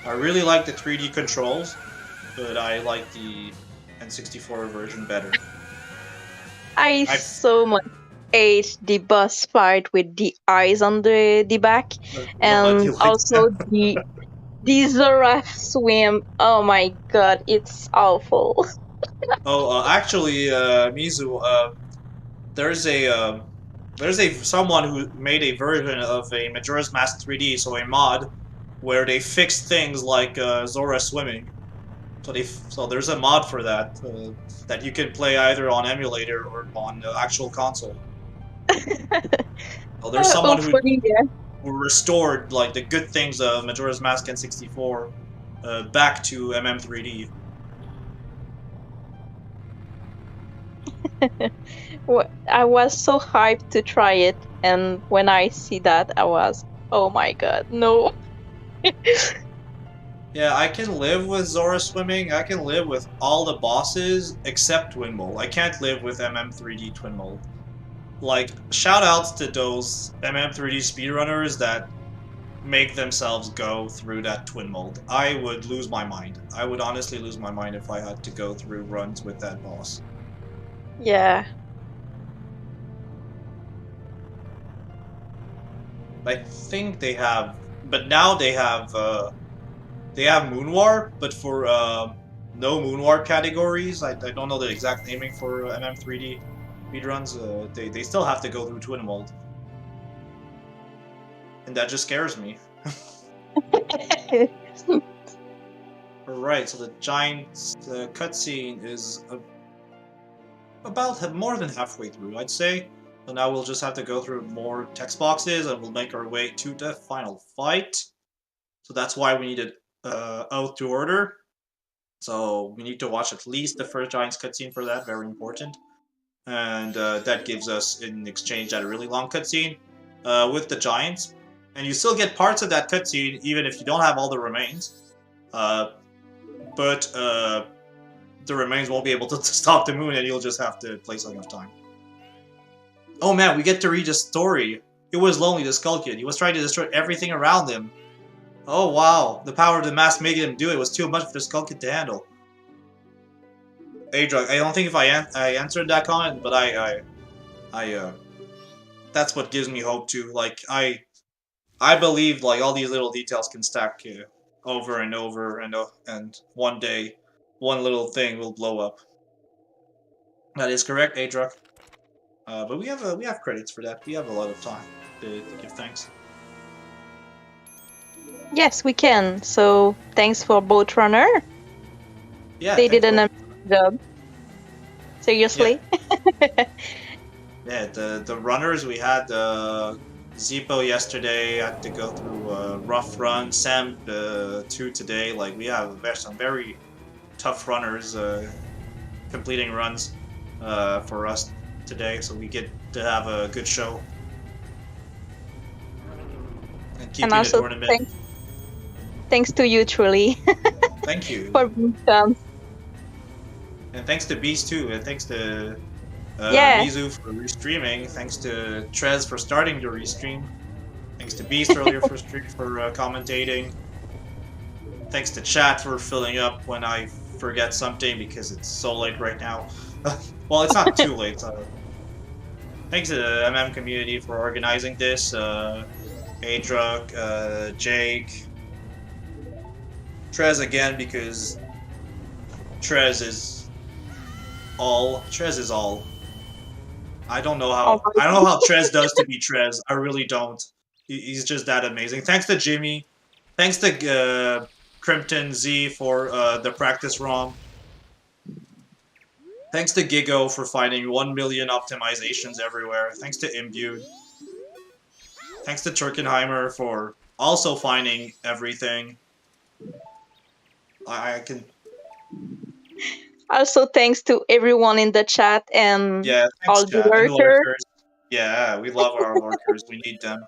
S2: I really like the 3D controls, but I like the N64 version better.
S5: I so much hate the boss fight with the eyes on the back, and also the Zora swim. Oh my god, it's awful.
S2: Oh, actually, Mizu, there's someone who made a version of a Majora's Mask 3D, so a mod where they fixed things like Zora swimming. So there's a mod for that that you can play either on emulator or on the actual console. Well, there's someone who restored like the good things of Majora's Mask N64 back to MM3D.
S5: I was so hyped to try it, and when I see that, I was, oh my god, no.
S2: Yeah, I can live with Zora swimming. I can live with all the bosses except Twin Mold. I can't live with MM3D Twin Mold. Like, shoutouts to those MM3D speedrunners that make themselves go through that Twin Mold. I would lose my mind. I would honestly lose my mind if I had to go through runs with that boss.
S5: Yeah.
S2: I think they have... But now they have Moonwarp, but for no Moonwarp categories. I don't know the exact naming for MM3D speedruns. They still have to go through Twin Mold. And that just scares me. Alright, so the giant cutscene is about more than halfway through, I'd say. So now we'll just have to go through more text boxes and we'll make our way to the final fight. So that's why we needed Oath to Order. So we need to watch at least the first Giants cutscene for that, very important. And that gives us, in exchange, that really long cutscene with the Giants. And you still get parts of that cutscene even if you don't have all the remains. But the remains won't be able to stop the moon and you'll just have to place enough time. Oh man, we get to read a story. It was lonely, the Skull Kid. He was trying to destroy everything around him. Oh wow, the power of the mask making him do it was too much for the Skull Kid to handle. Adrian, I don't think if I answered that comment, but that's what gives me hope too. Like I believe like all these little details can stack over and over, and one day, one little thing will blow up. That is correct, Adric. But we have credits for that. We have a lot of time to give thanks.
S5: Yes, we can. So thanks for Boat Runner.
S2: Yeah,
S5: They
S2: thanks,
S5: did an
S2: bro.
S5: amazing job. Seriously.
S2: Yeah, the runners we had Zippo yesterday. I had to go through rough run. Sam 2 today. Like we have some very tough runners completing runs for us today, so we get to have a good show and keeping the
S5: also
S2: tournament.
S5: thanks to you, truly,
S2: Thank you,
S5: for being fun.
S2: and thanks to Beast too, and thanks to
S5: Yeah.
S2: Mizu for restreaming. Thanks to Trez for starting the restream. Thanks to Beast earlier for commentating. Thanks to chat for filling up when I forget something because it's so late right now. Well, it's not too late. Thanks to the MM community for organizing this. Adruk, Jake, Trez again because Trez is all. Trez is all. I don't know how Trez does to be Trez. I really don't. He's just that amazing. Thanks to Jimmy. Thanks to Crimpton Z for the practice ROM. Thanks to Gigo for finding 1 million optimizations everywhere. Thanks to Imbued. Thanks to Turkenheimer for also finding everything. I can...
S5: Also, thanks to everyone in the chat and all the lurkers.
S2: Yeah, we love our lurkers. We need them.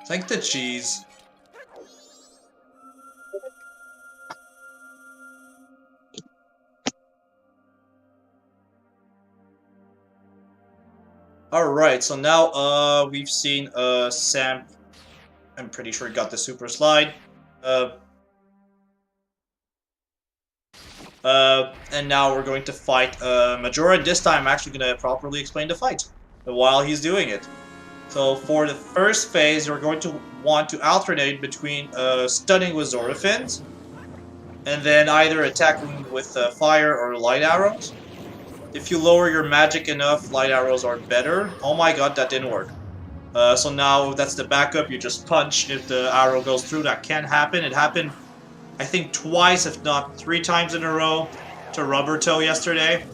S2: Thanks to Cheese. Alright, so now we've seen Sam, I'm pretty sure got the super slide. And now we're going to fight Majora. This time I'm actually going to properly explain the fight while he's doing it. So for the first phase, you're going to want to alternate between stunning with Zorafins, and then either attacking with fire or light arrows. If you lower your magic enough, light arrows are better. Oh my god, that didn't work. So now that's the backup, you just punch if the arrow goes through. That can happen. It happened, I think, twice, if not 3 times in a row to Rubber Toe yesterday.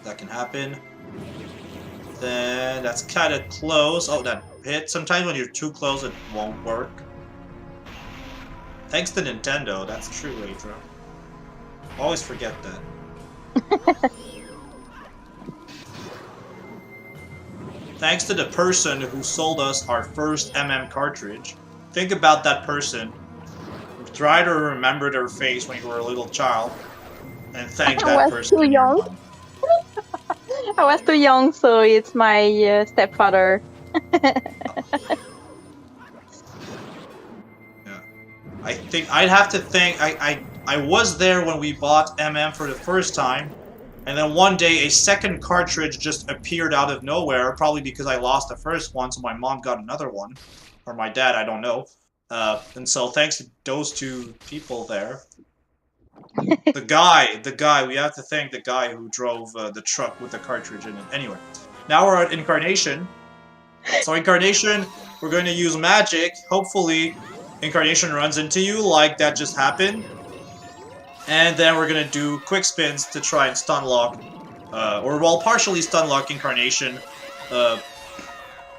S2: That can happen. Then that's kind of close. Oh, that hit. Sometimes when you're too close, it won't work. Thanks to Nintendo, that's true, Adra. Always forget that. Thanks to the person who sold us our first MM cartridge. Think about that person. Try to remember their face when you were a little child. And thank that person.
S5: I was too young. I was too young, so it's my stepfather.
S2: I think I'd have to think. I was there when we bought MM for the first time, and then one day a second cartridge just appeared out of nowhere, probably because I lost the first one, so my mom got another one, or my dad, I don't know. And so thanks to those two people there. The guy, we have to thank the guy who drove the truck with the cartridge in it. Anyway, now we're at Incarnation. So Incarnation, we're going to use magic. Hopefully, Incarnation runs into you like that just happened. And then we're going to do quick spins to try and stun lock, or well, partially stun lock Incarnation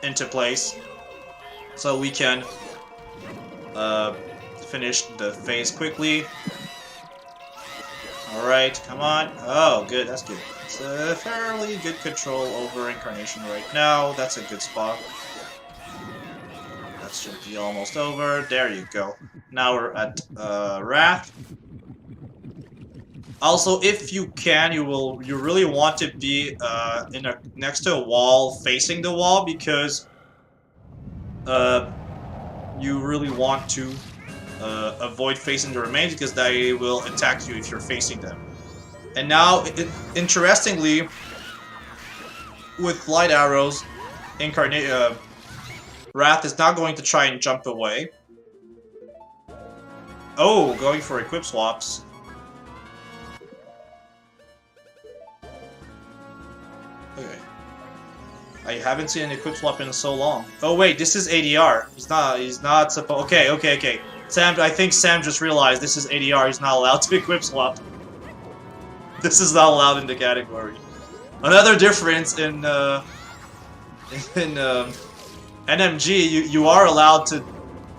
S2: into place. So we can finish the phase quickly. Alright, come on. Oh, good, that's good. It's a fairly good control over Incarnation right now. That's a good spot. That should be almost over. There you go. Now we're at Wrath. Also, if you can, you really want to be next to a wall, facing the wall, because you really want to avoid facing the remains because they will attack you if you're facing them. And now, interestingly, with light arrows, Wrath is not going to try and jump away. Oh, going for equip swaps. Okay. I haven't seen an equip swap in so long. Oh wait, this is ADR. He's not supposed. Okay. Sam, I think Sam just realized this is ADR. He's not allowed to equip swap. This is not allowed in the category. Another difference in NMG, you are allowed to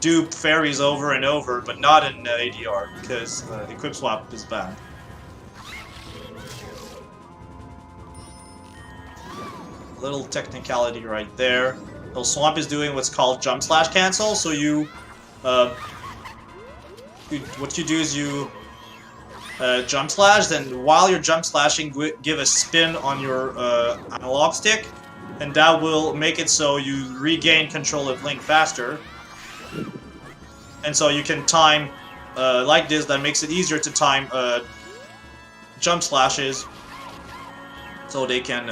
S2: do fairies over and over, but not in ADR because equip swap is banned. Little technicality right there. So Swamp is doing what's called jump slash cancel. So what you do is you jump slash, then while you're jump slashing, give a spin on your analog stick, and that will make it so you regain control of Link faster. And so you can time like this. That makes it easier to time jump slashes, so they can.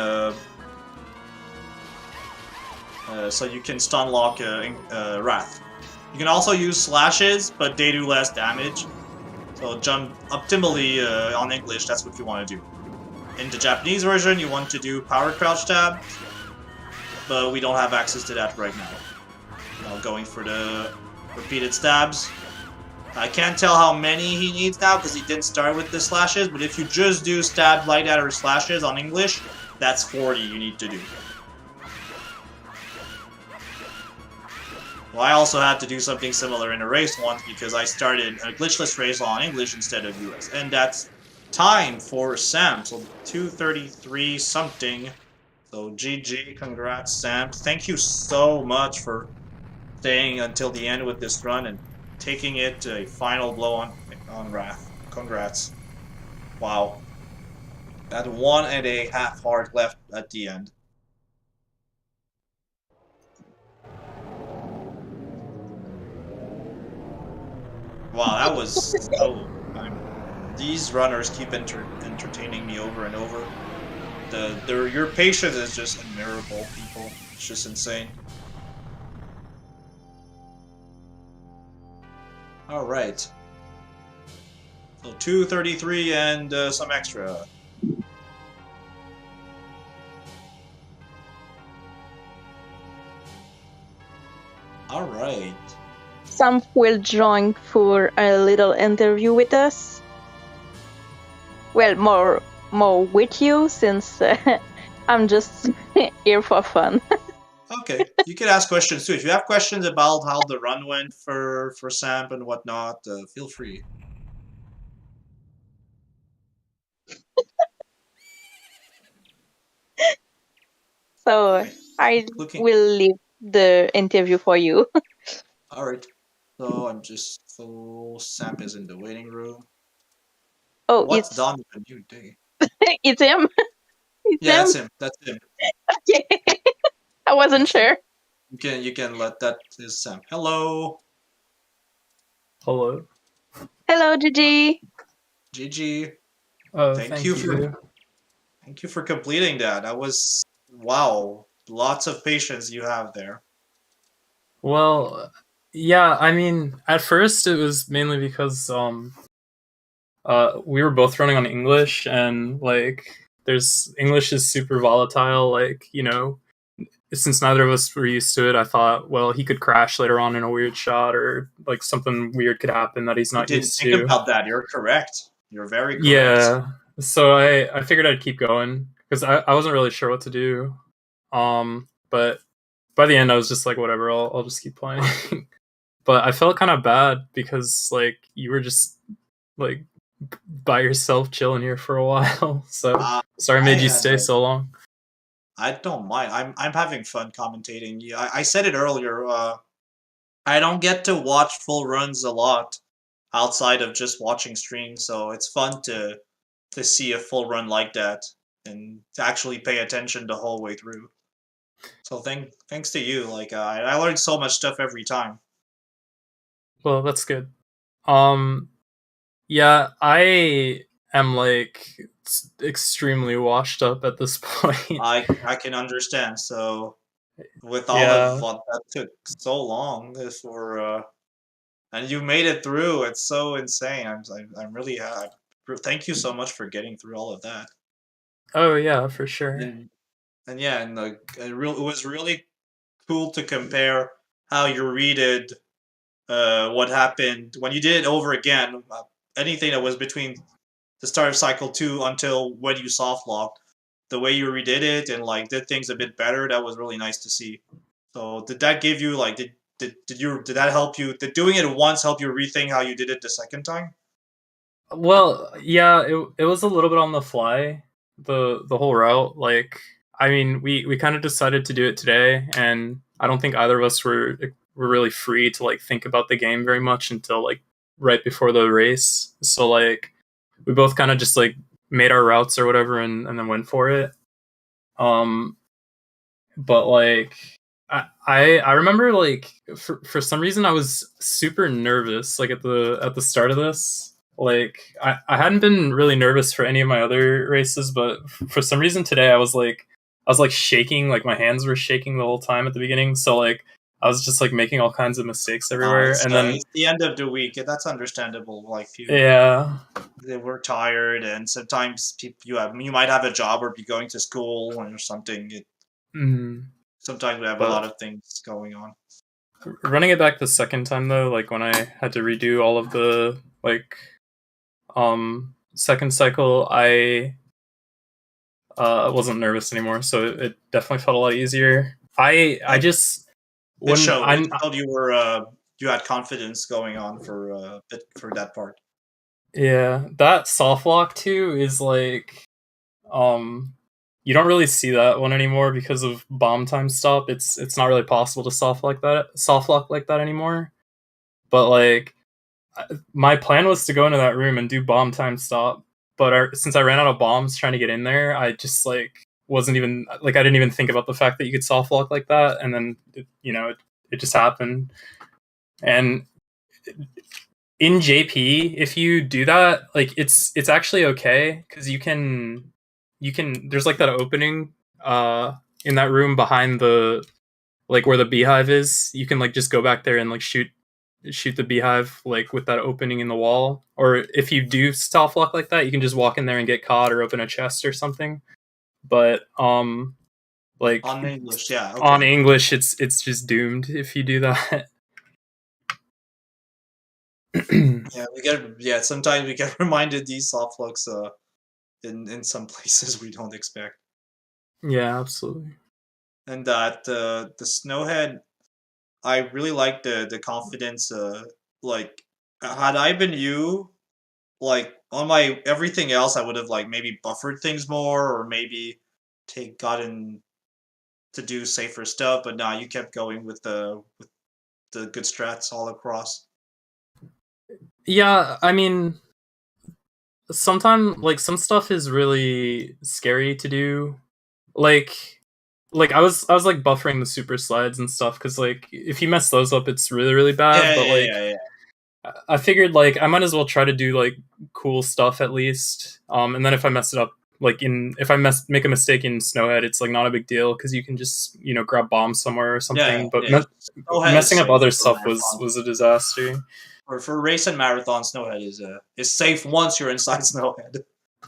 S2: So you can stun lock Wrath. You can also use slashes, but they do less damage. So optimally on English, that's what you want to do. In the Japanese version, you want to do power crouch tab, but we don't have access to that right now. Now going for the repeated stabs. I can't tell how many he needs now because he didn't start with the slashes, but if you just do stab, light adder, slashes on English, that's 40 you need to do. Well, I also had to do something similar in a race once because I started a glitchless race on English instead of US. And that's time for Sam. So 2:33 something. So GG, congrats Sam. Thank you so much for staying until the end with this run and taking it to a final blow on Wrath. Congrats. Wow. That 1.5 heart left at the end. Wow, that was so... these runners keep entertaining me over and over. Your patience is just admirable, people. It's just insane. Alright. So 2:33 and some extra. Alright.
S5: Sam will join for a little interview with us. Well, more with you, since I'm just here for fun.
S2: Okay, you can ask questions too. If you have questions about how the run went for Samp and whatnot, feel free.
S5: So I will leave the interview for you.
S2: Alright. So so Samp is in the waiting room.
S5: Oh,
S2: what's done with a new day?
S5: It's him.
S2: That's him. That's him.
S5: Okay. I wasn't sure.
S2: You can let that is Sam. Hello.
S6: Hello.
S5: Hello, Gigi.
S2: Gigi.
S6: Thank you.
S2: Thank you for completing that. That was wow. Lots of patience you have there.
S6: Well, yeah, I mean, at first it was mainly because we were both running on English, and like English is super volatile, like, you know, since neither of us were used to it, I thought, well, he could crash later on in a weird shot, or like something weird could happen that he's not used to.
S2: Think about that. You're correct. You're very correct.
S6: Yeah. So I figured I'd keep going because I wasn't really sure what to do. But by the end I was just like, whatever, I'll just keep playing. But I felt kind of bad because like you were just like by yourself chilling here for a while. So sorry I made you stay so long.
S2: I don't mind. I'm having fun commentating. Yeah, I said it earlier. I don't get to watch full runs a lot outside of just watching streams, so it's fun to see a full run like that and to actually pay attention the whole way through. So thanks to you. Like I learned so much stuff every time.
S6: Well, that's good. Yeah, I am like extremely washed up at this point.
S2: I can understand. So with all of
S6: Yeah.
S2: what that took so long for and you made it through. It's so insane. I'm really thank you so much for getting through all of that.
S6: Oh yeah, for sure.
S2: And yeah, and it was really cool to compare how you readed what happened when you did it over again. Anything that was between the start of cycle 2 until when you soft locked, the way you redid it and like did things a bit better, that was really nice to see. So did that give you like did that help you? Did doing it once help you rethink how you did it the second time?
S6: Well, yeah, it was a little bit on the fly, the whole route. Like, I mean, we kind of decided to do it today, and I don't think either of us were really free to like think about the game very much until like right before the race. So like we both kind of just like made our routes or whatever and then went for it. But like I remember like for some reason I was super nervous like at the start of this. Like I hadn't been really nervous for any of my other races, but for some reason today I was like shaking, like my hands were shaking the whole time at the beginning. So like I was just like making all kinds of mistakes everywhere, and then
S2: It's the end of the week. That's understandable. Like they were tired, and sometimes you might have a job or be going to school or something. Sometimes we have a lot of things going on.
S6: Running it back the second time though, like when I had to redo all of the like second cycle, I wasn't nervous anymore, so it definitely felt a lot easier. I just
S2: it showed you had confidence going on for that part.
S6: Yeah, that soft lock too is like you don't really see that one anymore because of bomb time stop. It's not really possible to soft lock like that anymore. But like my plan was to go into that room and do bomb time stop, but since I ran out of bombs trying to get in there, I just like wasn't even like I didn't even think about the fact that you could soft lock like that, and then it just happened. And in JP, if you do that, like it's actually okay because you can there's like that opening in that room behind the like where the beehive is. You can like just go back there and like shoot the beehive like with that opening in the wall. Or if you do soft lock like that, you can just walk in there and get caught or open a chest or something. But like
S2: on English, yeah, okay.
S6: On English, it's just doomed if you do that.
S2: Sometimes we get reminded these soft locks in some places we don't expect.
S6: Yeah, absolutely.
S2: And that the Snowhead, I really like the confidence. Like had I been you, like on my everything else, I would have like maybe buffered things more or maybe gotten to do safer stuff. But now you kept going with the good strats all across.
S6: Yeah, I mean, sometimes like some stuff is really scary to do. Like I was like buffering the super slides and stuff because like if you mess those up, it's really bad. I figured like I might as well try to do like cool stuff at least. And then if I mess it up, like if I make a mistake in Snowhead, it's like not a big deal because you can just grab bombs somewhere or something. Messing up other stuff was a disaster.
S2: Or for race and marathon, Snowhead is safe once you're inside Snowhead.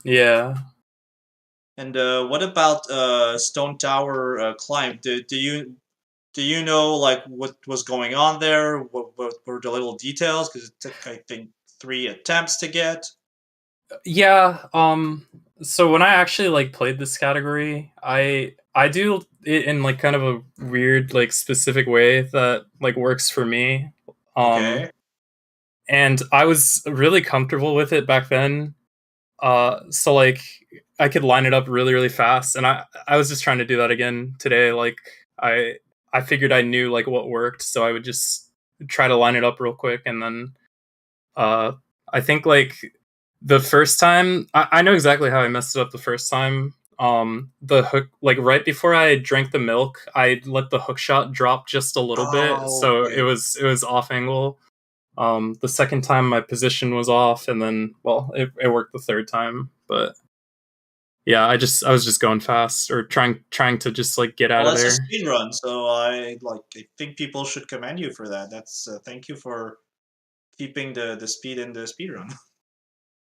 S6: Yeah.
S2: And what about Stone Tower climb? Do you know like what was going on there? What were the little details? Because it took I think 3 attempts to get.
S6: Yeah. So when I actually like played this category, I do it in like kind of a weird like specific way that like works for me.
S2: Okay.
S6: And I was really comfortable with it back then. So like I could line it up really fast, and I was just trying to do that again today. Like I figured I knew like what worked, so I would just try to line it up real quick, and then I think like the first time I know exactly how I messed it up the first time. The hook, like right before I drank the milk, I let the hook shot drop just a little bit, so
S2: okay.
S6: it was off angle. The second time my position was off, and then it worked the third time. But yeah, I was just going fast or trying to just like get out
S2: Well,
S6: of
S2: that's a
S6: there.
S2: speed run, so I think people should commend you for that. That's thank you for keeping the speed in the speed run.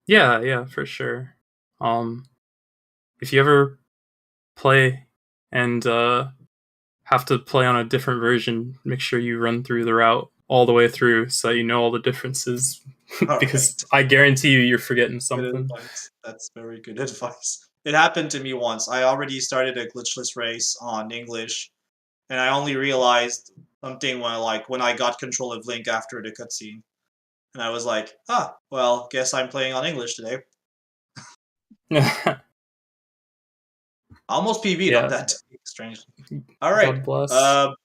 S6: Yeah, for sure. If you ever play and have to play on a different version, make sure you run through the route all the way through so that you know all the differences. Because I guarantee you're forgetting
S2: Good
S6: something.
S2: advice. That's very good advice. It happened to me once. I already started a glitchless race on English, and I only realized something when I got control of Link after the cutscene. And I was like, well, guess I'm playing on English today. Almost PB'd on that, strangely. All right.
S6: God bless.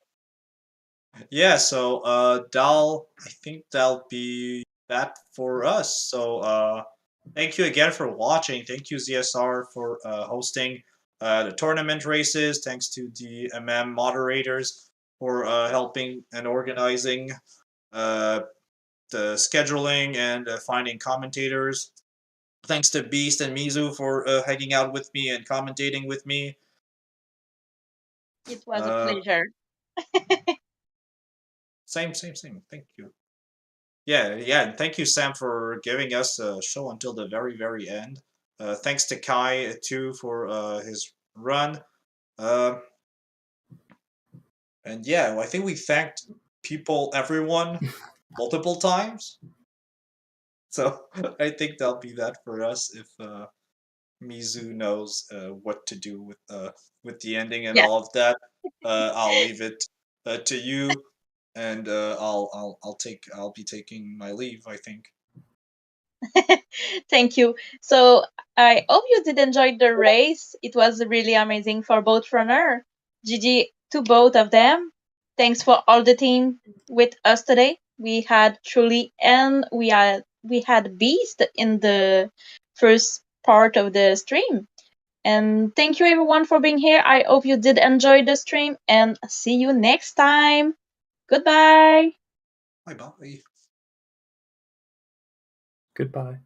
S2: Yeah, so I think that'll be that for us. So thank you again for watching. Thank you, ZSR, for hosting the tournament races. Thanks to the moderators for helping and organizing the scheduling and finding commentators. Thanks to Beast and Mizu for hanging out with me and commentating with me.
S5: It was a pleasure.
S2: Same. Thank you. Yeah. And thank you, Sam, for giving us a show until the very, very end. Thanks to Kai, too, for his run. And yeah, I think we thanked everyone, multiple times. So I think that'll be that for us if Mizu knows what to do with the ending and all of that. I'll leave it to you, and I'll be taking my leave, I think.
S5: Thank you. So I hope you did enjoy the race. It was really amazing for both runners. GG to both of them. Thanks for all the team with us today. We had Truly and we had Beast in the first part of the stream. And thank you everyone for being here. I hope you did enjoy the stream and see you next time. Goodbye.
S2: Bye bye.
S6: Goodbye.